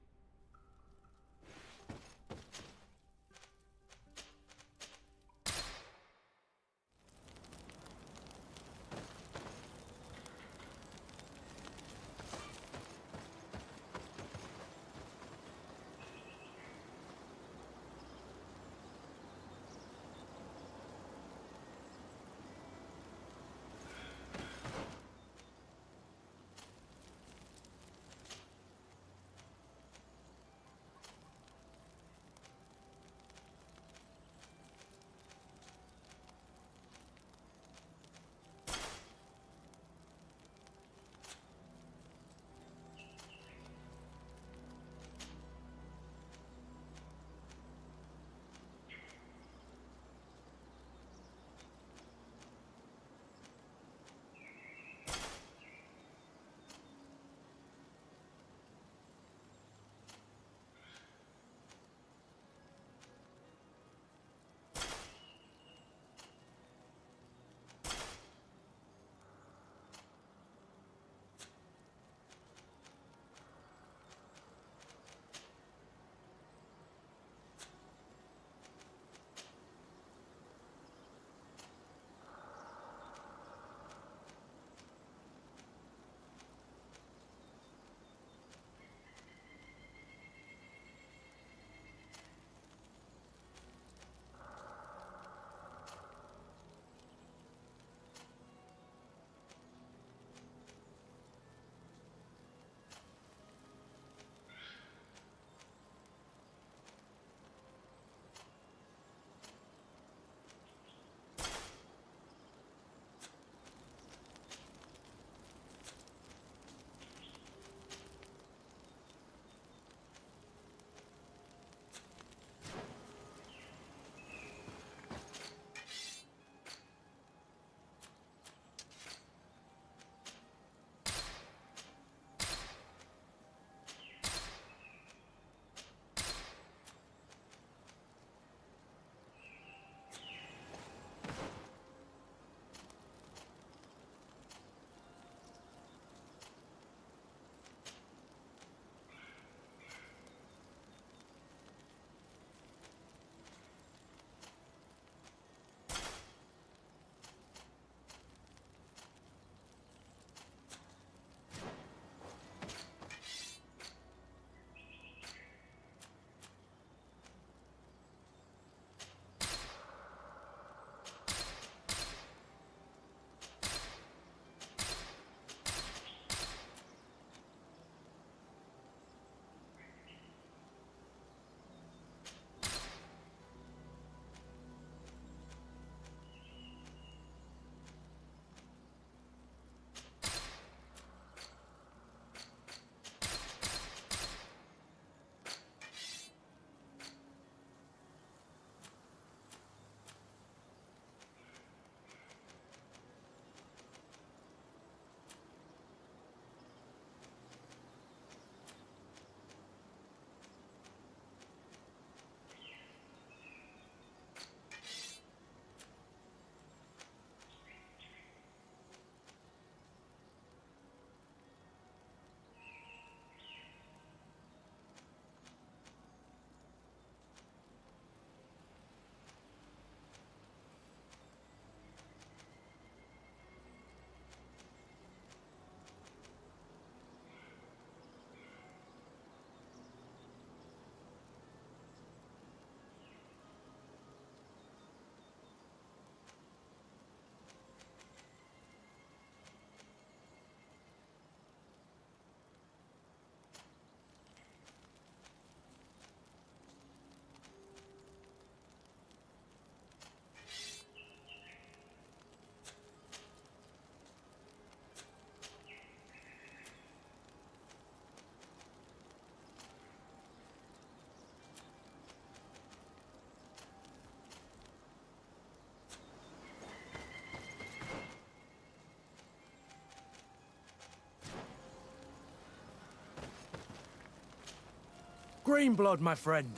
Greenblood, my friend.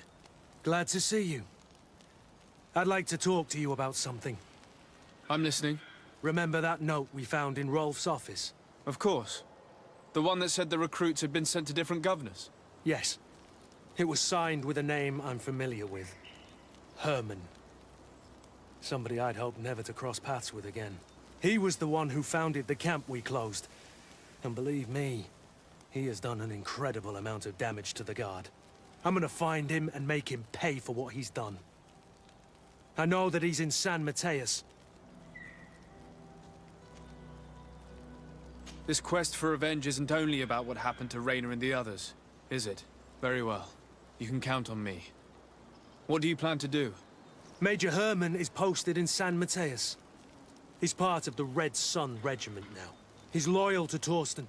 Glad to see you. I'd like to talk to you about something. I'm listening. Remember that note we found in Rolf's office? Of course. The one that said the recruits had been sent to different governors? Yes. It was signed with a name I'm familiar with. Herman. Somebody I'd hoped never to cross paths with again. He was the one who founded the camp we closed. And believe me, he has done an incredible amount of damage to the Guard. I'm gonna find him and make him pay for what he's done. I know that he's in San Mateus. This quest for revenge isn't only about what happened to Raynor and the others, is it? Very well. You can count on me. What do you plan to do? Major Herman is posted in San Mateus. He's part of the Red Sun Regiment now. He's loyal to Torsten,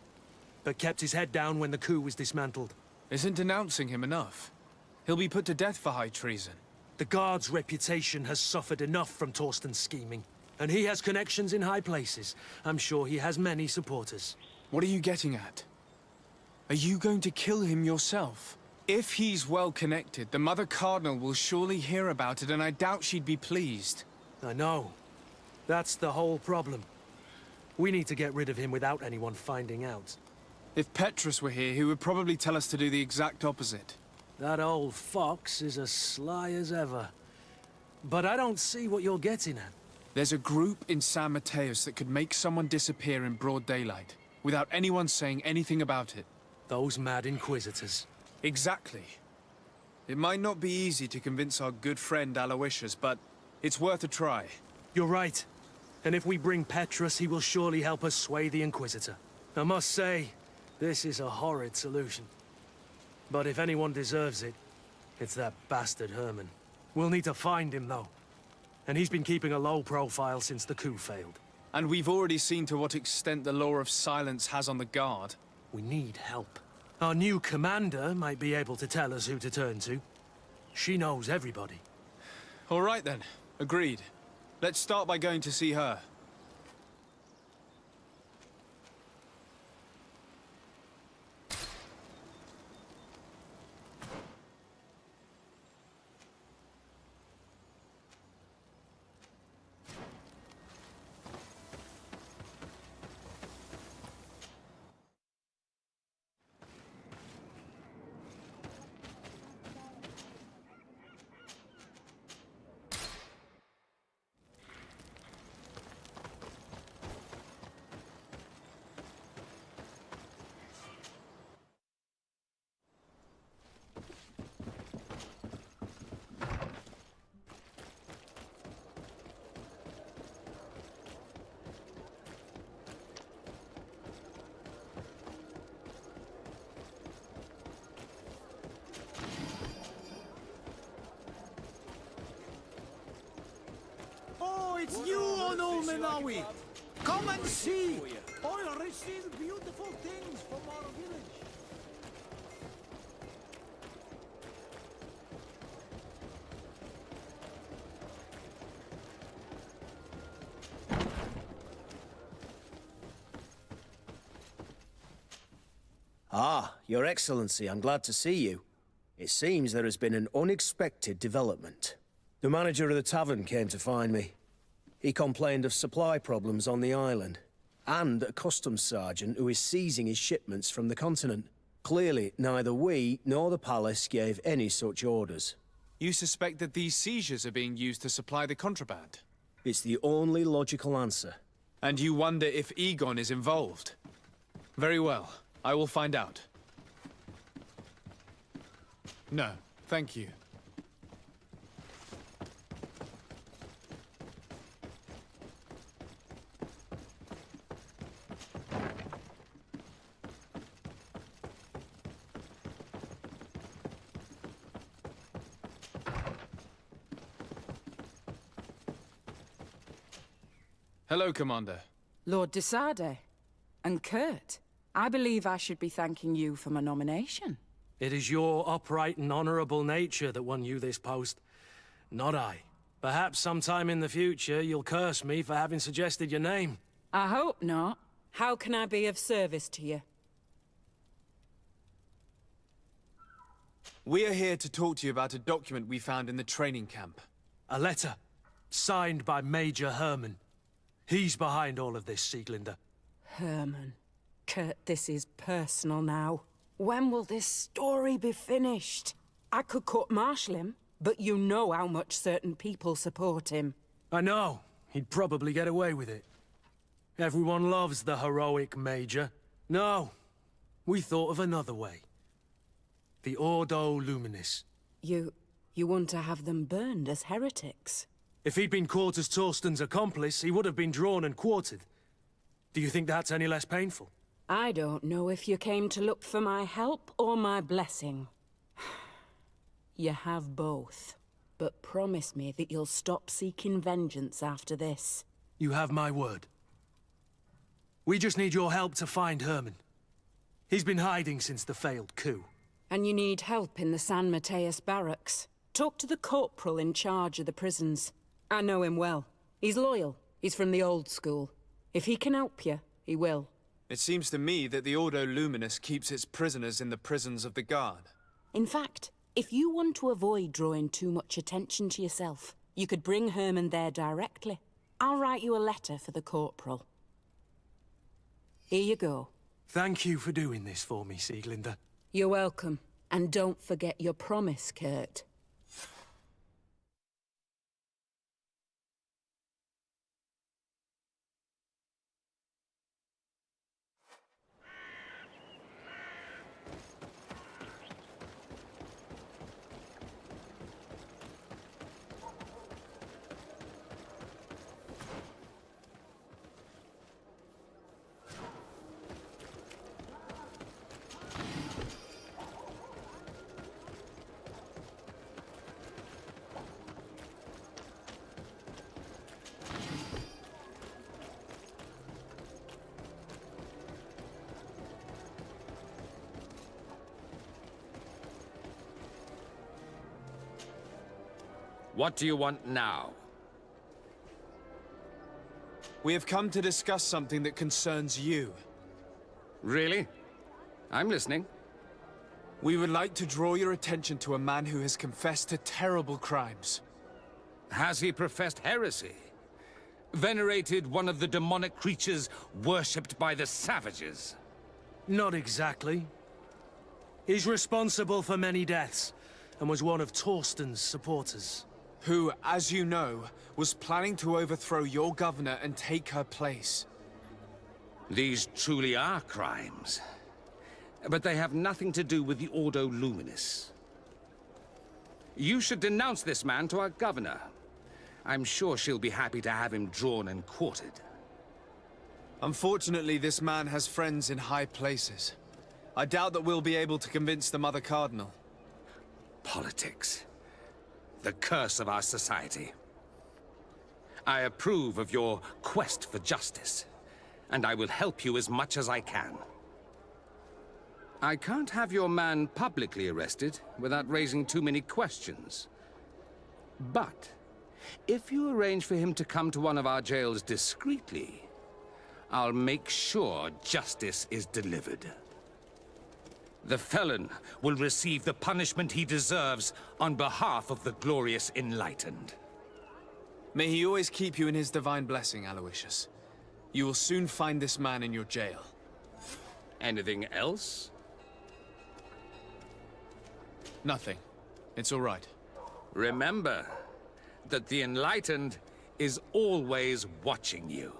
but kept his head down when the coup was dismantled. Isn't denouncing him enough? He'll be put to death for high treason. The Guard's reputation has suffered enough from Torsten's scheming. And he has connections in high places. I'm sure he has many supporters. What are you getting at? Are you going to kill him yourself? If he's well connected, the Mother Cardinal will surely hear about it, and I doubt she'd be pleased. I know. That's the whole problem. We need to get rid of him without anyone finding out. If Petrus were here, he would probably tell us to do the exact opposite. That old fox is as sly as ever. But I don't see what you're getting at. There's a group in San Mateus that could make someone disappear in broad daylight, without anyone saying anything about it. Those mad Inquisitors. Exactly. It might not be easy to convince our good friend Aloysius, but it's worth a try. You're right. And if we bring Petrus, he will surely help us sway the Inquisitor. I must say, this is a horrid solution. But if anyone deserves it, it's that bastard Herman. We'll need to find him, though. And he's been keeping a low profile since the coup failed. And we've already seen to what extent the law of silence has on the Guard. We need help. Our new commander might be able to tell us who to turn to. She knows everybody. All right then. Agreed. Let's start by going to see her. It's you, Onolmenawi! Come and see! I'll receive beautiful things from our village. Ah, Your Excellency, I'm glad to see you. It seems there has been an unexpected development. The manager of the tavern came to find me. He complained of supply problems on the island, and a customs sergeant who is seizing his shipments from the continent. Clearly, neither we nor the palace gave any such orders. You suspect that these seizures are being used to supply the contraband? It's the only logical answer. And you wonder if Egon is involved? Very well. I will find out. No, thank you. Hello, Commander. Lord de Sade. And Kurt. I believe I should be thanking you for my nomination. It is your upright and honorable nature that won you this post, not I. Perhaps sometime in the future you'll curse me for having suggested your name. I hope not. How can I be of service to you? We are here to talk to you about a document we found in the training camp. A letter, signed by Major Herman. He's behind all of this, Sieglinder. Herman. Kurt, this is personal now. When will this story be finished? I could court-martial him, but you know how much certain people support him. I know. He'd probably get away with it. Everyone loves the heroic Major. No, we thought of another way. The Ordo Luminis. You want to have them burned as heretics? If he'd been caught as Torsten's accomplice, he would have been drawn and quartered. Do you think that's any less painful? I don't know if you came to look for my help or my blessing. You have both. But promise me that you'll stop seeking vengeance after this. You have my word. We just need your help to find Herman. He's been hiding since the failed coup. And you need help in the San Mateus barracks. Talk to the corporal in charge of the prisons. I know him well. He's loyal. He's from the old school. If he can help you, he will. It seems to me that the Ordo Luminis keeps its prisoners in the prisons of the Guard. In fact, if you want to avoid drawing too much attention to yourself, you could bring Herman there directly. I'll write you a letter for the corporal. Here you go. Thank you for doing this for me, Sieglinder. You're welcome. And don't forget your promise, Kurt. What do you want now? We have come to discuss something that concerns you. Really? I'm listening. We would like to draw your attention to a man who has confessed to terrible crimes. Has he professed heresy? Venerated one of the demonic creatures worshipped by the savages? Not exactly. He's responsible for many deaths, and was one of Torsten's supporters. Who, as you know, was planning to overthrow your governor and take her place. These truly are crimes. But they have nothing to do with the Ordo Luminis. You should denounce this man to our governor. I'm sure she'll be happy to have him drawn and quartered. Unfortunately, this man has friends in high places. I doubt that we'll be able to convince the Mother Cardinal. Politics. The curse of our society. I approve of your quest for justice, and I will help you as much as I can. I can't have your man publicly arrested without raising too many questions. But if you arrange for him to come to one of our jails discreetly, I'll make sure justice is delivered. The felon will receive the punishment he deserves on behalf of the glorious Enlightened. May he always keep you in his divine blessing, Aloysius. You will soon find this man in your jail. Anything else? Nothing. It's all right. Remember that the Enlightened is always watching you.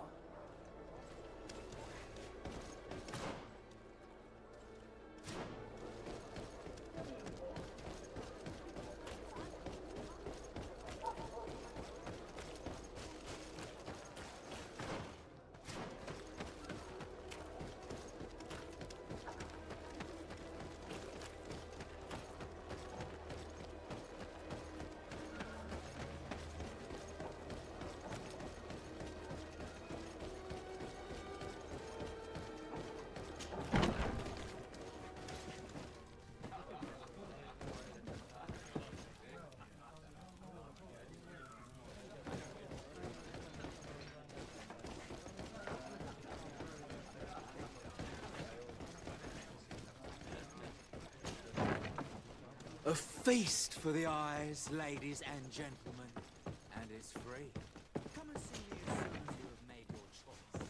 feast for the eyes, ladies and gentlemen. And it's free. Come and see me as soon as you have made your choice.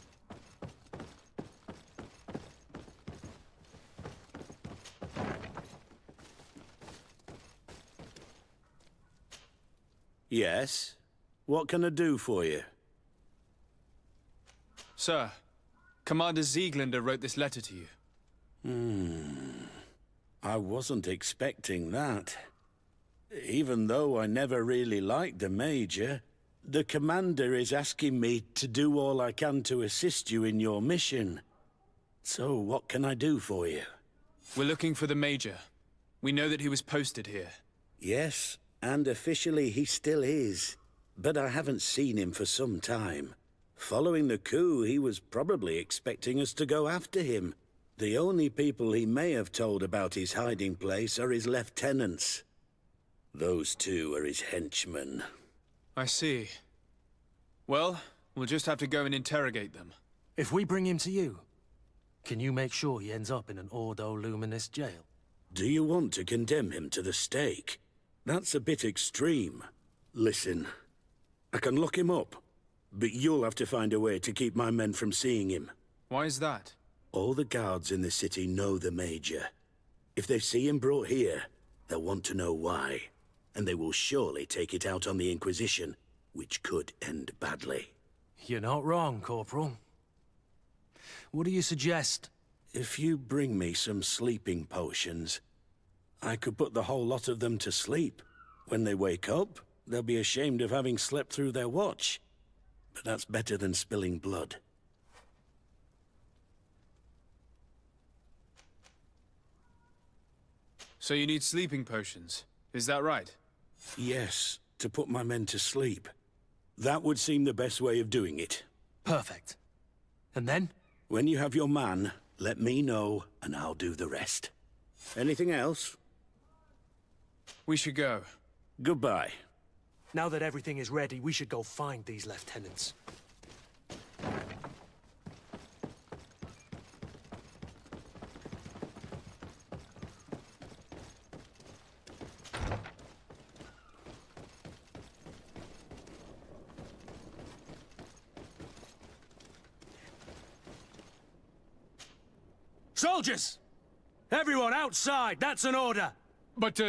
Yes? What can I do for you? Sir, Commander Sieglander wrote this letter to you. I wasn't expecting that. Even though I never really liked the Major, the Commander is asking me to do all I can to assist you in your mission. So what can I do for you? We're looking for the Major. We know that he was posted here. Yes, and officially he still is. But I haven't seen him for some time. Following the coup, he was probably expecting us to go after him. The only people he may have told about his hiding place are his lieutenants. Those two are his henchmen. I see. Well, we'll just have to go and interrogate them. If we bring him to you, can you make sure he ends up in an Ordo Luminous jail? Do you want to condemn him to the stake? That's a bit extreme. Listen, I can lock him up, but you'll have to find a way to keep my men from seeing him. Why is that? All the guards in the city know the Major. If they see him brought here, they'll want to know why. And they will surely take it out on the Inquisition, which could end badly. You're not wrong, Corporal. What do you suggest? If you bring me some sleeping potions, I could put the whole lot of them to sleep. When they wake up, they'll be ashamed of having slept through their watch. But that's better than spilling blood. So you need sleeping potions, is that right? Yes, to put my men to sleep. That would seem the best way of doing it. Perfect. And then? When you have your man, let me know, and I'll do the rest. Anything else? We should go. Goodbye. Now that everything is ready, we should go find these lieutenants. Soldiers! Everyone outside! That's an order! But,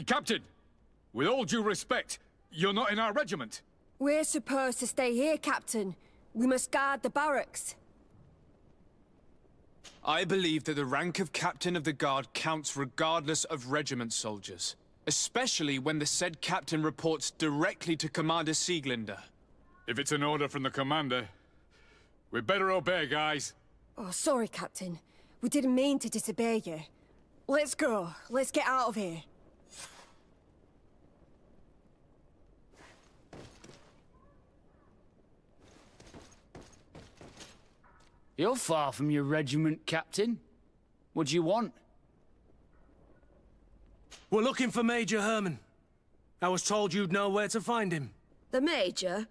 Captain, with all due respect, you're not in our regiment. We're supposed to stay here, Captain. We must guard the barracks. I believe that the rank of Captain of the Guard counts regardless of regiment soldiers. Especially when the said captain reports directly to Commander Sieglander. If it's an order from the commander, we better obey, guys. Oh, sorry, Captain. We didn't mean to disobey you. Let's go. Let's get out of here. You're far from your regiment, Captain. What do you want? We're looking for Major Herman. I was told you'd know where to find him. The Major?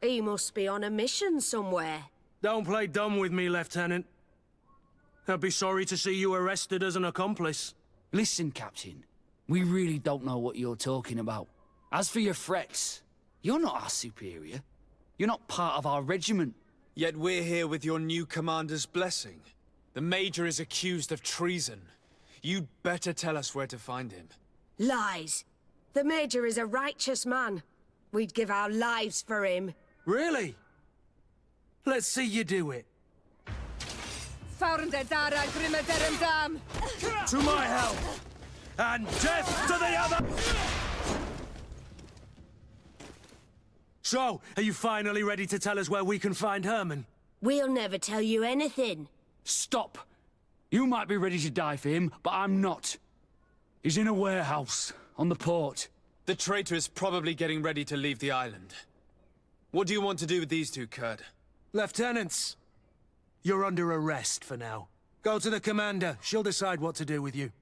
He must be on a mission somewhere. Don't play dumb with me, Lieutenant. I'd be sorry to see you arrested as an accomplice. Listen, Captain. We really don't know what you're talking about. As for your threats, you're not our superior. You're not part of our regiment. Yet we're here with your new commander's blessing. The Major is accused of treason. You'd better tell us where to find him. Lies. The Major is a righteous man. We'd give our lives for him. Really? Let's see you do it. To my help! And death to the other! So, are you finally ready to tell us where we can find Herman? We'll never tell you anything. Stop! You might be ready to die for him, but I'm not. He's in a warehouse, on the port. The traitor is probably getting ready to leave the island. What do you want to do with these two, Kurd? Lieutenants, you're under arrest for now. Go to the commander. She'll decide what to do with you.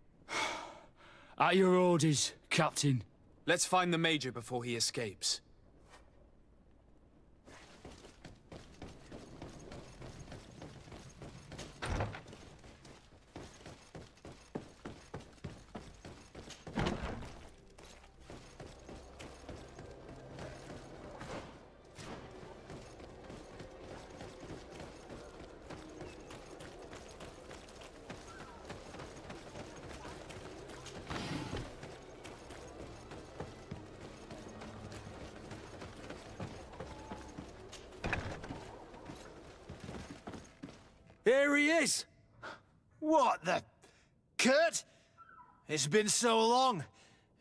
At your orders, Captain. Let's find the Major before he escapes. Here he is! What the... Kurt? It's been so long.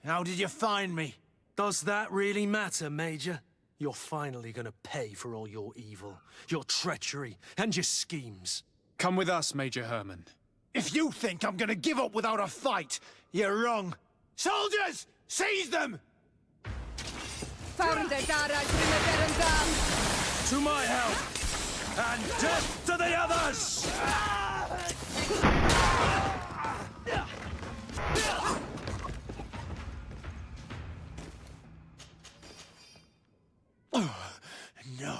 How did you find me? Does that really matter, Major? You're finally gonna pay for all your evil, your treachery, and your schemes. Come with us, Major Herman. If you think I'm gonna give up without a fight, you're wrong. Soldiers! Seize them! Found the Dara To my help! And death to the others! No.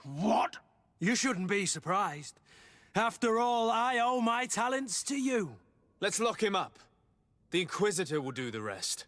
What? You shouldn't be surprised. After all, I owe my talents to you. Let's lock him up. The Inquisitor will do the rest.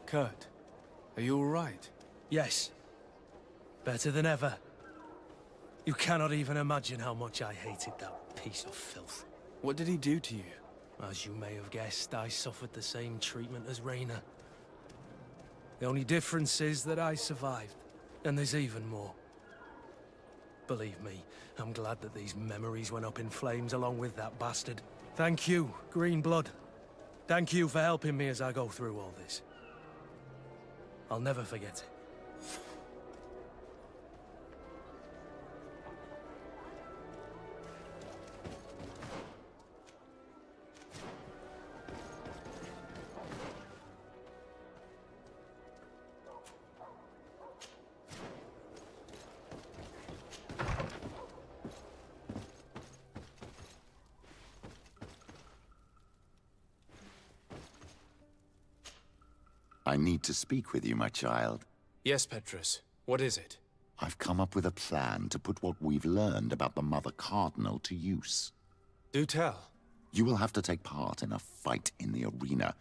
Kurt. Are you all right? Yes. Better than ever. You cannot even imagine how much I hated that piece of filth. What did he do to you? As you may have guessed, I suffered the same treatment as Raina. The only difference is that I survived, and there's even more. Believe me, I'm glad that these memories went up in flames along with that bastard. Thank you, Green Blood. Thank you for helping me as I go through all this. I'll never forget it. I need to speak with you, my child. Yes, Petrus. What is it? I've come up with a plan to put what we've learned about the Mother Cardinal to use. Do tell. You will have to take part in a fight in the arena,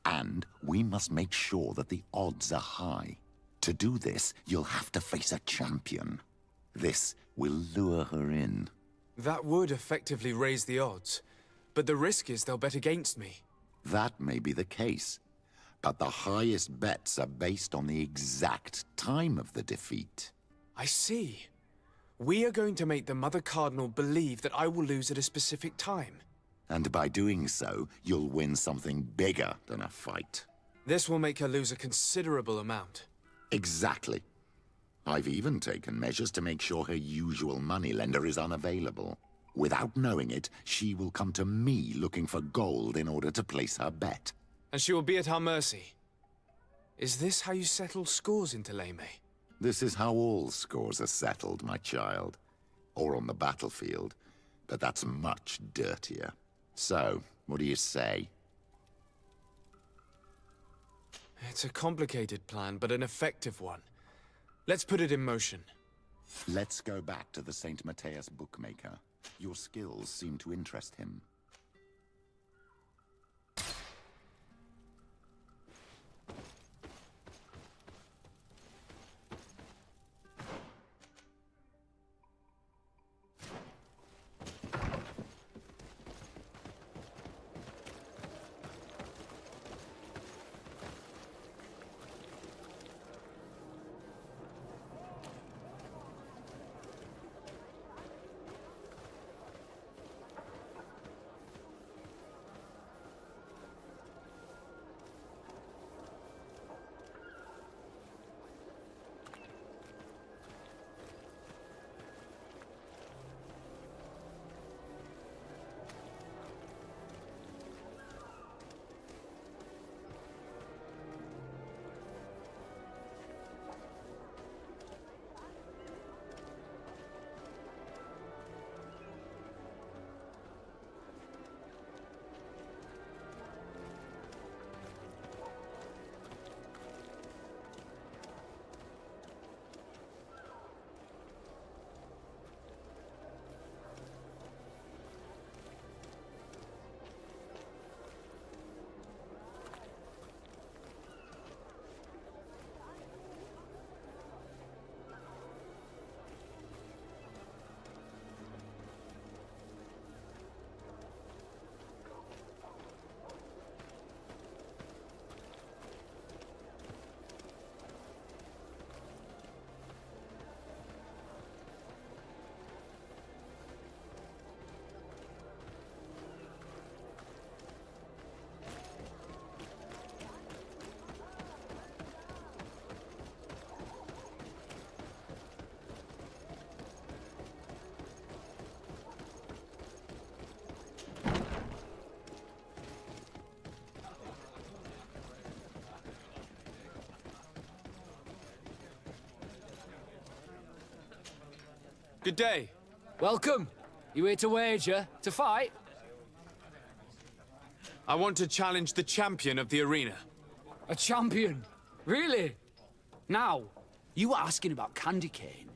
and we must make sure that the odds are high. To do this, you'll have to face a champion. This will lure her in. That would effectively raise the odds, but the risk is they'll bet against me. That may be the case, but the highest bets are based on the exact time of the defeat. I see. We are going to make the Mother Cardinal believe that I will lose at a specific time. And by doing so, you'll win something bigger than a fight. This will make her lose a considerable amount. Exactly. I've even taken measures to make sure her usual moneylender is unavailable. Without knowing it, she will come to me looking for gold in order to place her bet. And she will be at our mercy. Is this how you settle scores in Thélème? This is how all scores are settled, my child. Or on the battlefield. but that's much dirtier. So, what do you say? It's a complicated plan, but an effective one. Let's put it in motion. Let's go back to the St. Matthias bookmaker. Your skills seem to interest him. Good day. Welcome. You here to wager? To fight? I want to challenge the champion of the arena. A champion? Really? Now, you were asking about Candy Cane.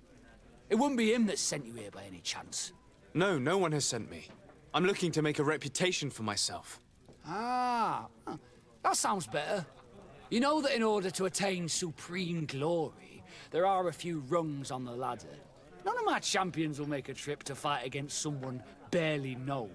It wouldn't be him that sent you here by any chance. No, no one has sent me. I'm looking to make a reputation for myself. Ah, that sounds better. You know that in order to attain supreme glory, there are a few rungs on the ladder. None of my champions will make a trip to fight against someone barely known.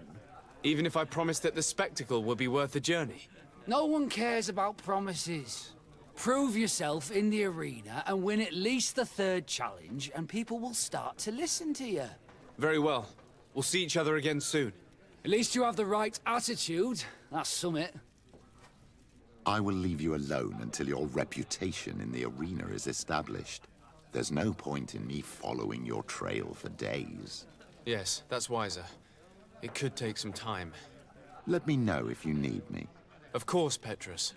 Even if I promise that the spectacle will be worth the journey? No one cares about promises. Prove yourself in the arena and win at least the third challenge, and people will start to listen to you. Very well. We'll see each other again soon. At least you have the right attitude. That's summit. I will leave you alone until your reputation in the arena is established. There's no point in me following your trail for days. Yes, that's wiser. It could take some time. Let me know if you need me. Of course, Petrus.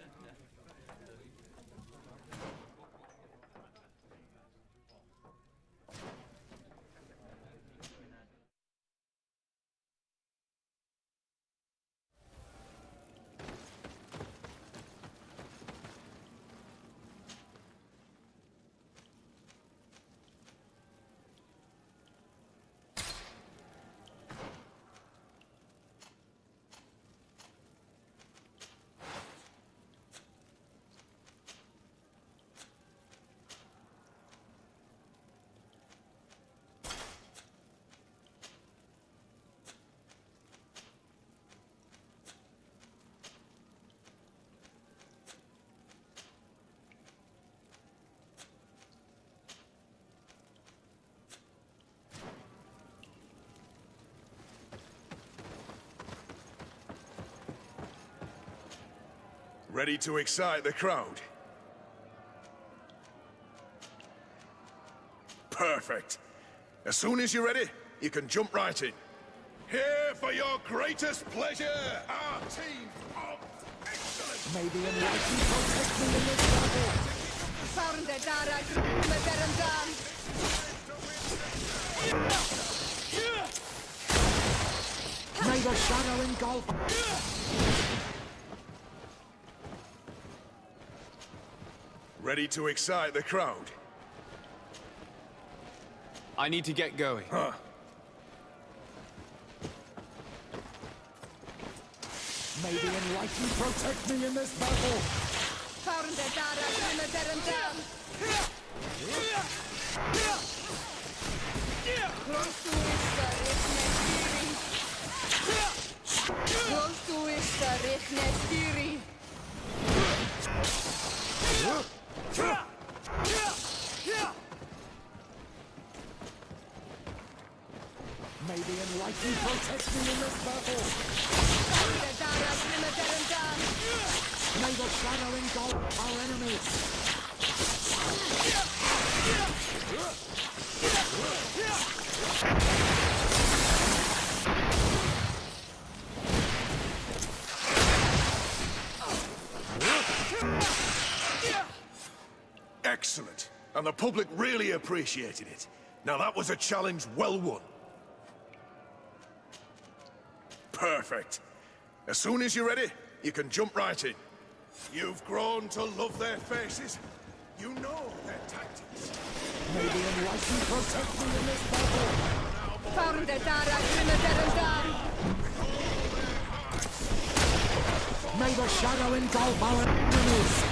Ready to excite the crowd? Perfect. As soon as you're ready, you can jump right in. Here for your greatest pleasure, our team of excellence! Maybe enlightened protect me in this battle. Sarnde dara grumme berendan. shadow engulf. Ready to excite the crowd? I need to get going. Huh. May the enlightened protect me in this battle. May the enlightened protect me in this battle. May the shadow engulf our enemies. Excellent. And the public really appreciated it. Now that was a challenge well won. Perfect. As soon as you're ready, you can jump right in. You've grown to love their faces. You know their tactics. May the enlightened protect me in this battle. May the shadow engulf our enemies.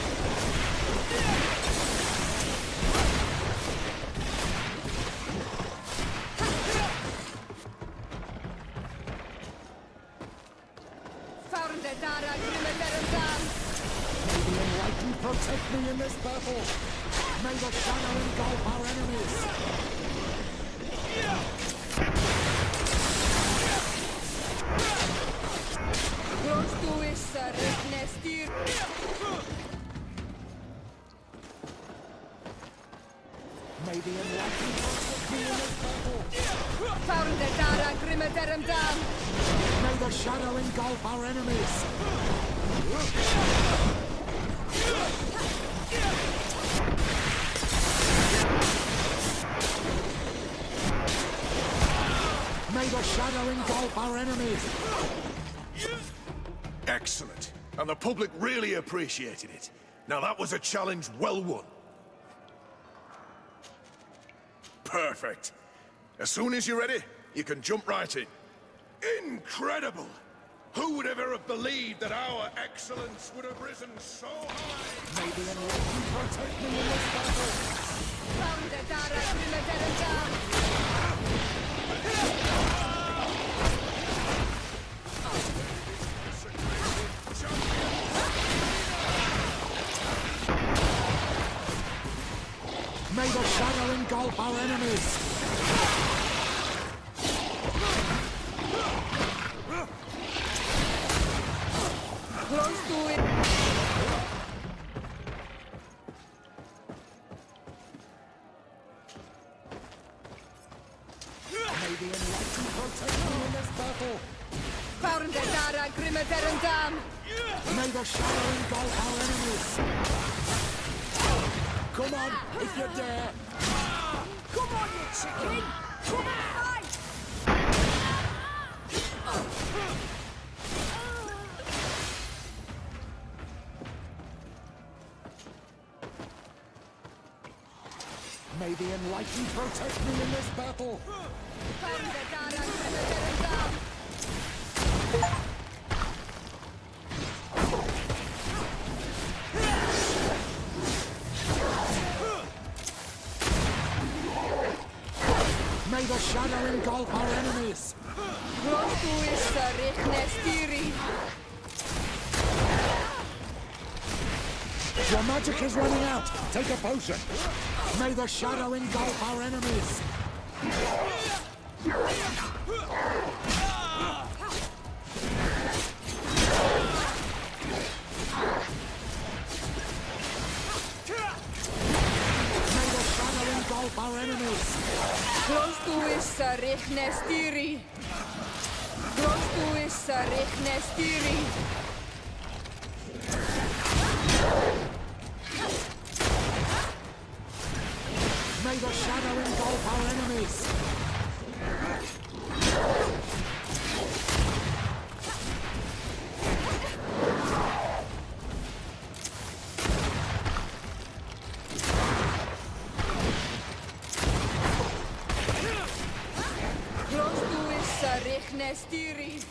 May the enlightened protect me in this battle. May the shadow engulf our enemies. May the enlightened protect me in this battle. May the shadow engulf our enemies. May the shadow engulf our enemies. Excellent. And the public really appreciated it. Now that was a challenge well won. Perfect. As soon as you're ready, you can jump right in. Incredible! Who would ever have believed that our excellence would have risen so high? May the enlightened protect me in this battle. May the shadow engulf our enemies. Close to it. May the enlightened protect me in this battle. May the shadow engulf our enemies. Come on, if you dare. Come on, you chicken! Come and fight! May the enlightened protect me in this battle. May the shadow engulf our enemies. Your magic is running out. Take a potion. May the shadow engulf our enemies. May the shadow engulf our enemies. May the shadow engulf our enemies. Arichne Stiri.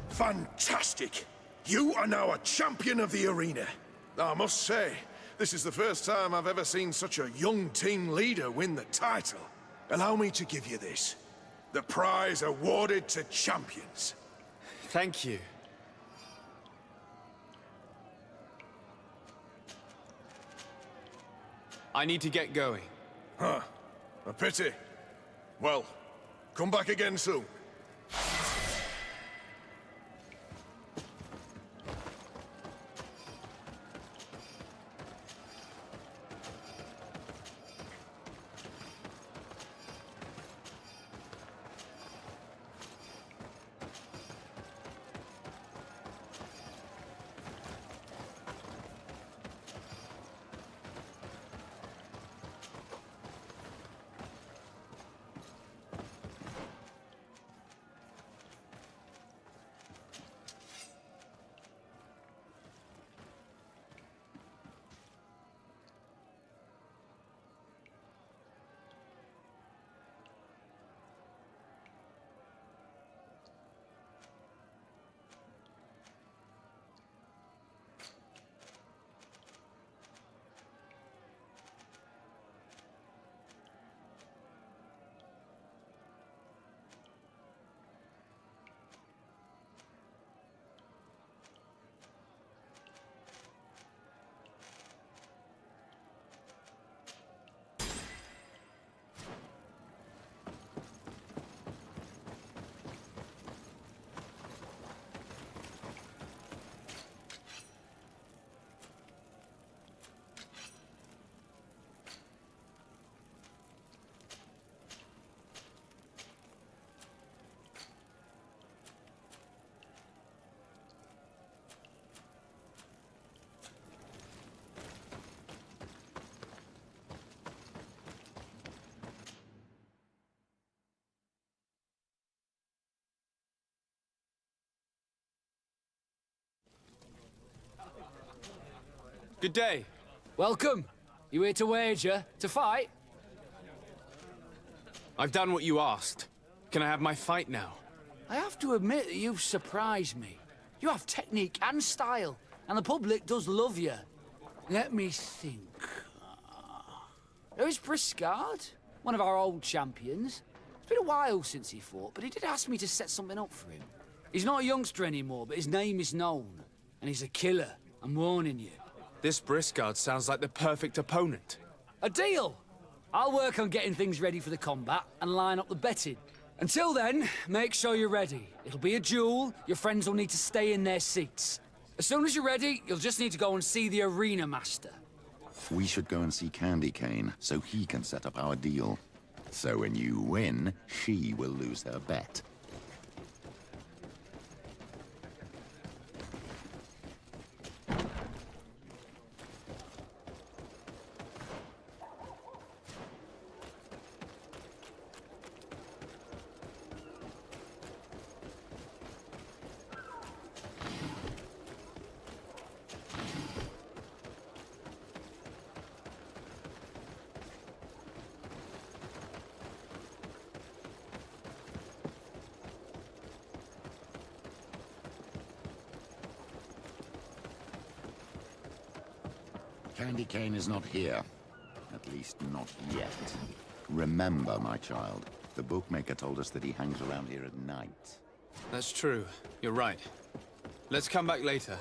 Fantastic! You are now a champion of the arena. I must say, this is the first time I've ever seen such a young team leader win the title. Allow me to give you this. The prize awarded to champions. Thank you. I need to get going. Huh. A pity. Well, come back again soon. Good day. Welcome. You here to wager? To fight? I've done what you asked. Can I have my fight now? I have to admit that you've surprised me. You have technique and style, and the public does love you. Let me think. There's Briscard, one of our old champions. It's been a while since he fought, but he did ask me to set something up for him. He's not a youngster anymore, but his name is known, and he's a killer. I'm warning you. This Briscard sounds like the perfect opponent. A deal! I'll work on getting things ready for the combat and line up the betting. Until then, make sure you're ready. It'll be a duel. Your friends will need to stay in their seats. As soon as you're ready, you'll just need to go and see the arena master. We should go and see Candy Cane, so he can set up our deal. So when you win, she will lose her bet. Candy Cane is not here. At least not yet. Remember, my child, the bookmaker told us that he hangs around here at night. That's true. You're right. Let's come back later.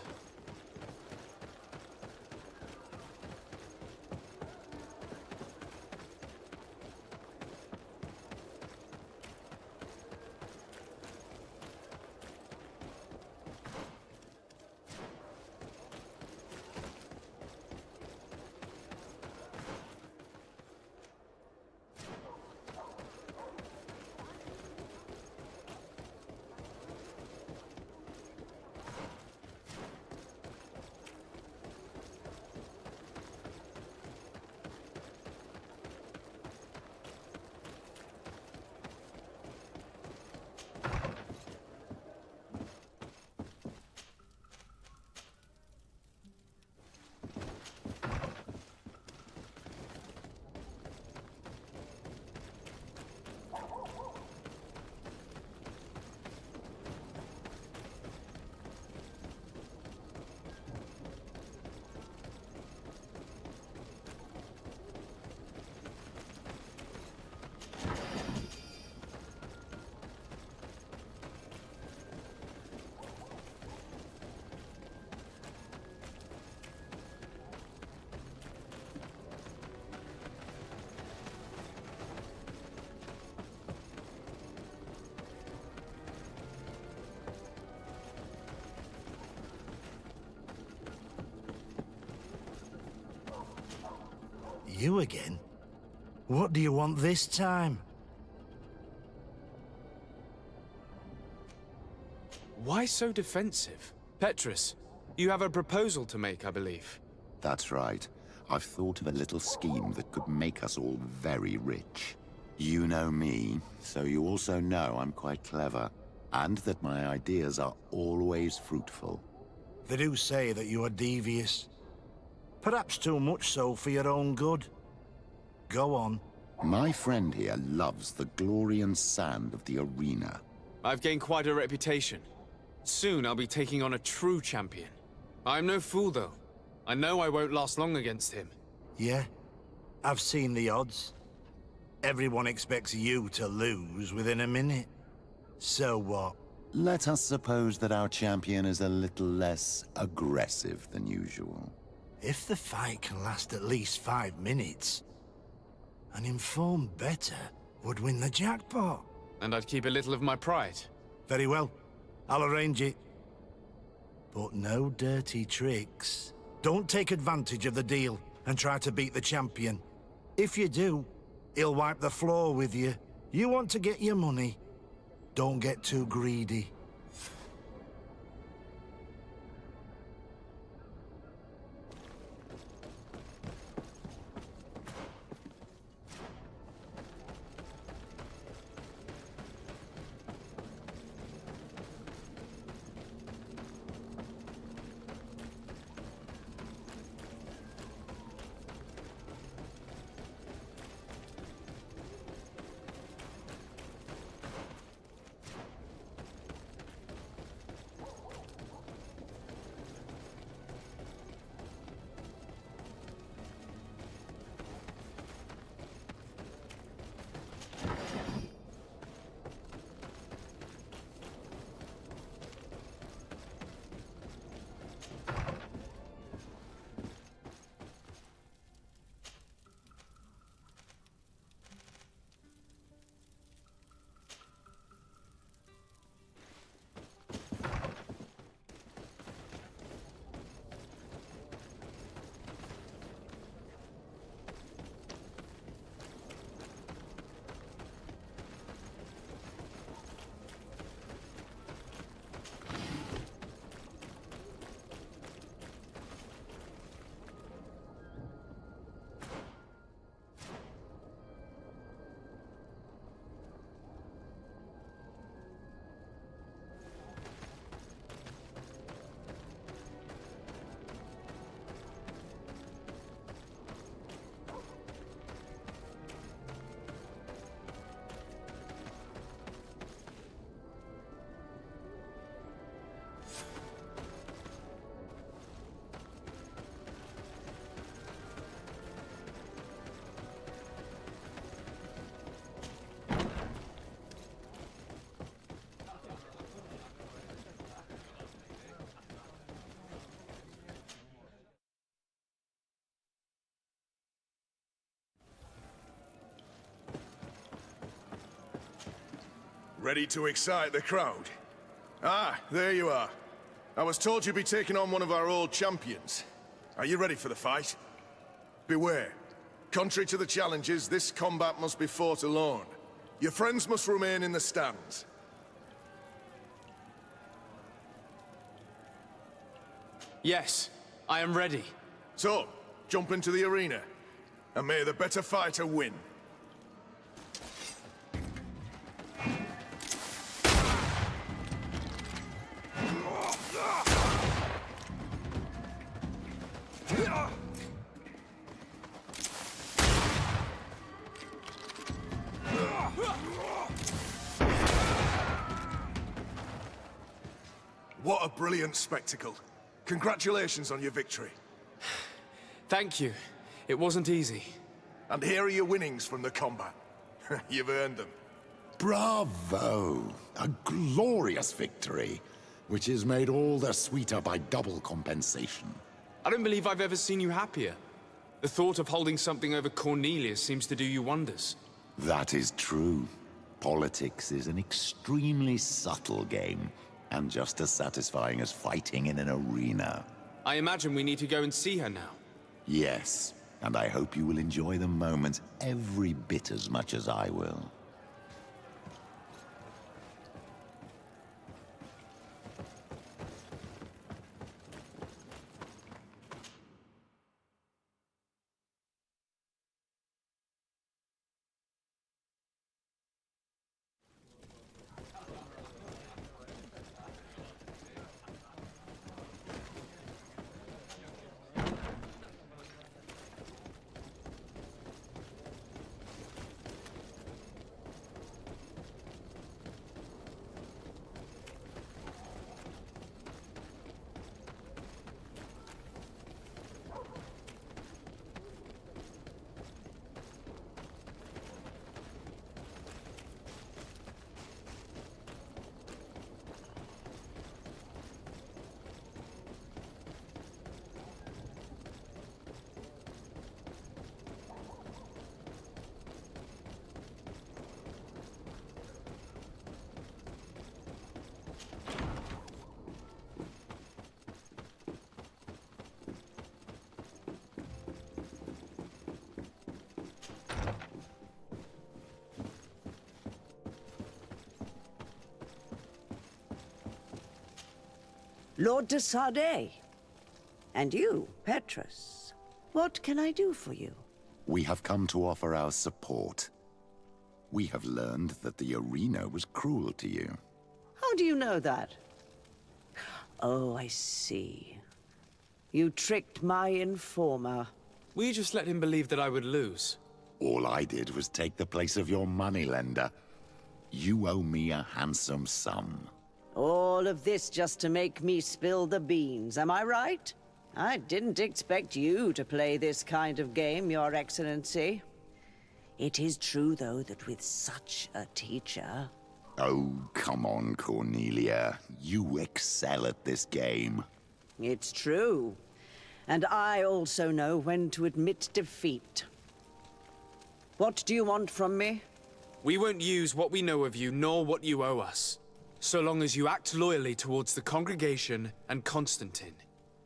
You again? What do you want this time? Why so defensive? Petrus, you have a proposal to make, I believe. That's right. I've thought of a little scheme that could make us all very rich. You know me, so you also know I'm quite clever, and that my ideas are always fruitful. They do say that you are devious. Perhaps too much so for your own good. Go on. My friend here loves the glory and sand of the arena. I've gained quite a reputation. Soon I'll be taking on a true champion. I'm no fool, though. I know I won't last long against him. Yeah? I've seen the odds. Everyone expects you to lose within a minute. So what? Let us suppose that our champion is a little less aggressive than usual. If the fight can last at least 5 minutes, an informed bettor would win the jackpot. And I'd keep a little of my pride. Very well. I'll arrange it. But no dirty tricks. Don't take advantage of the deal and try to beat the champion. If you do, he'll wipe the floor with you. You want to get your money. Don't get too greedy. Ready to excite the crowd? Ah, there you are. I was told you'd be taking on one of our old champions. Are you ready for the fight? Beware. Contrary to the challenges, this combat must be fought alone. Your friends must remain in the stands. Yes, I am ready. So, jump into the arena, and may the better fighter win. What a brilliant spectacle. Congratulations on your victory. Thank you. It wasn't easy. And here are your winnings from the combat. You've earned them. Bravo! A glorious victory, which is made all the sweeter by double compensation. I don't believe I've ever seen you happier. The thought of holding something over Cornelius seems to do you wonders. That is true. Politics is an extremely subtle game, and just as satisfying as fighting in an arena. I imagine we need to go and see her now. Yes. And I hope you will enjoy the moment every bit as much as I will. Lord de Sardet. And you, Petrus. What can I do for you? We have come to offer our support. We have learned that the arena was cruel to you. How do you know that? Oh, I see. You tricked my informer. We just let him believe that I would lose. All I did was take the place of your moneylender. You owe me a handsome sum. All of this just to make me spill the beans, am I right? I didn't expect you to play this kind of game, Your Excellency. It is true, though, that with such a teacher... Oh, come on, Cornelia. You excel at this game. It's true. And I also know when to admit defeat. What do you want from me? We won't use what we know of you, nor what you owe us. So long as you act loyally towards the congregation and Constantine.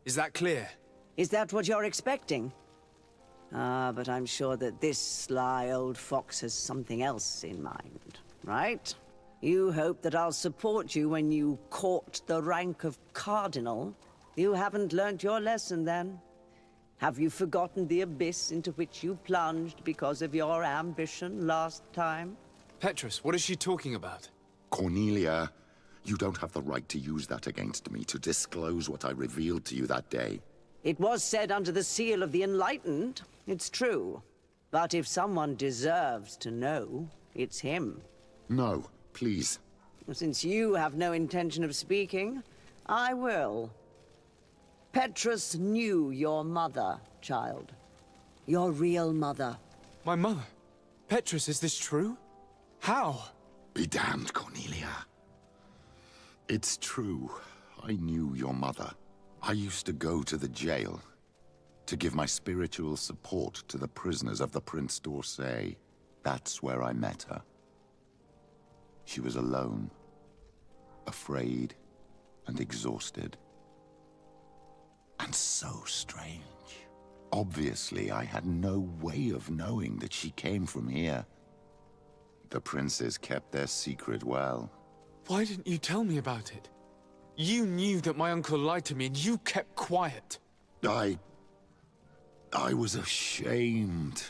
Is that clear? Is that what you're expecting? Ah, but I'm sure that this sly old fox has something else in mind, right? You hope that I'll support you when you court the rank of cardinal. You haven't learnt your lesson, then. Have you forgotten the abyss into which you plunged because of your ambition last time? Petrus, what is she talking about? Cornelia, you don't have the right to use that against me, to disclose what I revealed to you that day. It was said under the seal of the Enlightened. It's true. But if someone deserves to know, it's him. No, please. Since you have no intention of speaking, I will. Petrus knew your mother, child. Your real mother. My mother? Petrus, is this true? How? Be damned, Cornelia. It's true. I knew your mother. I used to go to the jail to give my spiritual support to the prisoners of the Prince d'Orsay. That's where I met her. She was alone, afraid, and exhausted. And so strange. Obviously, I had no way of knowing that she came from here. The princes kept their secret well. Why didn't you tell me about it? You knew that my uncle lied to me, and you kept quiet. I was ashamed.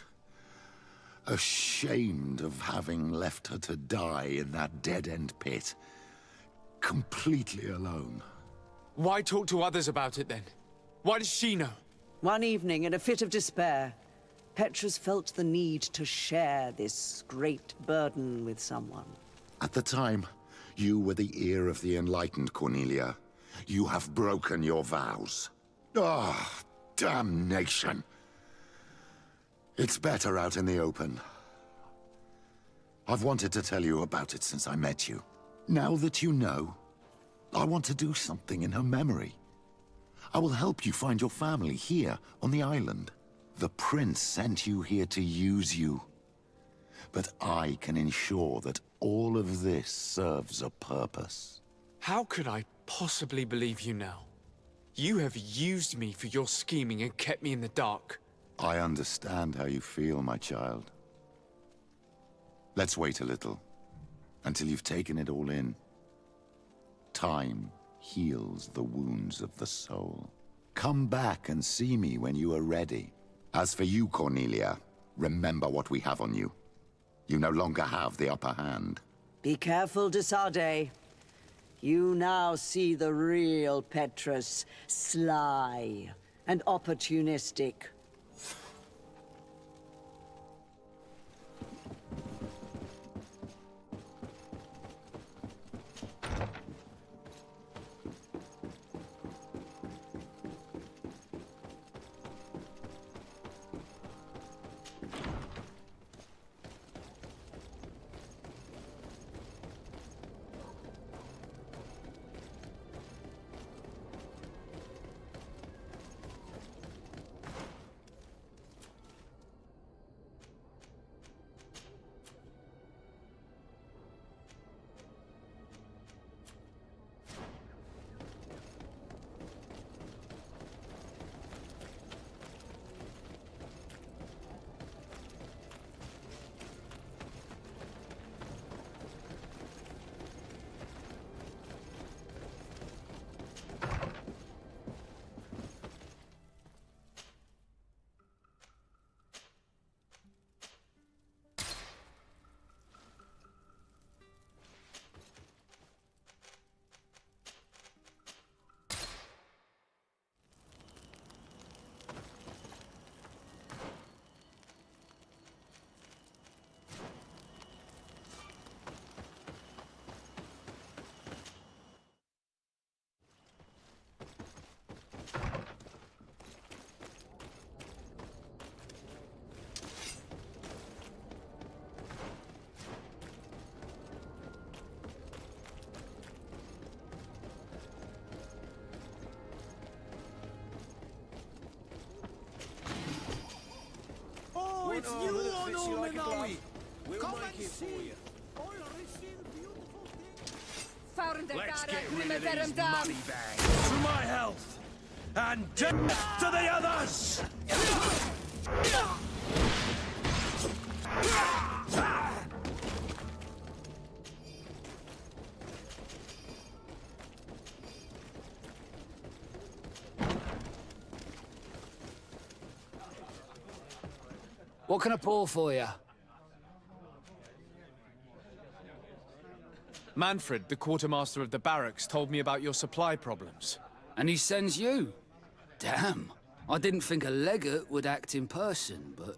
Ashamed of having left her to die in that dead-end pit. Completely alone. Why talk to others about it, then? Why does she know? One evening, in a fit of despair, Petrus felt the need to share this great burden with someone. At the time, you were the ear of the enlightened, Cornelia. You have broken your vows. Ah, damnation. It's better out in the open. I've wanted to tell you about it since I met you. Now that you know, I want to do something in her memory. I will help you find your family here on the island. The prince sent you here to use you. But I can ensure that all of this serves a purpose. How could I possibly believe you now? You have used me for your scheming and kept me in the dark. I understand how you feel, my child. Let's wait a little, until you've taken it all in. Time heals the wounds of the soul. Come back and see me when you are ready. As for you, Cornelia, remember what we have on you. You no longer have the upper hand. Be careful, de Sardet. You now see the real Petrus, sly and opportunistic. It's you on Omenawi! Come and see! I'll receive beautiful things! Let's get rid of these money bags! To my health! And death to the others! What can I pour for you? Manfred, the quartermaster of the barracks, told me about your supply problems. And he sends you? Damn. I didn't think a legate would act in person, but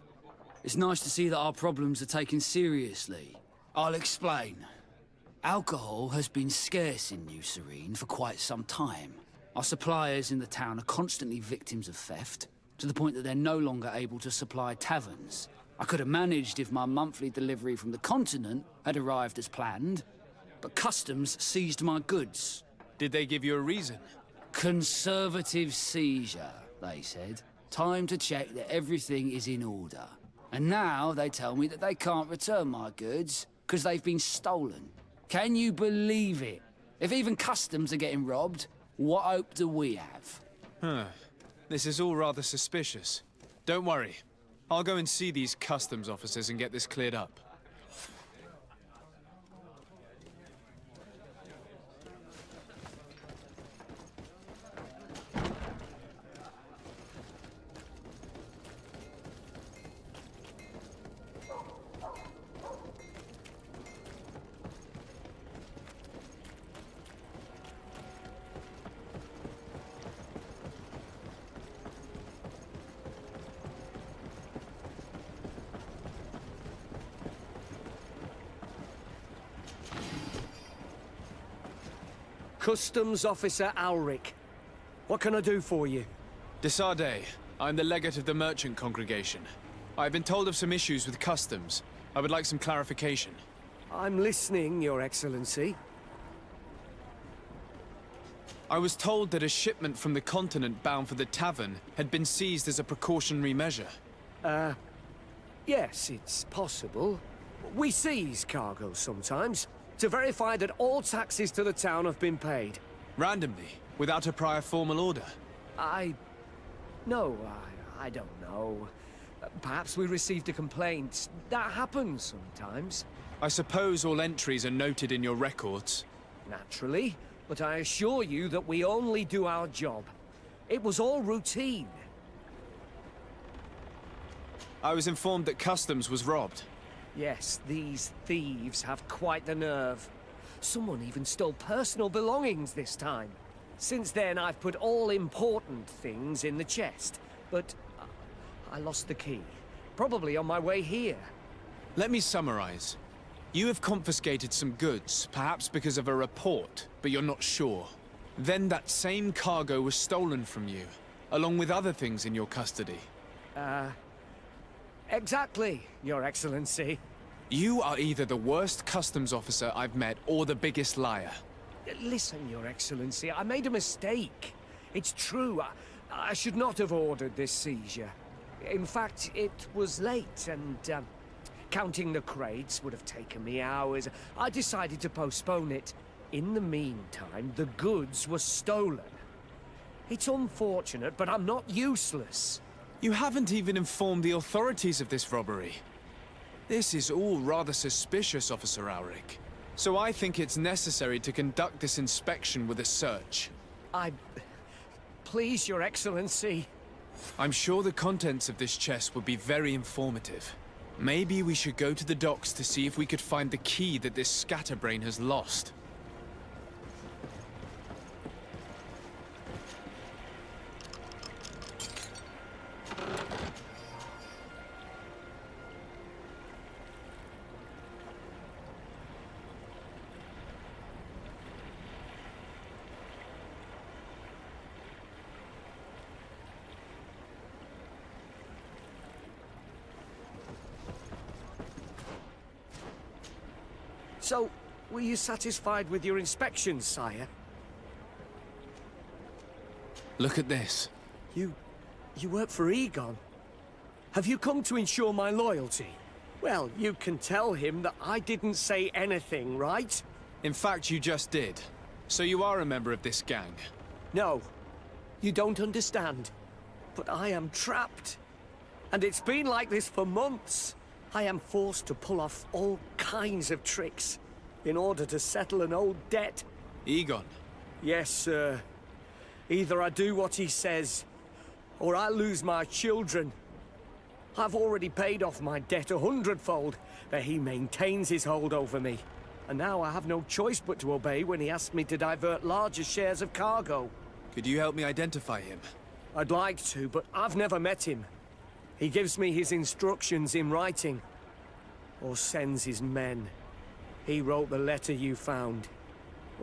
it's nice to see that our problems are taken seriously. I'll explain. Alcohol has been scarce in New Serene for quite some time. Our suppliers in the town are constantly victims of theft, to the point that they're no longer able to supply taverns. I could have managed if my monthly delivery from the continent had arrived as planned, but customs seized my goods. Did they give you a reason? Conservative seizure, they said. Time to check that everything is in order. And now they tell me that they can't return my goods because they've been stolen. Can you believe it? If even customs are getting robbed, what hope do we have? Huh. This is all rather suspicious. Don't worry. I'll go and see these customs officers and get this cleared up. Customs Officer Alric. What can I do for you? De Sardet, I'm the legate of the merchant congregation. I've been told of some issues with customs. I would like some clarification. I'm listening, Your Excellency. I was told that a shipment from the continent bound for the tavern had been seized as a precautionary measure. Yes, it's possible. We seize cargo sometimes, to verify that all taxes to the town have been paid. Randomly, without a prior formal order? No, I don't know. Perhaps we received a complaint. That happens sometimes. I suppose all entries are noted in your records. Naturally, but I assure you that we only do our job. It was all routine. I was informed that customs was robbed. Yes, these thieves have quite the nerve. Someone even stole personal belongings this time. Since then, I've put all important things in the chest, but I lost the key. Probably on my way here. Let me summarize. You have confiscated some goods, perhaps because of a report, but you're not sure. Then that same cargo was stolen from you, along with other things in your custody. Exactly, Your Excellency. You are either the worst customs officer I've met or the biggest liar. Listen, Your Excellency, I made a mistake. It's true. I should not have ordered this seizure. In fact, it was late, and counting the crates would have taken me hours. I decided to postpone it. In the meantime, the goods were stolen. It's unfortunate, but I'm not useless. You haven't even informed the authorities of this robbery. This is all rather suspicious, Officer Auric. So I think it's necessary to conduct this inspection with a search. Please, Your Excellency. I'm sure the contents of this chest would be very informative. Maybe we should go to the docks to see if we could find the key that this scatterbrain has lost. So, were you satisfied with your inspections, sire? Look at this. You work for Egon? Have you come to ensure my loyalty? Well, you can tell him that I didn't say anything, right? In fact, you just did. So you are a member of this gang? No. You don't understand. But I am trapped. And it's been like this for months. I am forced to pull off all kinds of tricks in order to settle an old debt. Egon? Yes, sir. Either I do what he says, or I lose my children. I've already paid off my debt 100-fold, but he maintains his hold over me. And now I have no choice but to obey when he asks me to divert larger shares of cargo. Could you help me identify him? I'd like to, but I've never met him. He gives me his instructions in writing, or sends his men. He wrote the letter you found,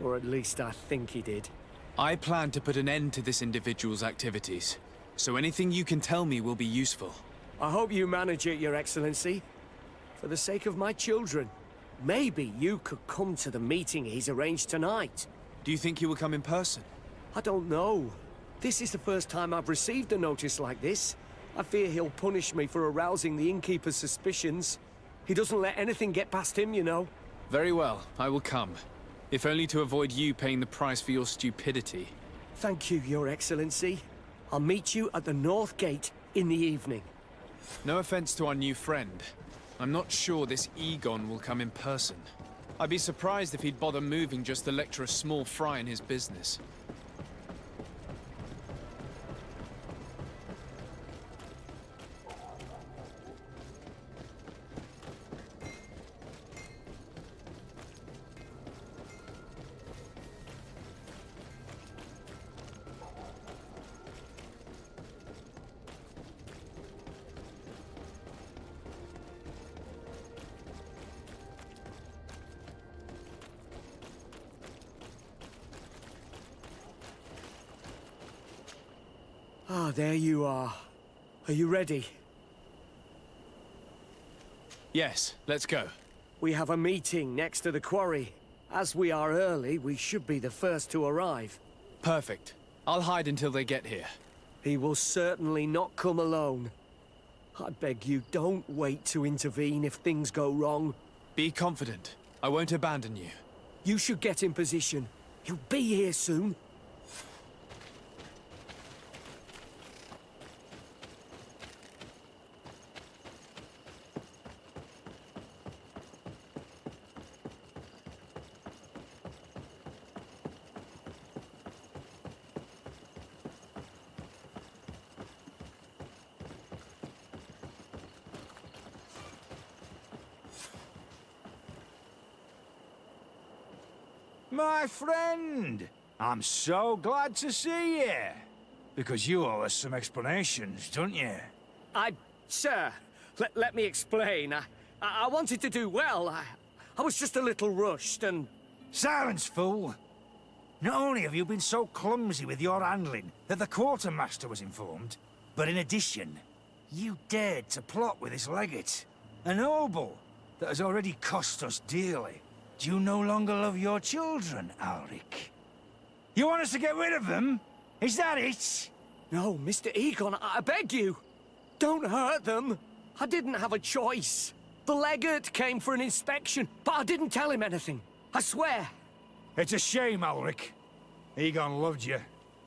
or at least I think he did. I plan to put an end to this individual's activities, so anything you can tell me will be useful. I hope you manage it, Your Excellency. For the sake of my children, maybe you could come to the meeting he's arranged tonight. Do you think he will come in person? I don't know. This is the first time I've received a notice like this. I fear he'll punish me for arousing the innkeeper's suspicions. He doesn't let anything get past him, you know. Very well, I will come. If only to avoid you paying the price for your stupidity. Thank you, Your Excellency. I'll meet you at the North Gate in the evening. No offense to our new friend. I'm not sure this Egon will come in person. I'd be surprised if he'd bother moving just to lecture a small fry in his business. Ah, there you are. Are you ready? Yes, let's go. We have a meeting next to the quarry. As we are early, we should be the first to arrive. Perfect. I'll hide until they get here. He will certainly not come alone. I beg you, don't wait to intervene if things go wrong. Be confident. I won't abandon you. You should get in position. He'll be here soon. My friend! I'm so glad to see you. Because you owe us some explanations, don't you? Sir, let me explain. I wanted to do well. I was just a little rushed and... Silence, fool! Not only have you been so clumsy with your handling that the quartermaster was informed, but in addition, you dared to plot with this legate. A noble that has already cost us dearly. Do you no longer love your children, Alric? You want us to get rid of them? Is that it? No, Mr. Egon, I beg you. Don't hurt them. I didn't have a choice. The legate came for an inspection, but I didn't tell him anything. I swear. It's a shame, Alric. Egon loved you,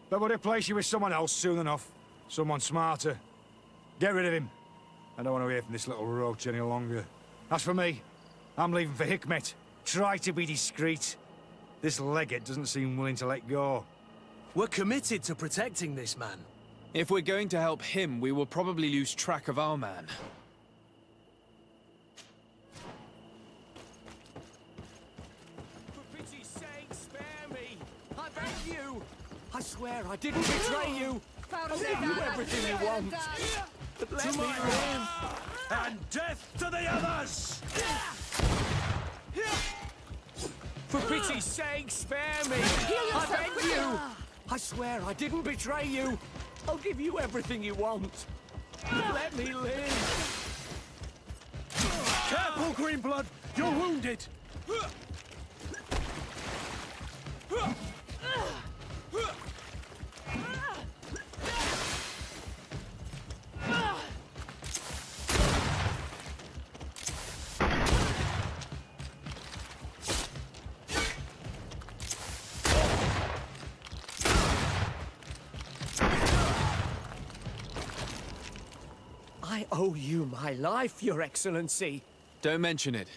but would replace you with someone else soon enough. Someone smarter. Get rid of him. I don't want to hear from this little roach any longer. As for me, I'm leaving for Hikmet. Try to be discreet. This legate doesn't seem willing to let go. We're committed to protecting this man. If we're going to help him, we will probably lose track of our man. For pity's sake, spare me. I beg you. I swear I didn't betray you. I'll give you everything you want. But let me live. And death to the others! For pity's sake, spare me! I beg you! I swear I didn't betray you! I'll give you everything you want! Let me live! Careful, Greenblood! You're wounded! I owe you my life, Your Excellency. Don't mention it.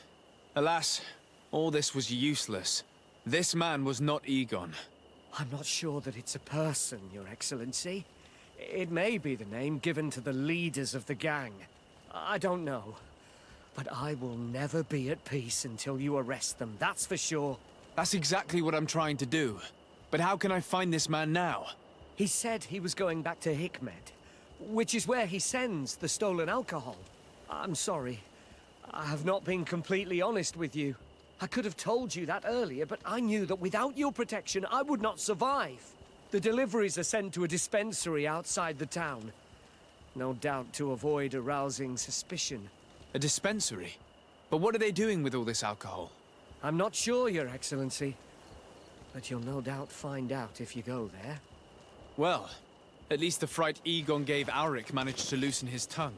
Alas, all this was useless. This man was not Egon. I'm not sure that it's a person, Your Excellency. It may be the name given to the leaders of the gang. I don't know. But I will never be at peace until you arrest them, that's for sure. That's exactly what I'm trying to do. But how can I find this man now? He said he was going back to Hikmet, which is where he sends the stolen alcohol. I'm sorry. I have not been completely honest with you. I could have told you that earlier, but I knew that without your protection, I would not survive. The deliveries are sent to a dispensary outside the town. No doubt to avoid arousing suspicion. A dispensary? But what are they doing with all this alcohol? I'm not sure, Your Excellency. But you'll no doubt find out if you go there. Well, at least the fright Egon gave Auric managed to loosen his tongue.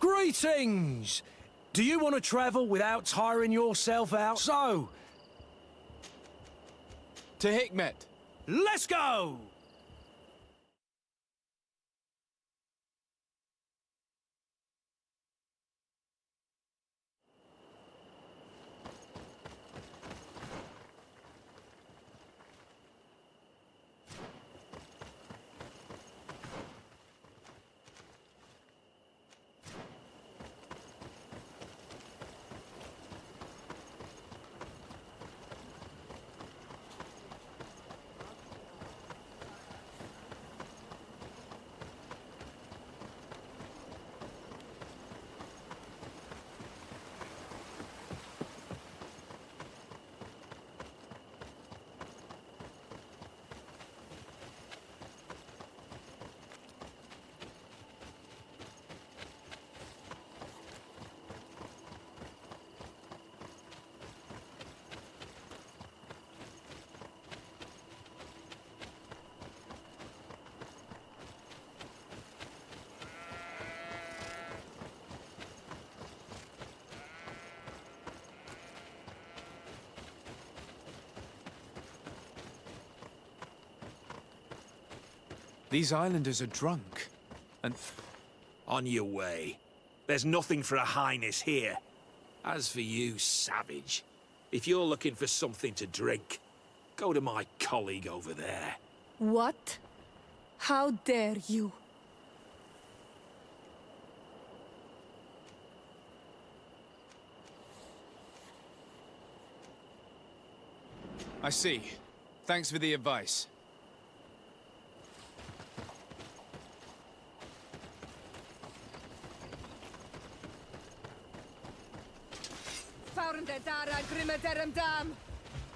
Greetings! Do you want to travel without tiring yourself out? So, to Hikmet. Let's go! These islanders are drunk, and... On your way. There's nothing for a highness here. As for you, savage, if you're looking for something to drink, go to my colleague over there. What? How dare you? I see. Thanks for the advice.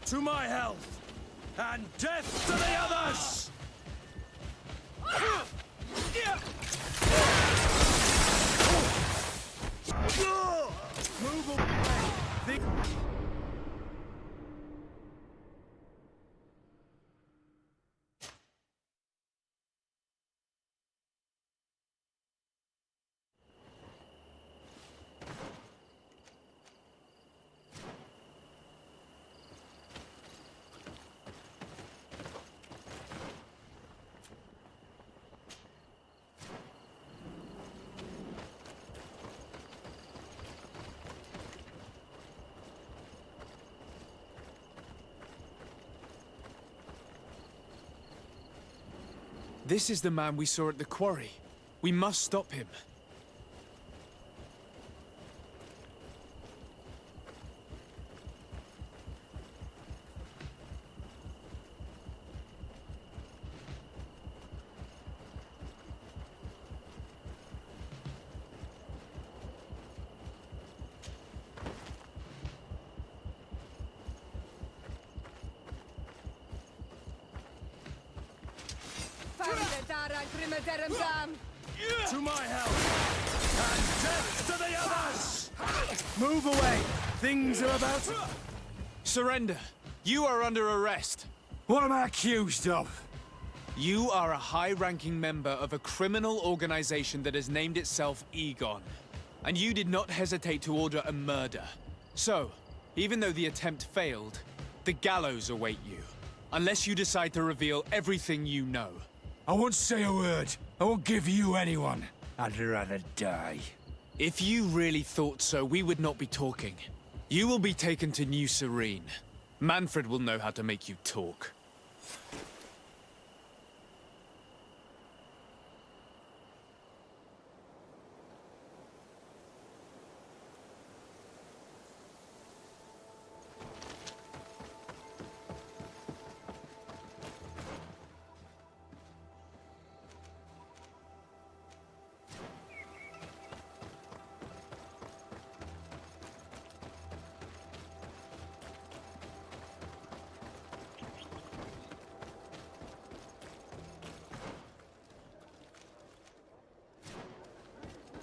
To my health, and death to the others! Move away! This is the man we saw at the quarry. We must stop him. To my help, and death to the others! Move away! Things are about... Surrender. You are under arrest. What am I accused of? You are a high-ranking member of a criminal organization that has named itself Egon. And you did not hesitate to order a murder. So, even though the attempt failed, the gallows await you. Unless you decide to reveal everything you know. I won't say a word. I won't give you anyone. I'd rather die. If you really thought so, we would not be talking. You will be taken to New Serene. Manfred will know how to make you talk.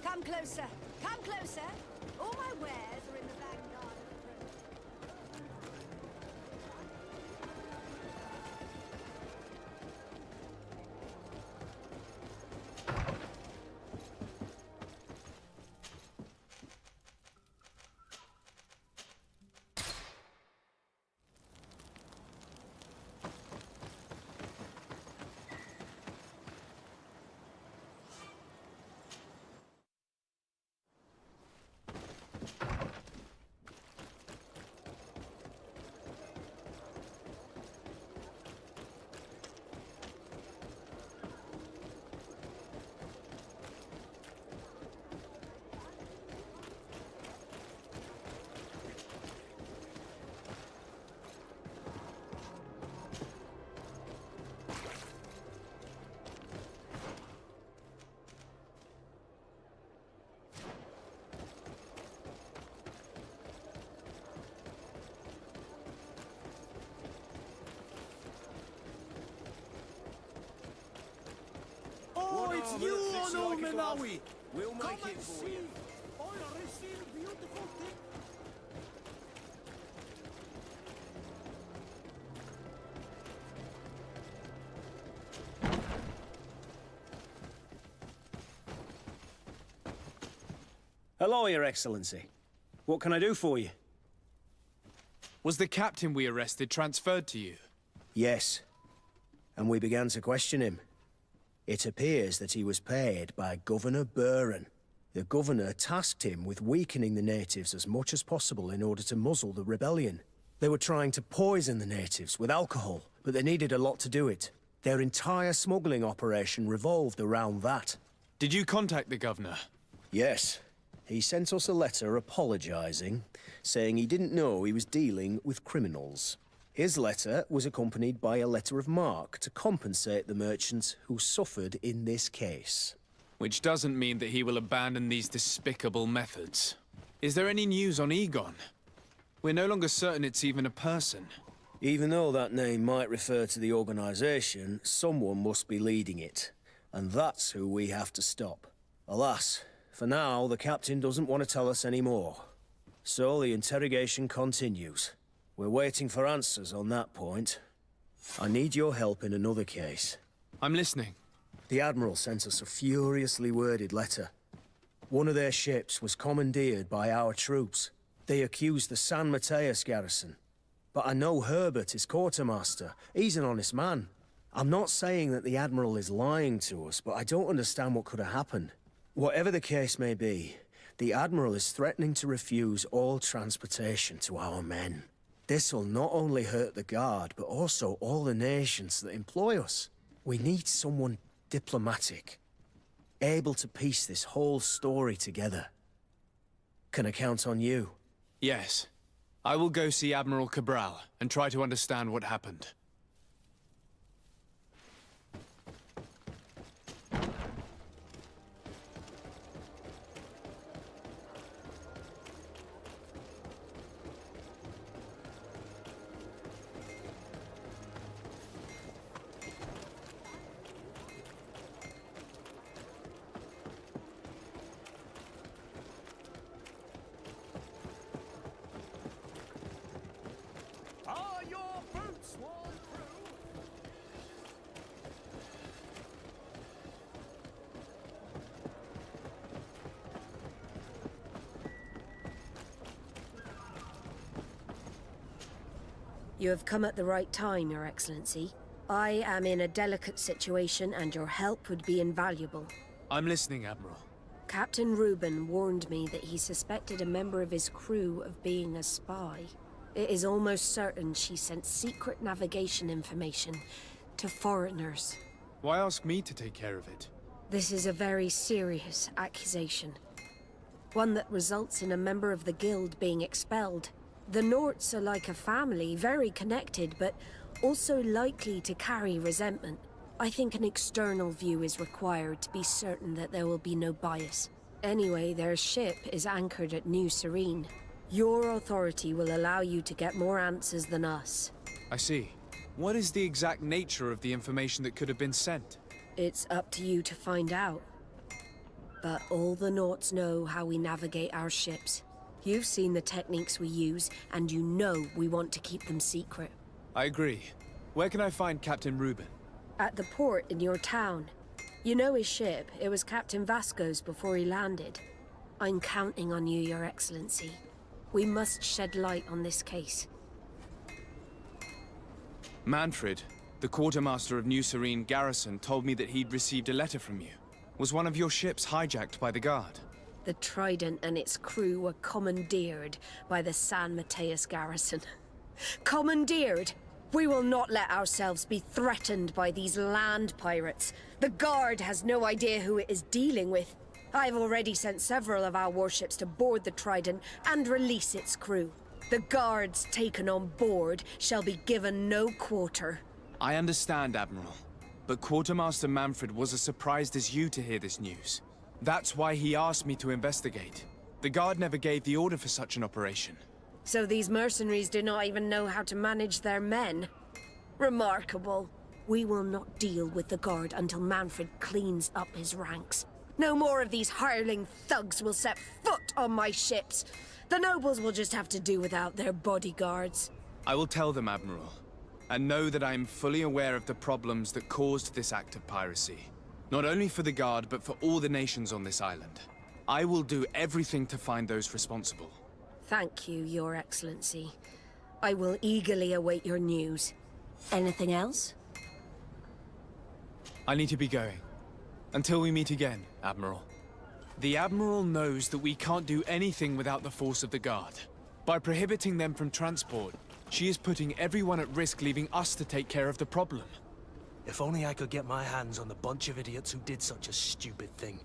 Come closer! Come closer! All my wares are in the vanguard of the road. Oh, it's you, Ono Menawi! We'll Come make it and for see! you. Oh, you're receiving beautiful things! Hello, Your Excellency. What can I do for you? Was the captain we arrested transferred to you? Yes. And we began to question him. It appears that he was paid by Governor Buren. The governor tasked him with weakening the natives as much as possible in order to muzzle the rebellion. They were trying to poison the natives with alcohol, but they needed a lot to do it. Their entire smuggling operation revolved around that. Did you contact the governor? Yes. He sent us a letter apologizing, saying he didn't know he was dealing with criminals. His letter was accompanied by a letter of marque to compensate the merchants who suffered in this case. Which doesn't mean that he will abandon these despicable methods. Is there any news on Egon? We're no longer certain it's even a person. Even though that name might refer to the organization, someone must be leading it. And that's who we have to stop. Alas, for now, the captain doesn't want to tell us any more. So the interrogation continues. We're waiting for answers on that point. I need your help in another case. I'm listening. The Admiral sent us a furiously worded letter. One of their ships was commandeered by our troops. They accused the San Mateus garrison. But I know Herbert is quartermaster. He's an honest man. I'm not saying that the Admiral is lying to us, but I don't understand what could have happened. Whatever the case may be, the Admiral is threatening to refuse all transportation to our men. This will not only hurt the Guard, but also all the nations that employ us. We need someone diplomatic, able to piece this whole story together. Can I count on you? Yes. I will go see Admiral Cabral and try to understand what happened. Are your boots worn through? You have come at the right time, Your Excellency. I am in a delicate situation and your help would be invaluable. I'm listening, Admiral. Captain Reuben warned me that he suspected a member of his crew of being a spy. It is almost certain she sent secret navigation information to foreigners. Why ask me to take care of it? This is a very serious accusation. One that results in a member of the guild being expelled. The Norts are like a family, very connected, but also likely to carry resentment. I think an external view is required to be certain that there will be no bias. Anyway, their ship is anchored at New Serene. Your authority will allow you to get more answers than us. I see. What is the exact nature of the information that could have been sent? It's up to you to find out. But all the Norts know how we navigate our ships. You've seen the techniques we use, and you know we want to keep them secret. I agree. Where can I find Captain Reuben? At the port in your town. You know his ship. It was Captain Vasco's before he landed. I'm counting on you, Your Excellency. We must shed light on this case. Manfred, the quartermaster of New Serene Garrison, told me that he'd received a letter from you. Was one of your ships hijacked by the Guard? The Trident and its crew were commandeered by the San Mateus Garrison. Commandeered? We will not let ourselves be threatened by these land pirates. The Guard has no idea who it is dealing with. I've already sent several of our warships to board the Trident and release its crew. The Guards taken on board shall be given no quarter. I understand, Admiral. But Quartermaster Manfred was as surprised as you to hear this news. That's why he asked me to investigate. The Guard never gave the order for such an operation. So these mercenaries do not even know how to manage their men? Remarkable. We will not deal with the Guard until Manfred cleans up his ranks. No more of these hireling thugs will set foot on my ships. The nobles will just have to do without their bodyguards. I will tell them, Admiral. And know that I am fully aware of the problems that caused this act of piracy. Not only for the Guard, but for all the nations on this island. I will do everything to find those responsible. Thank you, Your Excellency. I will eagerly await your news. Anything else? I need to be going. Until we meet again, Admiral. The Admiral knows that we can't do anything without the force of the Guard. By prohibiting them from transport, she is putting everyone at risk, leaving us to take care of the problem. If only I could get my hands on the bunch of idiots who did such a stupid thing.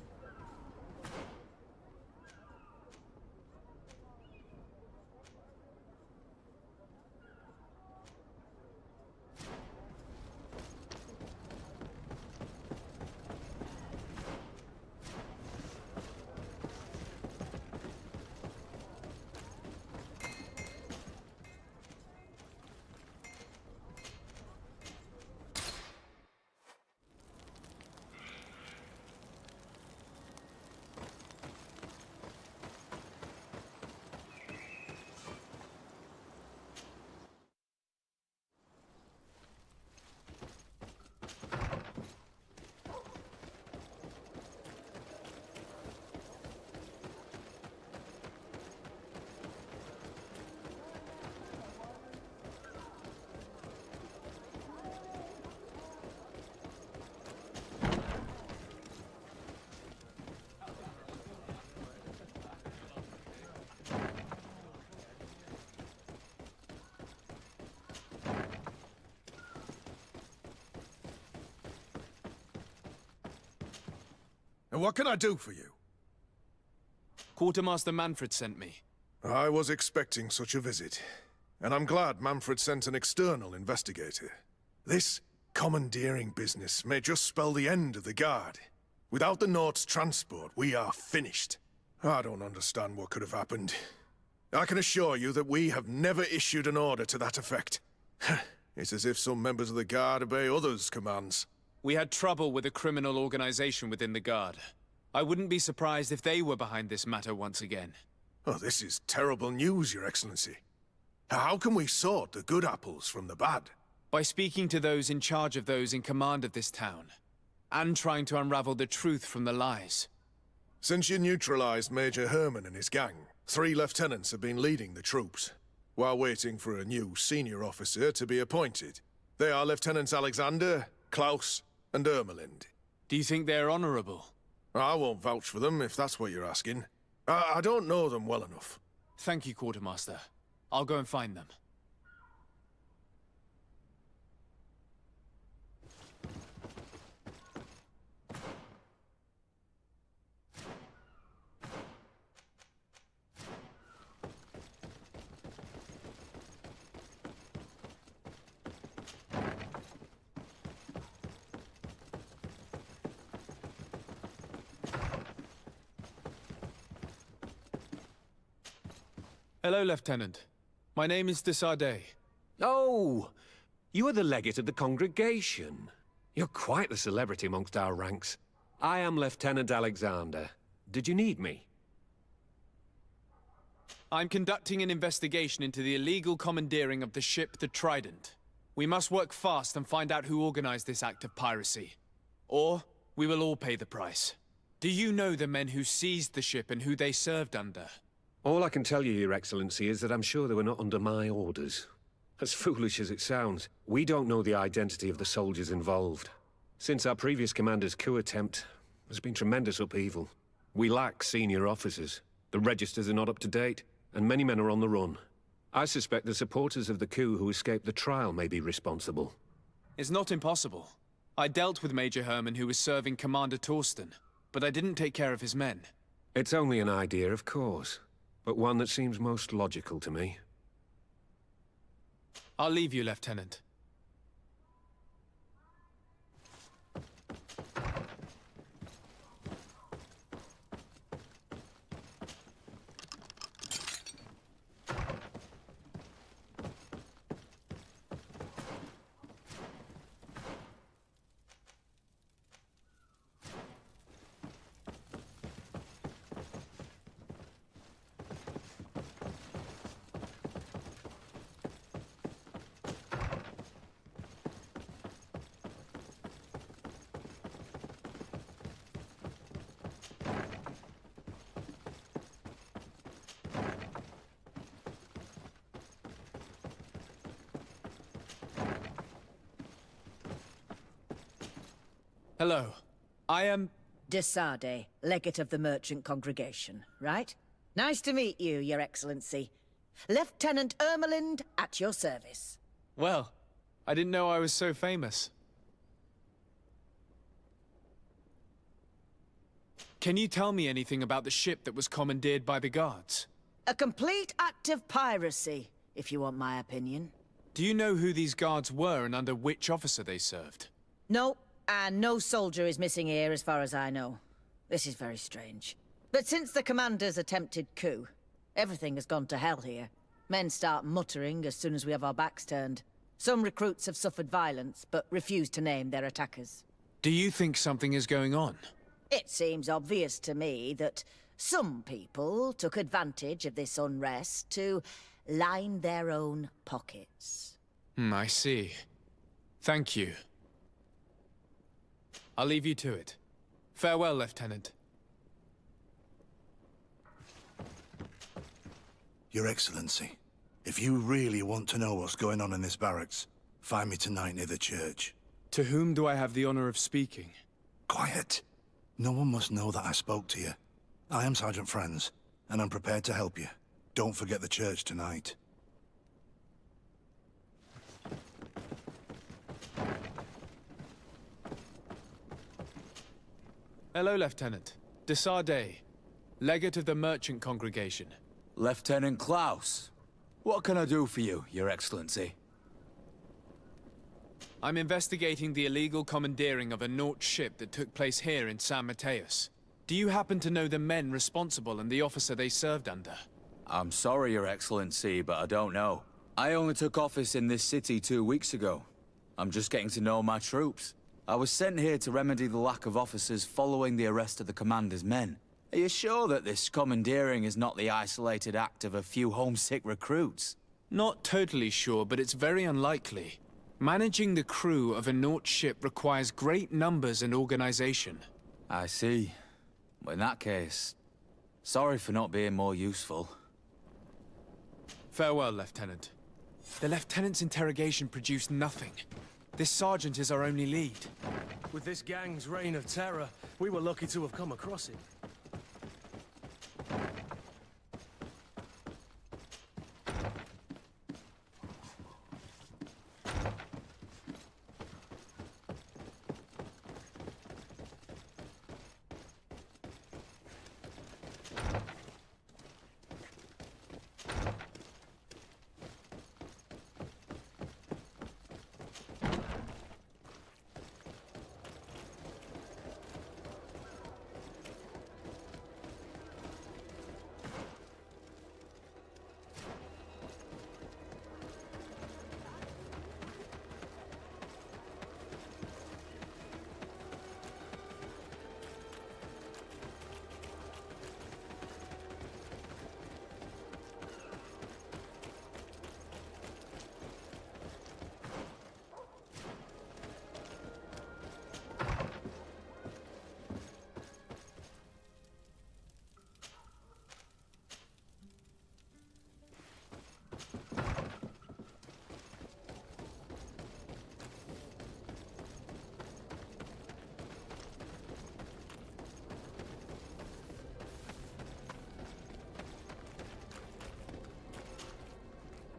And what can I do for you? Quartermaster Manfred sent me. I was expecting such a visit, and I'm glad Manfred sent an external investigator. This commandeering business may just spell the end of the Guard. Without the Nord's transport, we are finished. I don't understand what could have happened. I can assure you that we have never issued an order to that effect. It's as if some members of the Guard obey others' commands. We had trouble with a criminal organization within the Guard. I wouldn't be surprised if they were behind this matter once again. Oh, this is terrible news, Your Excellency. How can we sort the good apples from the bad? By speaking to those in charge of those in command of this town, and trying to unravel the truth from the lies. Since you neutralized Major Herman and his gang, 3 lieutenants have been leading the troops, while waiting for a new senior officer to be appointed. They are Lieutenants Alexander, Klaus, and Ermelind. Do you think they're honorable? I won't vouch for them, if that's what you're asking. I don't know them well enough. Thank you, Quartermaster. I'll go and find them. Hello, Lieutenant. My name is de Sardet. Oh, you are the legate of the congregation. You're quite the celebrity amongst our ranks. I am Lieutenant Alexander. Did you need me? I'm conducting an investigation into the illegal commandeering of the ship the Trident. We must work fast and find out who organized this act of piracy. Or we will all pay the price. Do you know the men who seized the ship and who they served under? All I can tell you, Your Excellency, is that I'm sure they were not under my orders. As foolish as it sounds, we don't know the identity of the soldiers involved. Since our previous commander's coup attempt, there's been tremendous upheaval. We lack senior officers. The registers are not up to date, and many men are on the run. I suspect the supporters of the coup who escaped the trial may be responsible. It's not impossible. I dealt with Major Herman, who was serving Commander Torsten, but I didn't take care of his men. It's only an idea, of course, but one that seems most logical to me. I'll leave you, Lieutenant. Hello. I am De Sade, legate of the merchant congregation, right? Nice to meet you, Your Excellency. Lieutenant Ermelind, at your service. Well, I didn't know I was so famous. Can you tell me anything about the ship that was commandeered by the guards? A complete act of piracy, if you want my opinion. Do you know who these guards were and under which officer they served? No, and no soldier is missing here as far as I know. This is very strange. But since the commander's attempted coup, everything has gone to hell here. Men start muttering as soon as we have our backs turned. Some recruits have suffered violence, but refuse to name their attackers. Do you think something is going on? It seems obvious to me that some people took advantage of this unrest to line their own pockets. I see. Thank you. I'll leave you to it. Farewell, Lieutenant. Your Excellency, if you really want to know what's going on in this barracks, find me tonight near the church. To whom do I have the honor of speaking? Quiet. No one must know that I spoke to you. I am Sergeant Franz, and I'm prepared to help you. Don't forget the church tonight. Hello, Lieutenant. De Sade, legate of the merchant congregation. Lieutenant Klaus. What can I do for you, Your Excellency? I'm investigating the illegal commandeering of a Naut ship that took place here in San Mateus. Do you happen to know the men responsible and the officer they served under? I'm sorry, Your Excellency, but I don't know. I only took office in this city 2 weeks ago. I'm just getting to know my troops. I was sent here to remedy the lack of officers following the arrest of the commander's men. Are you sure that this commandeering is not the isolated act of a few homesick recruits? Not totally sure, but it's very unlikely. Managing the crew of a Naut ship requires great numbers and organization. I see. Well, in that case, sorry for not being more useful. Farewell, Lieutenant. The Lieutenant's interrogation produced nothing. This sergeant is our only lead. With this gang's reign of terror, we were lucky to have come across him.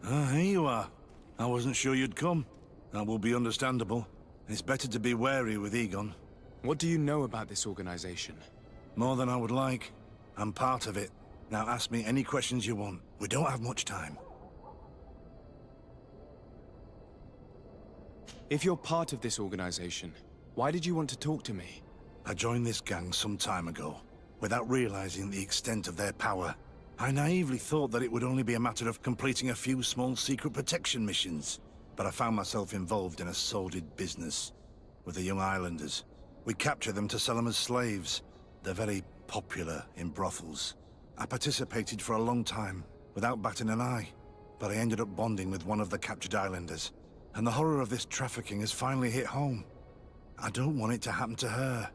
Ah, here you are. I wasn't sure you'd come. That will be understandable. It's better to be wary with Egon. What do you know about this organization? More than I would like. I'm part of it. Now ask me any questions you want. We don't have much time. If you're part of this organization, why did you want to talk to me? I joined this gang some time ago, without realizing the extent of their power. I naively thought that it would only be a matter of completing a few small secret protection missions. But I found myself involved in a sordid business with the young islanders. We capture them to sell them as slaves. They're very popular in brothels. I participated for a long time, without batting an eye. But I ended up bonding with one of the captured islanders. And the horror of this trafficking has finally hit home. I don't want it to happen to her.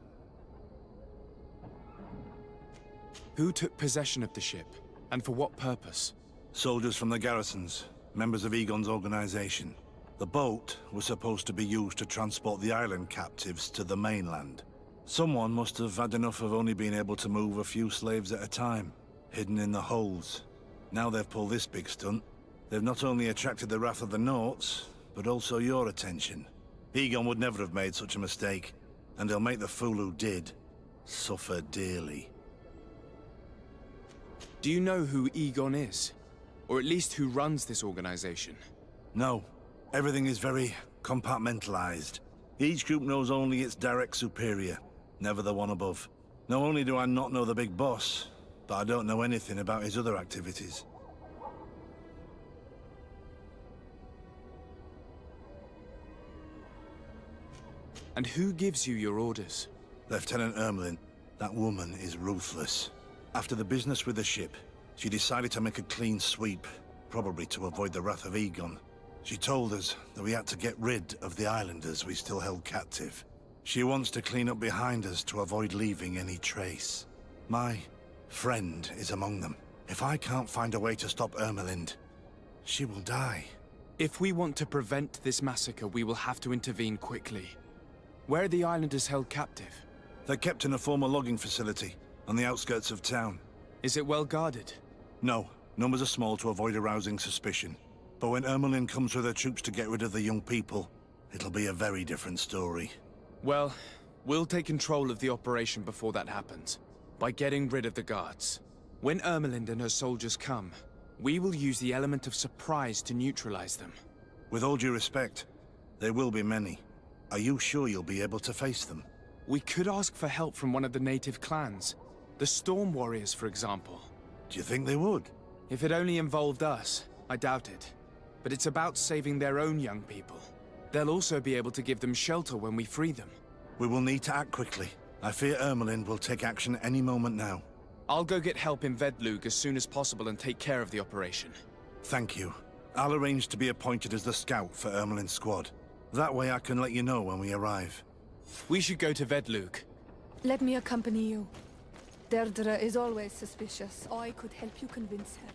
Who took possession of the ship? And for what purpose? Soldiers from the garrisons, members of Egon's organization. The boat was supposed to be used to transport the island captives to the mainland. Someone must have had enough of only being able to move a few slaves at a time, hidden in the holes. Now they've pulled this big stunt. They've not only attracted the wrath of the Nauts, but also your attention. Egon would never have made such a mistake, and he'll make the fool who did suffer dearly. Do you know who Egon is? Or at least who runs this organization? No. Everything is very compartmentalized. Each group knows only its direct superior, never the one above. Not only do I not know the big boss, but I don't know anything about his other activities. And who gives you your orders? Lieutenant Ermelin. That woman is ruthless. After the business with the ship, she decided to make a clean sweep, probably to avoid the wrath of Egon. She told us that we had to get rid of the islanders we still held captive. She wants to clean up behind us to avoid leaving any trace. My friend is among them. If I can't find a way to stop Ermelind, she will die. If we want to prevent this massacre, we will have to intervene quickly. Where are the islanders held captive? They're kept in a former logging facility on the outskirts of town. Is it well guarded? No. Numbers are small to avoid arousing suspicion. But when Ermelin comes with her troops to get rid of the young people, it'll be a very different story. Well, we'll take control of the operation before that happens, by getting rid of the guards. When Ermelind and her soldiers come, we will use the element of surprise to neutralize them. With all due respect, there will be many. Are you sure you'll be able to face them? We could ask for help from one of the native clans. The Storm Warriors, for example. Do you think they would? If it only involved us, I doubt it. But it's about saving their own young people. They'll also be able to give them shelter when we free them. We will need to act quickly. I fear Ermelin will take action any moment now. I'll go get help in Vedlug as soon as possible and take care of the operation. Thank you. I'll arrange to be appointed as the scout for Ermelin's squad. That way I can let you know when we arrive. We should go to Vedlug. Let me accompany you. Deirdre is always suspicious. I could help you convince her.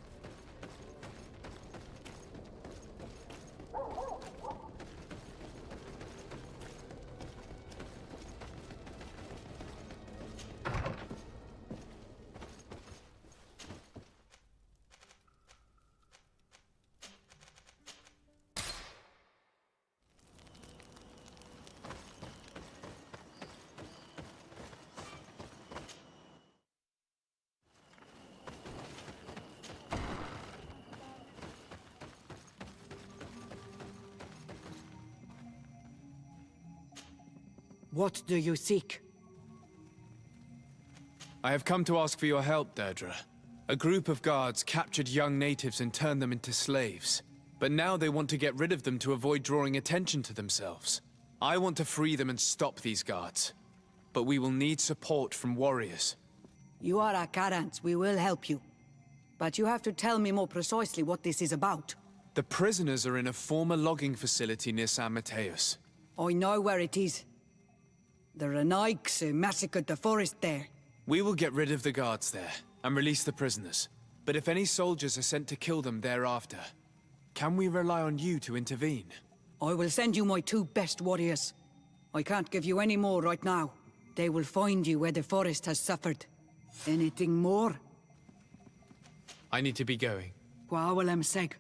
What do you seek? I have come to ask for your help, Deirdre. A group of guards captured young natives and turned them into slaves. But now they want to get rid of them to avoid drawing attention to themselves. I want to free them and stop these guards. But we will need support from warriors. You are a Karants. We will help you. But you have to tell me more precisely what this is about. The prisoners are in a former logging facility near San Mateus. I know where it is. The Renaiks massacred the forest there. We will get rid of the guards there, and release the prisoners. But if any soldiers are sent to kill them thereafter, can we rely on you to intervene? I will send you my 2 best warriors. I can't give you any more right now. They will find you where the forest has suffered. Anything more? I need to be going. Gwawalem seg.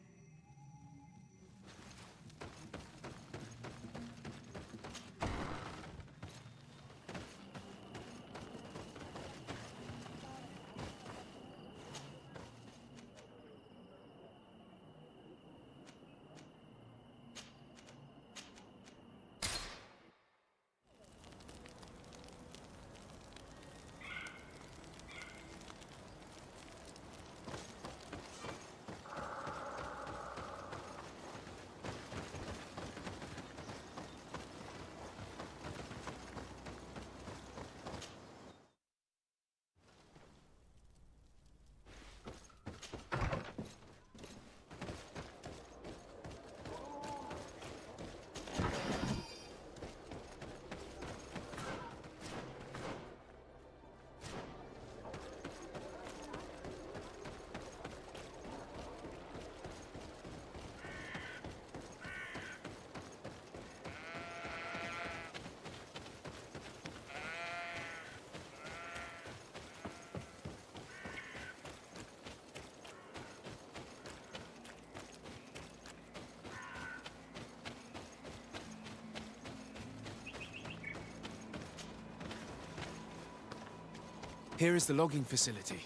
Here is the logging facility.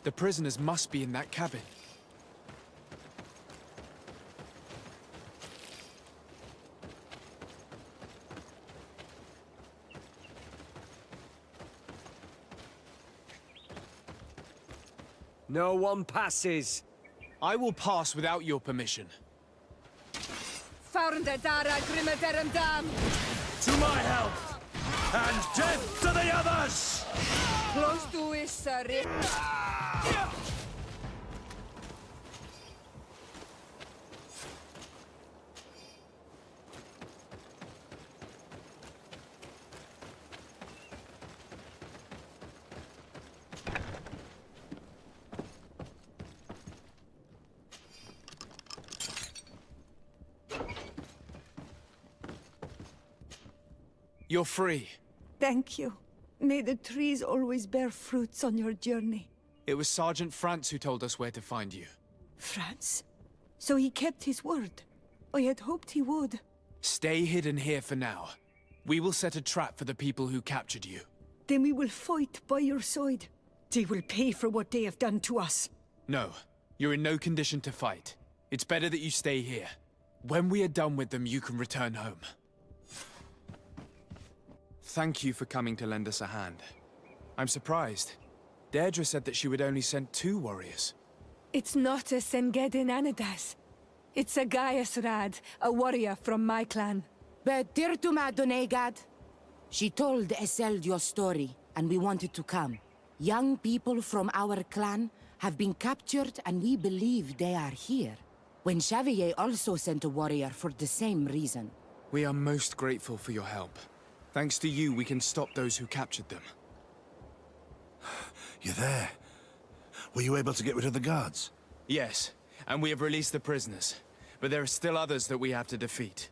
The prisoners must be in that cabin. No one passes. I will pass without your permission. To my health! And death to the others! Close to is, sir. You're free. Thank you. May the trees always bear fruits on your journey. It was Sergeant France who told us where to find you. France? So he kept his word. I had hoped he would. Stay hidden here for now. We will set a trap for the people who captured you. Then we will fight by your side. They will pay for what they have done to us. No, you're in no condition to fight. It's better that you stay here. When we are done with them, you can return home. Thank you for coming to lend us a hand. I'm surprised. Deirdre said that she would only send 2 warriors. It's not a Sengedin Anadas. It's a Gaius Rad, a warrior from my clan. But Tirtuma Donegad, she told Eseld your story, and we wanted to come. Young people from our clan have been captured, and we believe they are here. When Xavier also sent a warrior for the same reason. We are most grateful for your help. Thanks to you, we can stop those who captured them. You're there. Were you able to get rid of the guards? Yes, and we have released the prisoners. But there are still others that we have to defeat.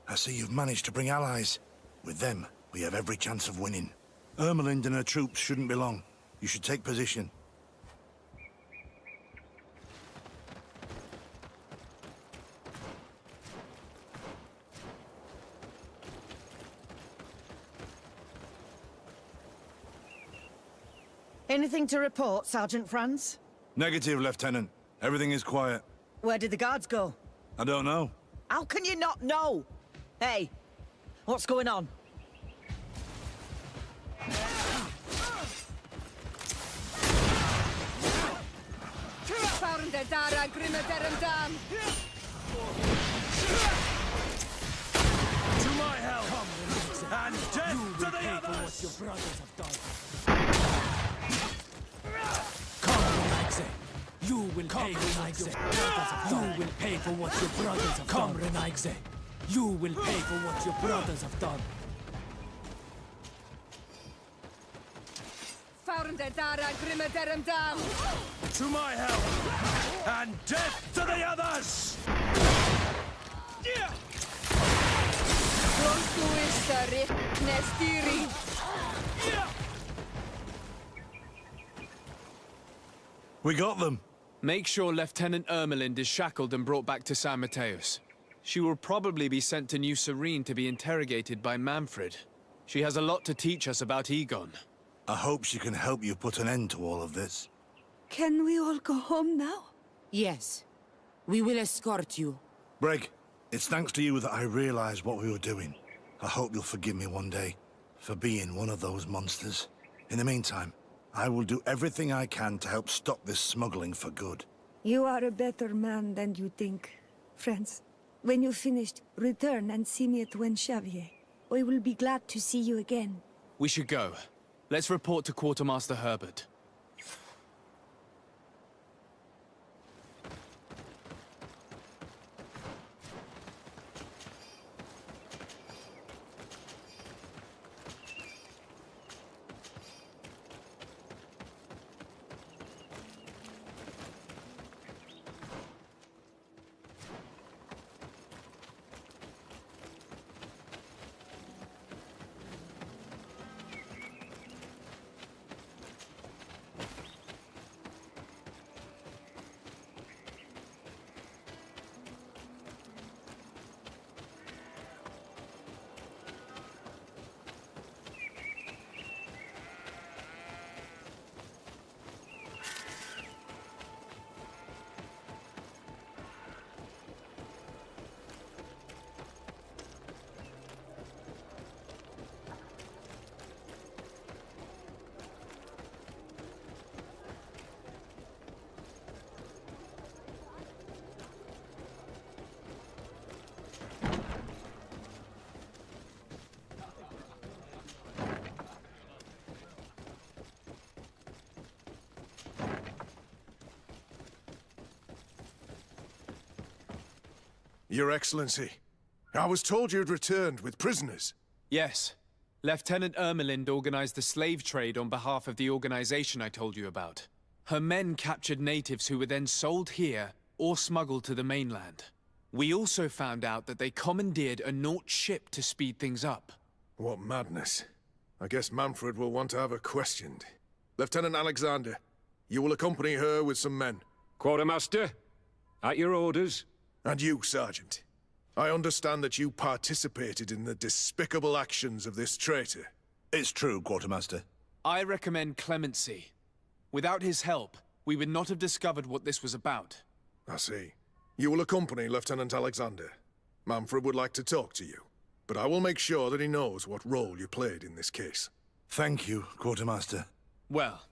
I see you've managed to bring allies. With them, we have every chance of winning. Ermelind and her troops shouldn't be long. You should take position. Anything to report, Sergeant Franz? Negative, Lieutenant. Everything is quiet. Where did the guards go? I don't know. How can you not know? Hey, what's going on? To my help! And death to the others! Your brothers have done. You will pay for what your brothers have done. You will pay for what your brothers have done. Renaigze. You will pay for what your brothers have done. To my help! And death to the others! We got them. Make sure Lieutenant Ermelind is shackled and brought back to San Mateus. She will probably be sent to New Serene to be interrogated by Manfred. She has a lot to teach us about Egon. I hope she can help you put an end to all of this. Can we all go home now? Yes. We will escort you. Breg, it's thanks to you that I realized what we were doing. I hope you'll forgive me one day for being one of those monsters. In the meantime, I will do everything I can to help stop this smuggling for good. You are a better man than you think, friends. When you've finished, return and see me at Xavier. I will be glad to see you again. We should go. Let's report to Quartermaster Herbert. Your Excellency, I was told you'd returned with prisoners. Yes. Lieutenant Ermelind organized the slave trade on behalf of the organization I told you about. Her men captured natives who were then sold here or smuggled to the mainland. We also found out that they commandeered a Naut ship to speed things up. What madness. I guess Manfred will want to have her questioned. Lieutenant Alexander, you will accompany her with some men. Quartermaster, at your orders. And you, Sergeant. I understand that you participated in the despicable actions of this traitor. It's true, Quartermaster. I recommend clemency. Without his help, we would not have discovered what this was about. I see. You will accompany Lieutenant Alexander. Manfred would like to talk to you, but I will make sure that he knows what role you played in this case. Thank you, Quartermaster. Well,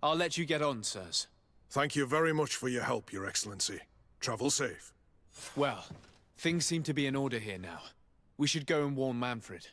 I'll let you get on, sirs. Thank you very much for your help, Your Excellency. Travel safe. Well, things seem to be in order here now. We should go and warn Manfred.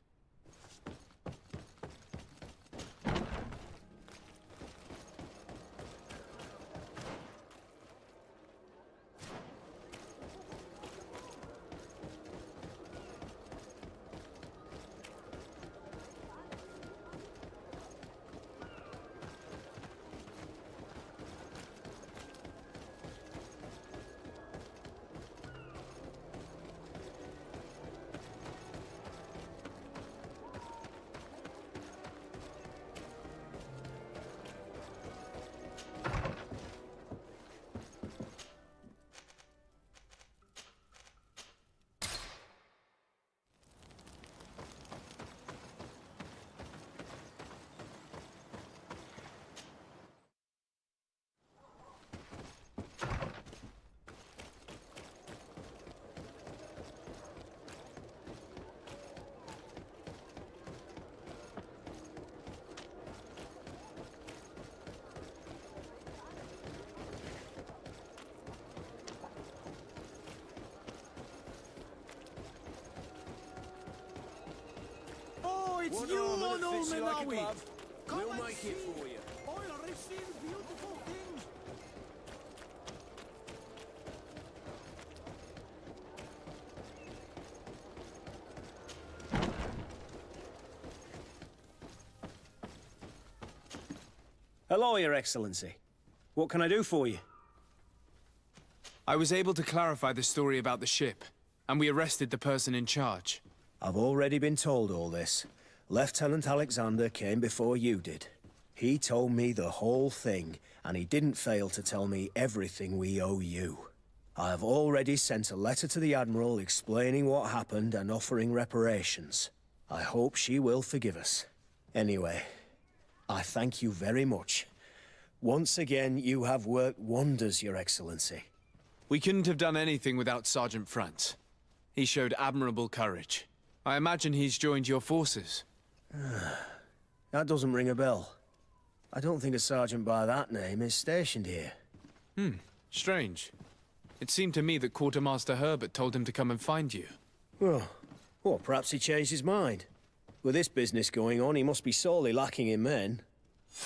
It's What you, armor that fits you like a Onomenawi! glove? Come We'll and make it see. for you. I'll receive beautiful things. Hello, Your Excellency. What can I do for you? I was able to clarify the story about the ship, and we arrested the person in charge. I've already been told all this. Lieutenant Alexander came before you did. He told me the whole thing, and he didn't fail to tell me everything we owe you. I have already sent a letter to the Admiral explaining what happened and offering reparations. I hope she will forgive us. Anyway, I thank you very much. Once again, you have worked wonders, Your Excellency. We couldn't have done anything without Sergeant Frantz. He showed admirable courage. I imagine he's joined your forces. That doesn't ring a bell. I don't think a sergeant by that name is stationed here. Strange. It seemed to me that Quartermaster Herbert told him to come and find you. Well, perhaps he changed his mind. With this business going on, he must be sorely lacking in men.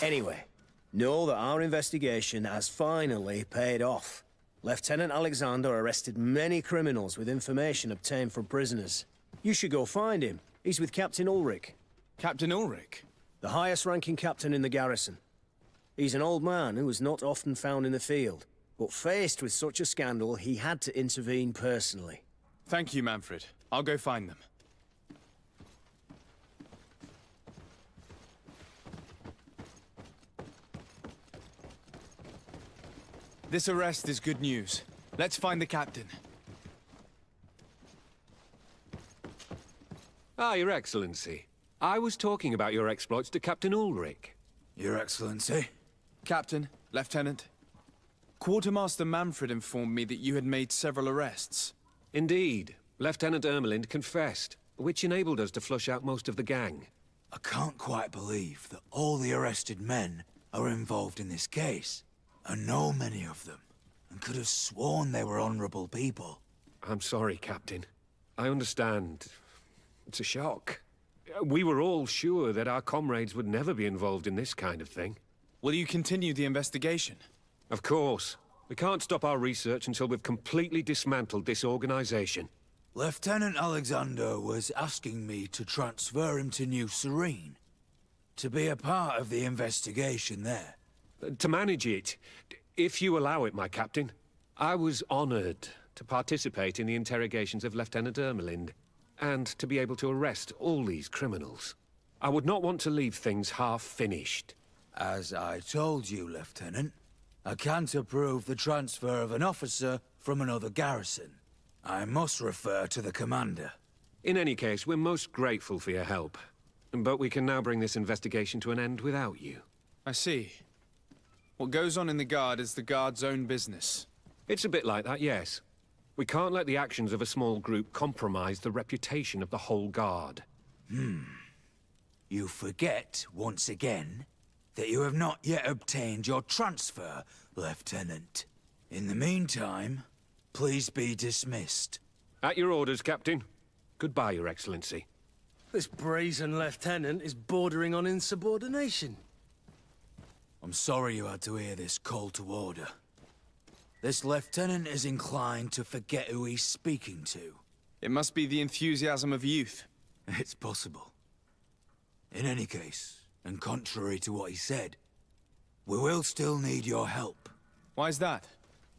Anyway, know that our investigation has finally paid off. Lieutenant Alexander arrested many criminals with information obtained from prisoners. You should go find him. He's with Captain Ulrich. Captain Ulrich? The highest-ranking captain in the garrison. He's an old man who was not often found in the field, but faced with such a scandal, he had to intervene personally. Thank you, Manfred. I'll go find them. This arrest is good news. Let's find the captain. Ah, Your Excellency. I was talking about your exploits to Captain Ulrich. Your Excellency? Captain, Lieutenant. Quartermaster Manfred informed me that you had made several arrests. Indeed. Lieutenant Ermelind confessed, which enabled us to flush out most of the gang. I can't quite believe that all the arrested men are involved in this case. I know many of them, and could have sworn they were honorable people. I'm sorry, Captain. I understand. It's a shock. We were all sure that our comrades would never be involved in this kind of thing. Will you continue the investigation? Of course. We can't stop our research until we've completely dismantled this organization. Lieutenant Alexander was asking me to transfer him to New Serene, to be a part of the investigation there. To manage it, if you allow it, my captain. I was honored to participate in the interrogations of Lieutenant Ermelind, and to be able to arrest all these criminals. I would not want to leave things half-finished. As I told you, Lieutenant, I can't approve the transfer of an officer from another garrison. I must refer to the commander. In any case, we're most grateful for your help. But we can now bring this investigation to an end without you. I see. What goes on in the Guard is the Guard's own business. It's a bit like that, yes. We can't let the actions of a small group compromise the reputation of the whole Guard. You forget, once again, that you have not yet obtained your transfer, Lieutenant. In the meantime, please be dismissed. At your orders, Captain. Goodbye, Your Excellency. This brazen lieutenant is bordering on insubordination. I'm sorry you had to hear this call to order. This lieutenant is inclined to forget who he's speaking to. It must be the enthusiasm of youth. It's possible. In any case, and contrary to what he said, we will still need your help. Why's that?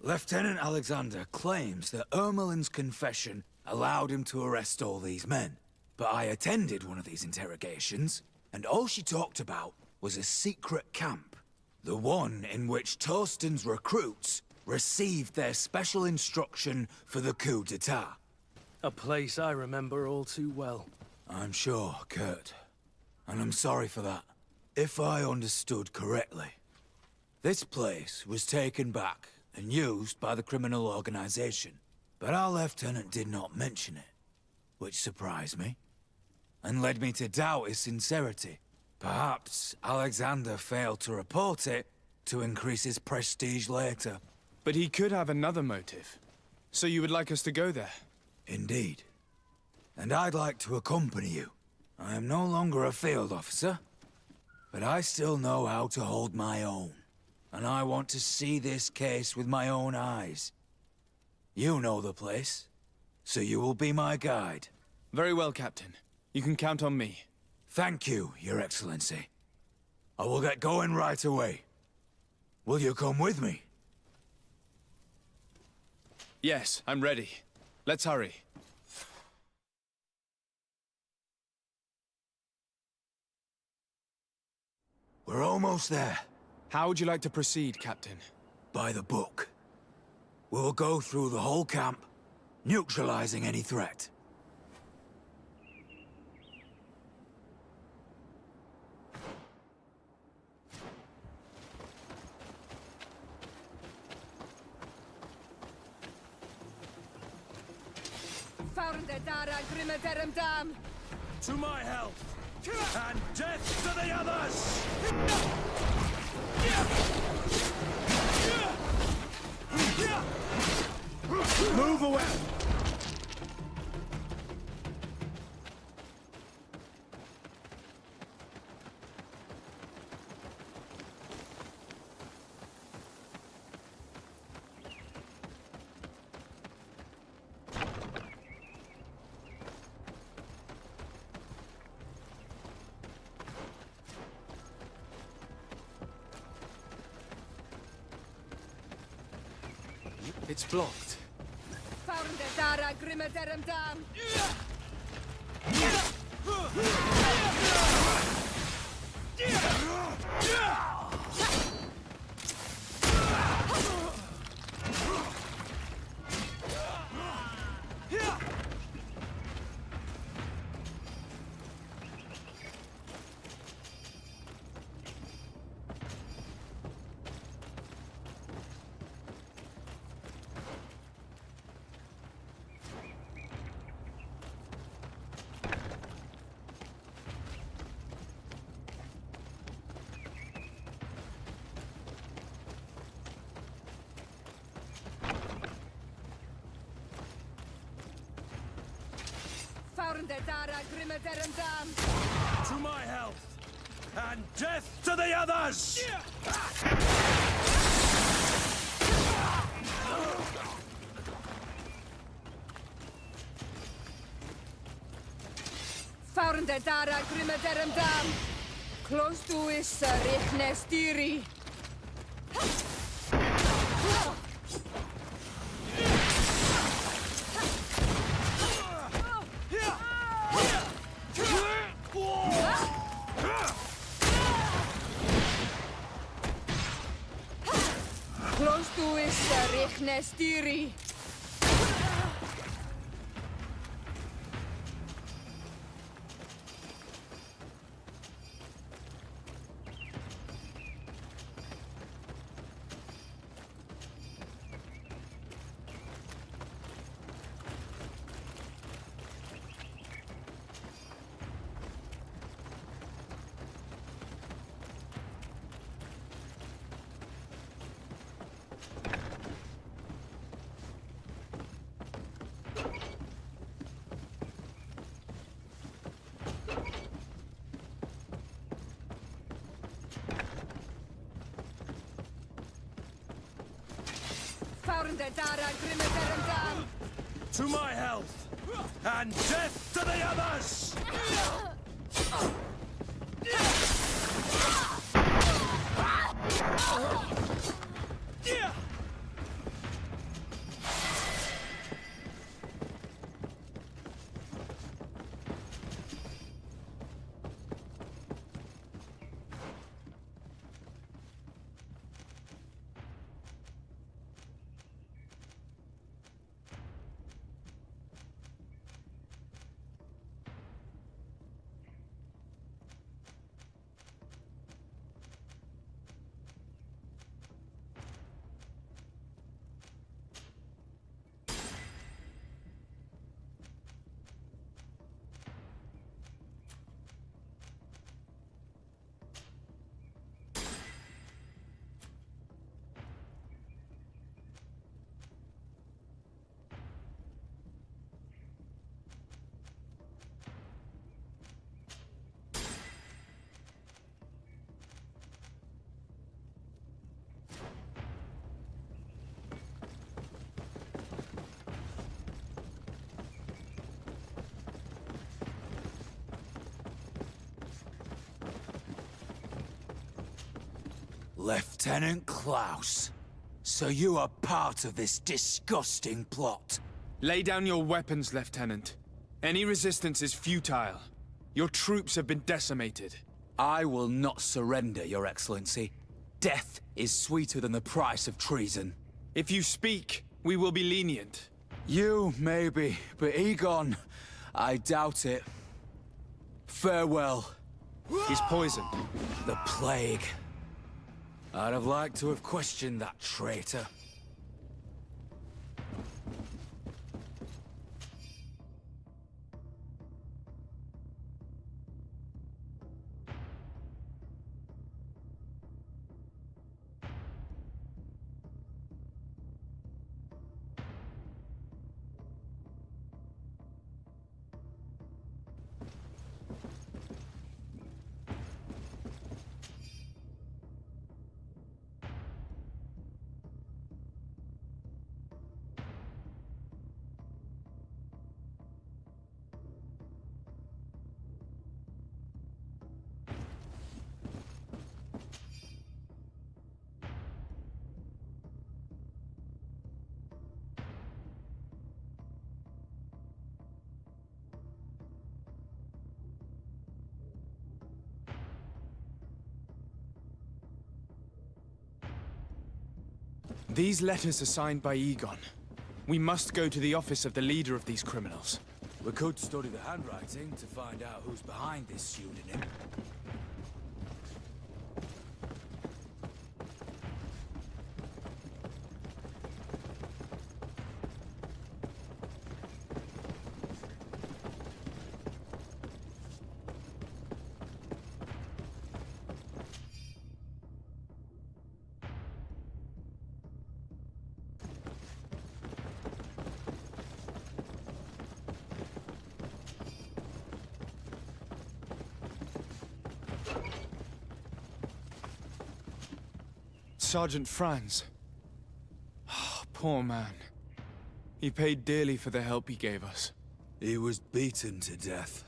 Lieutenant Alexander claims that Ermelin's confession allowed him to arrest all these men. But I attended one of these interrogations, and all she talked about was a secret camp. The one in which Torsten's recruits received their special instruction for the coup d'etat. A place I remember all too well. I'm sure, Kurt. And I'm sorry for that. If I understood correctly, this place was taken back and used by the criminal organization. But our lieutenant did not mention it, which surprised me, and led me to doubt his sincerity. Perhaps Alexander failed to report it to increase his prestige later. But he could have another motive. So you would like us to go there? Indeed. And I'd like to accompany you. I am no longer a field officer, but I still know how to hold my own. And I want to see this case with my own eyes. You know the place, so you will be my guide. Very well, Captain. You can count on me. Thank you, Your Excellency. I will get going right away. Will you come with me? Yes, I'm ready. Let's hurry. We're almost there. How would you like to proceed, Captain? By the book. We'll go through the whole camp, neutralizing any threat. To my health, and death to the others! Move away! It's blocked. To my health, and death to the others! Faurende dara grimme derem dam. Close to is richne stiri. Close to is richne stiri. To my health, and death to the others! Lieutenant Klaus, so you are part of this disgusting plot. Lay down your weapons, Lieutenant. Any resistance is futile. Your troops have been decimated. I will not surrender, Your Excellency. Death is sweeter than the price of treason. If you speak, we will be lenient. You, maybe, but Egon, I doubt it. Farewell. He's poisoned. The plague. I'd have liked to have questioned that traitor. These letters are signed by Egon. We must go to the office of the leader of these criminals. We could study the handwriting to find out who's behind this pseudonym. Sergeant Franz. Oh, poor man. He paid dearly for the help he gave us. He was beaten to death.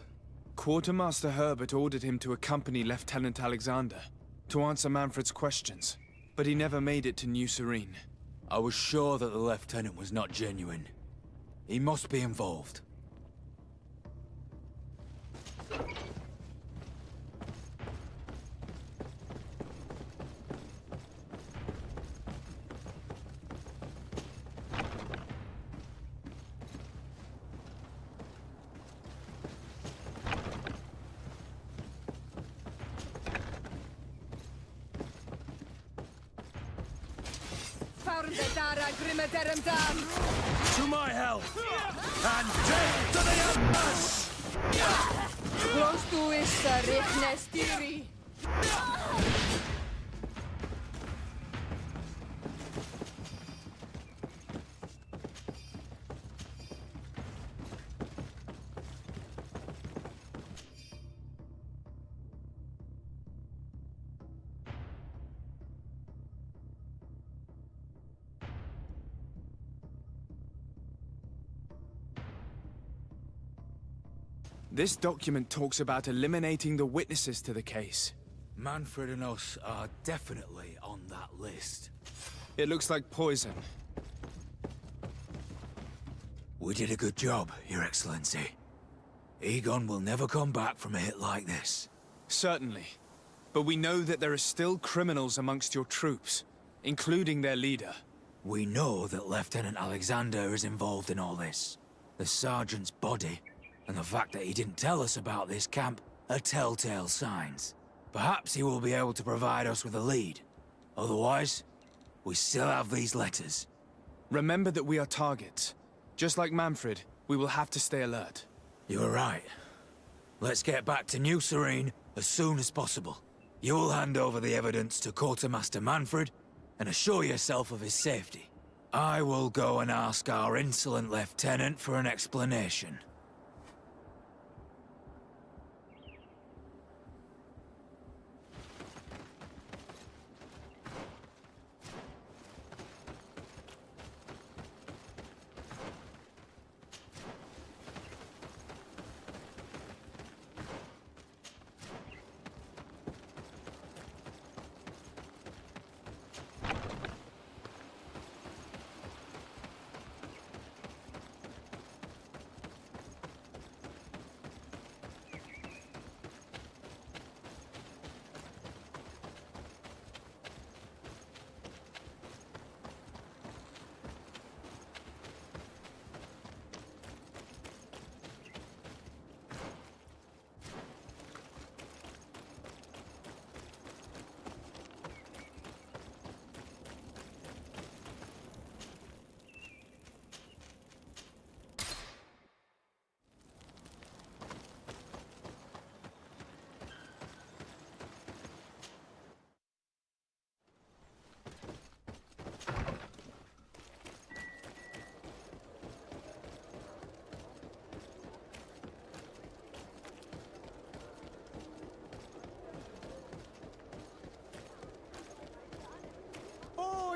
Quartermaster Herbert ordered him to accompany Lieutenant Alexander to answer Manfred's questions, but he never made it to New Serene. I was sure that the lieutenant was not genuine. He must be involved. To my health! And death to the Empress! Close to is Richnestiri. This document talks about eliminating the witnesses to the case. Manfred and us are definitely on that list. It looks like poison. We did a good job, Your Excellency. Egon will never come back from a hit like this. Certainly. But we know that there are still criminals amongst your troops, including their leader. We know that Lieutenant Alexander is involved in all this. The sergeant's body, and the fact that he didn't tell us about this camp, are telltale signs. Perhaps he will be able to provide us with a lead. Otherwise, we still have these letters. Remember that we are targets. Just like Manfred, we will have to stay alert. You are right. Let's get back to New Serene as soon as possible. You will hand over the evidence to Quartermaster Manfred and assure yourself of his safety. I will go and ask our insolent lieutenant for an explanation.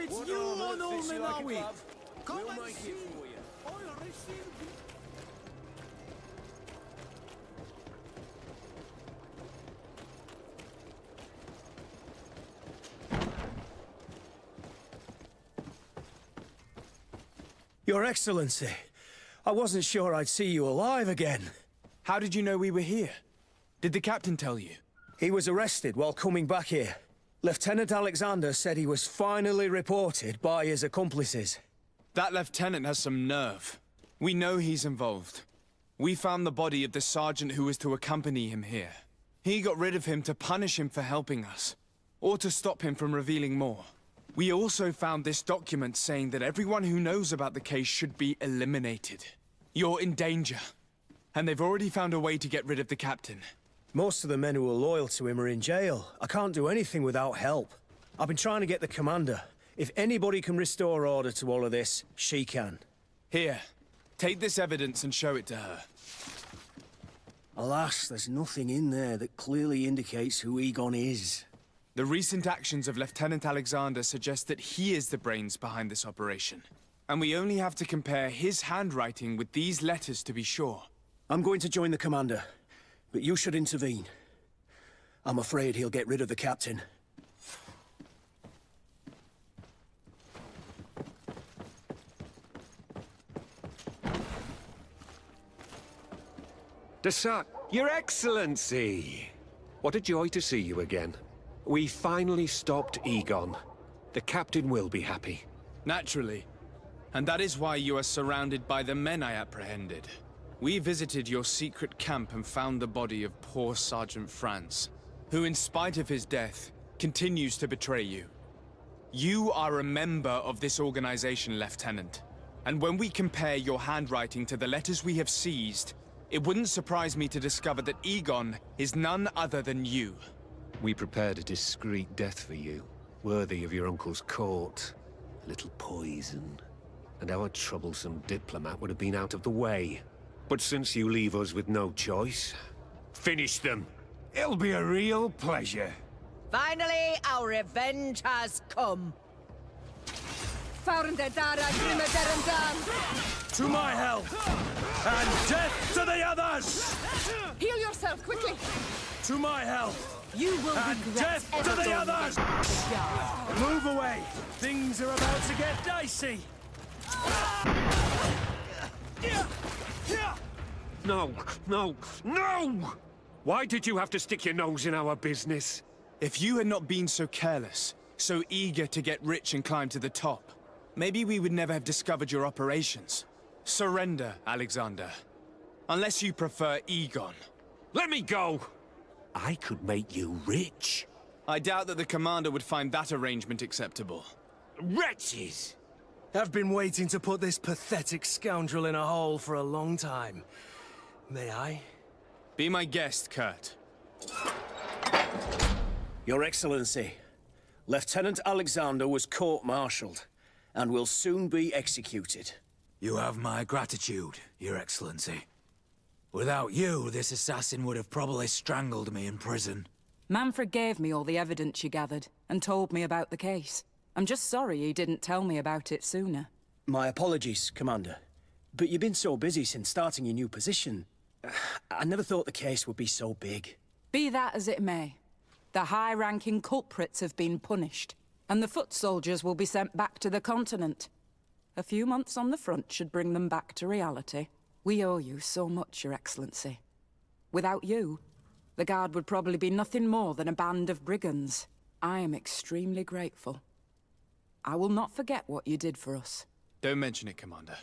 It's you, Onomenawi! Come and see! I'll receive you. Your Excellency, I wasn't sure I'd see you alive again. How did you know we were here? Did the captain tell you? He was arrested while coming back here. Lieutenant Alexander said he was finally reported by his accomplices. That lieutenant has some nerve. We know he's involved. We found the body of the sergeant who was to accompany him here. He got rid of him to punish him for helping us, or to stop him from revealing more. We also found this document saying that everyone who knows about the case should be eliminated. You're in danger, and they've already found a way to get rid of the captain. Most of the men who are loyal to him are in jail. I can't do anything without help. I've been trying to get the commander. If anybody can restore order to all of this, she can. Here, take this evidence and show it to her. Alas, there's nothing in there that clearly indicates who Egon is. The recent actions of Lieutenant Alexander suggest that he is the brains behind this operation. And we only have to compare his handwriting with these letters to be sure. I'm going to join the commander. But you should intervene. I'm afraid he'll get rid of the captain. Your Excellency! What a joy to see you again. We finally stopped Egon. The captain will be happy. Naturally. And that is why you are surrounded by the men I apprehended. We visited your secret camp and found the body of poor Sergeant Franz, who in spite of his death, continues to betray you. You are a member of this organization, Lieutenant. And when we compare your handwriting to the letters we have seized, it wouldn't surprise me to discover that Egon is none other than you. We prepared a discreet death for you, worthy of your uncle's court. A little poison, and our troublesome diplomat would have been out of the way. But since you leave us with no choice, finish them. It'll be a real pleasure. Finally, our revenge has come. To my health! And death to the others! Heal yourself, quickly! To my health! You will and regret death to ever the going others! Move away! Things are about to get dicey! No, no, no! Why did you have to stick your nose in our business? If you had not been so careless, so eager to get rich and climb to the top, maybe we would never have discovered your operations. Surrender, Alexander. Unless you prefer Egon. Let me go! I could make you rich. I doubt that the commander would find that arrangement acceptable. Wretches! I've been waiting to put this pathetic scoundrel in a hole for a long time. May I? Be my guest, Kurt. Your Excellency, Lieutenant Alexander was court-martialed and will soon be executed. You have my gratitude, Your Excellency. Without you, this assassin would have probably strangled me in prison. Manfred gave me all the evidence you gathered, and told me about the case. I'm just sorry he didn't tell me about it sooner. My apologies, Commander. But you've been so busy since starting your new position. I never thought the case would be so big. Be that as it may, the high-ranking culprits have been punished, and the foot soldiers will be sent back to the continent. A few months on the front should bring them back to reality. We owe you so much, Your Excellency. Without you, the Guard would probably be nothing more than a band of brigands. I am extremely grateful. I will not forget what you did for us. Don't mention it, Commander.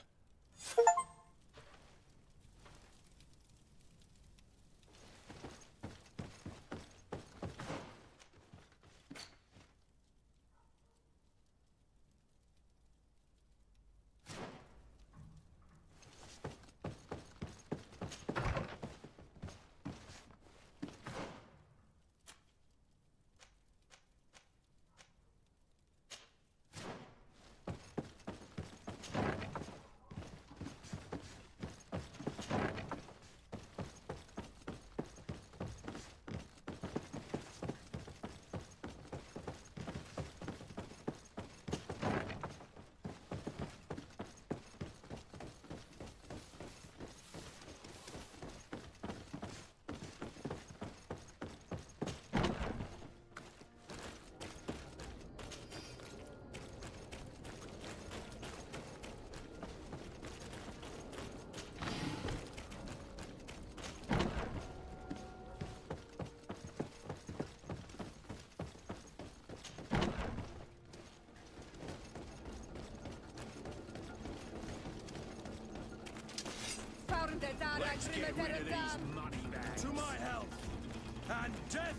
Let's get rid of these money bags. To my health! And death!